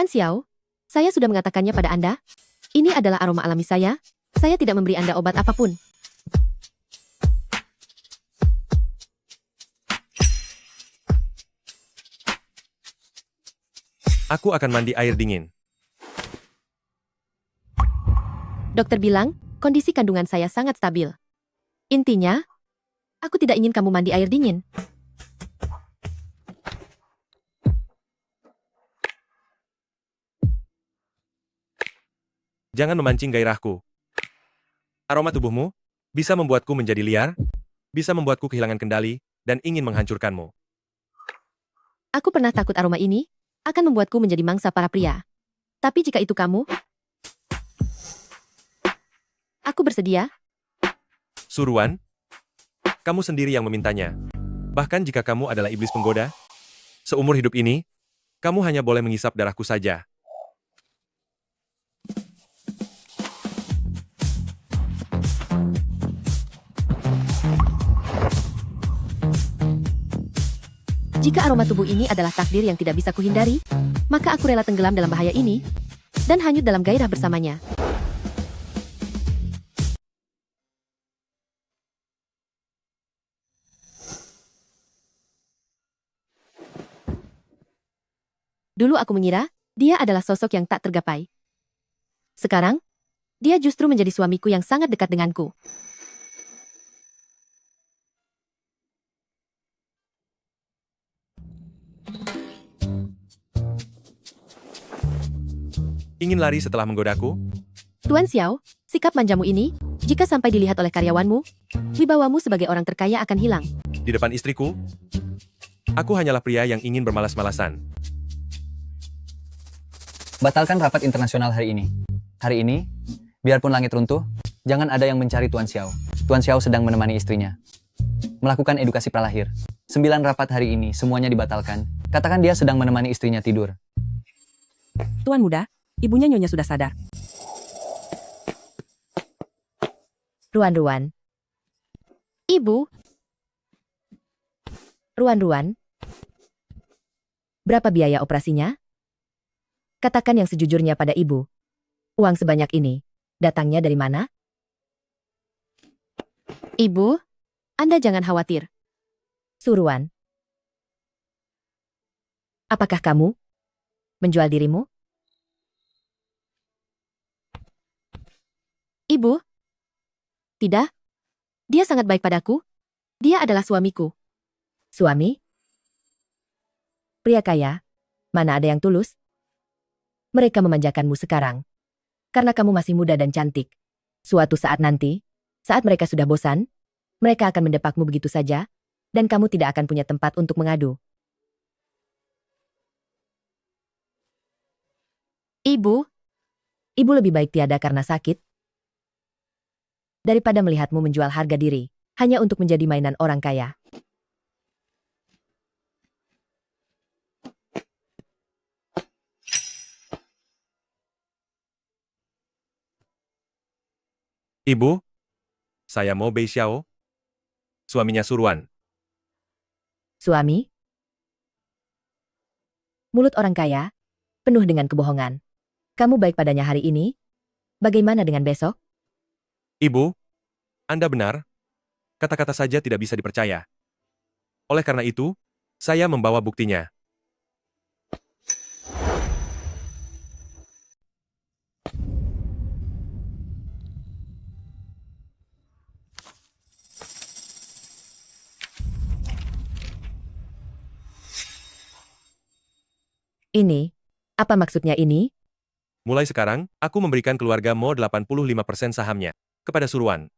Xiao, saya sudah mengatakannya pada Anda. Ini adalah aroma alami saya tidak memberi Anda obat apapun. Aku akan mandi air dingin. Dokter bilang, kondisi kandungan saya sangat stabil. Intinya, aku tidak ingin kamu mandi air dingin. Jangan memancing gairahku. Aroma tubuhmu bisa membuatku menjadi liar, bisa membuatku kehilangan kendali, dan ingin menghancurkanmu. Aku pernah takut aroma ini akan membuatku menjadi mangsa para pria. Tapi jika itu kamu, aku bersedia. Suruan, kamu sendiri yang memintanya. Bahkan jika kamu adalah iblis penggoda, seumur hidup ini, kamu hanya boleh mengisap darahku saja. Jika aroma tubuh ini adalah takdir yang tidak bisa kuhindari, maka aku rela tenggelam dalam bahaya ini dan hanyut dalam gairah bersamanya. Dulu aku mengira dia adalah sosok yang tak tergapai. Sekarang, dia justru menjadi suamiku yang sangat dekat denganku. Ingin lari setelah menggodaku? Tuan Xiao, sikap manjamu ini, jika sampai dilihat oleh karyawanmu, wibawamu sebagai orang terkaya akan hilang. Di depan istriku? Aku hanyalah pria yang ingin bermalas-malasan. Batalkan rapat internasional hari ini. Hari ini, biarpun langit runtuh, jangan ada yang mencari Tuan Xiao. Tuan Xiao sedang menemani istrinya. Melakukan edukasi pralahir. 9 rapat hari ini, semuanya dibatalkan. Katakan dia sedang menemani istrinya tidur. Tuan muda, ibunya Nyonya sudah sadar. Ruan-ruan. Ibu. Ruan-ruan. Berapa biaya operasinya? Katakan yang sejujurnya pada ibu. Uang sebanyak ini, datangnya dari mana? Ibu, Anda jangan khawatir. Suruan. Apakah kamu menjual dirimu? Ibu? Tidak. Dia sangat baik padaku. Dia adalah suamiku. Suami? Pria kaya? Mana ada yang tulus? Mereka memanjakanmu sekarang. Karena kamu masih muda dan cantik. Suatu saat nanti, saat mereka sudah bosan, mereka akan mendepakmu begitu saja, dan kamu tidak akan punya tempat untuk mengadu. Ibu? Ibu lebih baik tiada karena sakit, daripada melihatmu menjual harga diri, hanya untuk menjadi mainan orang kaya. Ibu, saya mau Bei Xiao, suaminya Suruan. Suami? Mulut orang kaya, penuh dengan kebohongan. Kamu baik padanya hari ini? Bagaimana dengan besok? Ibu, Anda benar. Kata-kata saja tidak bisa dipercaya. Oleh karena itu, saya membawa buktinya. Ini, apa maksudnya ini? Mulai sekarang, aku memberikan keluarga Mo 85% sahamnya kepada Suruan.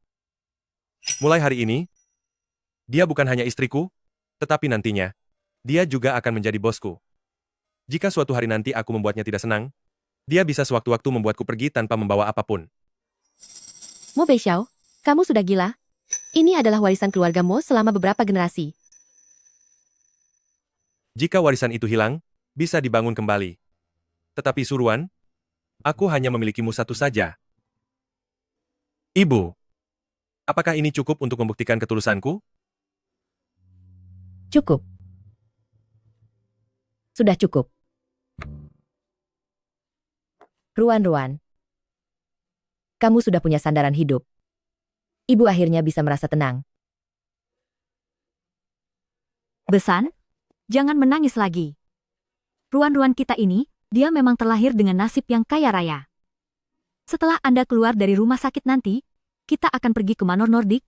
Mulai hari ini, dia bukan hanya istriku, tetapi nantinya, dia juga akan menjadi bosku. Jika suatu hari nanti aku membuatnya tidak senang, dia bisa sewaktu-waktu membuatku pergi tanpa membawa apapun. Mo Beixiao, kamu sudah gila? Ini adalah warisan keluarga Mo selama beberapa generasi. Jika warisan itu hilang, bisa dibangun kembali. Tetapi Suruan, aku hanya memilikimu satu saja. Ibu, apakah ini cukup untuk membuktikan ketulusanku? Cukup. Sudah cukup. Ruan-Ruan, kamu sudah punya sandaran hidup. Ibu akhirnya bisa merasa tenang. Besan, jangan menangis lagi. Ruan-ruan kita ini, dia memang terlahir dengan nasib yang kaya raya. Setelah Anda keluar dari rumah sakit nanti, kita akan pergi ke Manor Nordik.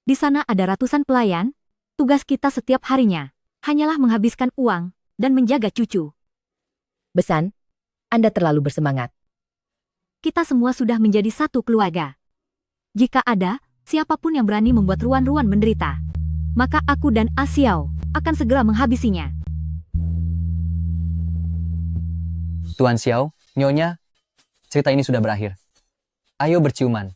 Di sana ada ratusan pelayan. Tugas kita setiap harinya hanyalah menghabiskan uang dan menjaga cucu. Besan, Anda terlalu bersemangat. Kita semua sudah menjadi satu keluarga. Jika ada siapapun yang berani membuat Ruan-ruan menderita, maka aku dan Asiao akan segera menghabisinya. Tuan Xiao, Nyonya, cerita ini sudah berakhir. Ayo berciuman.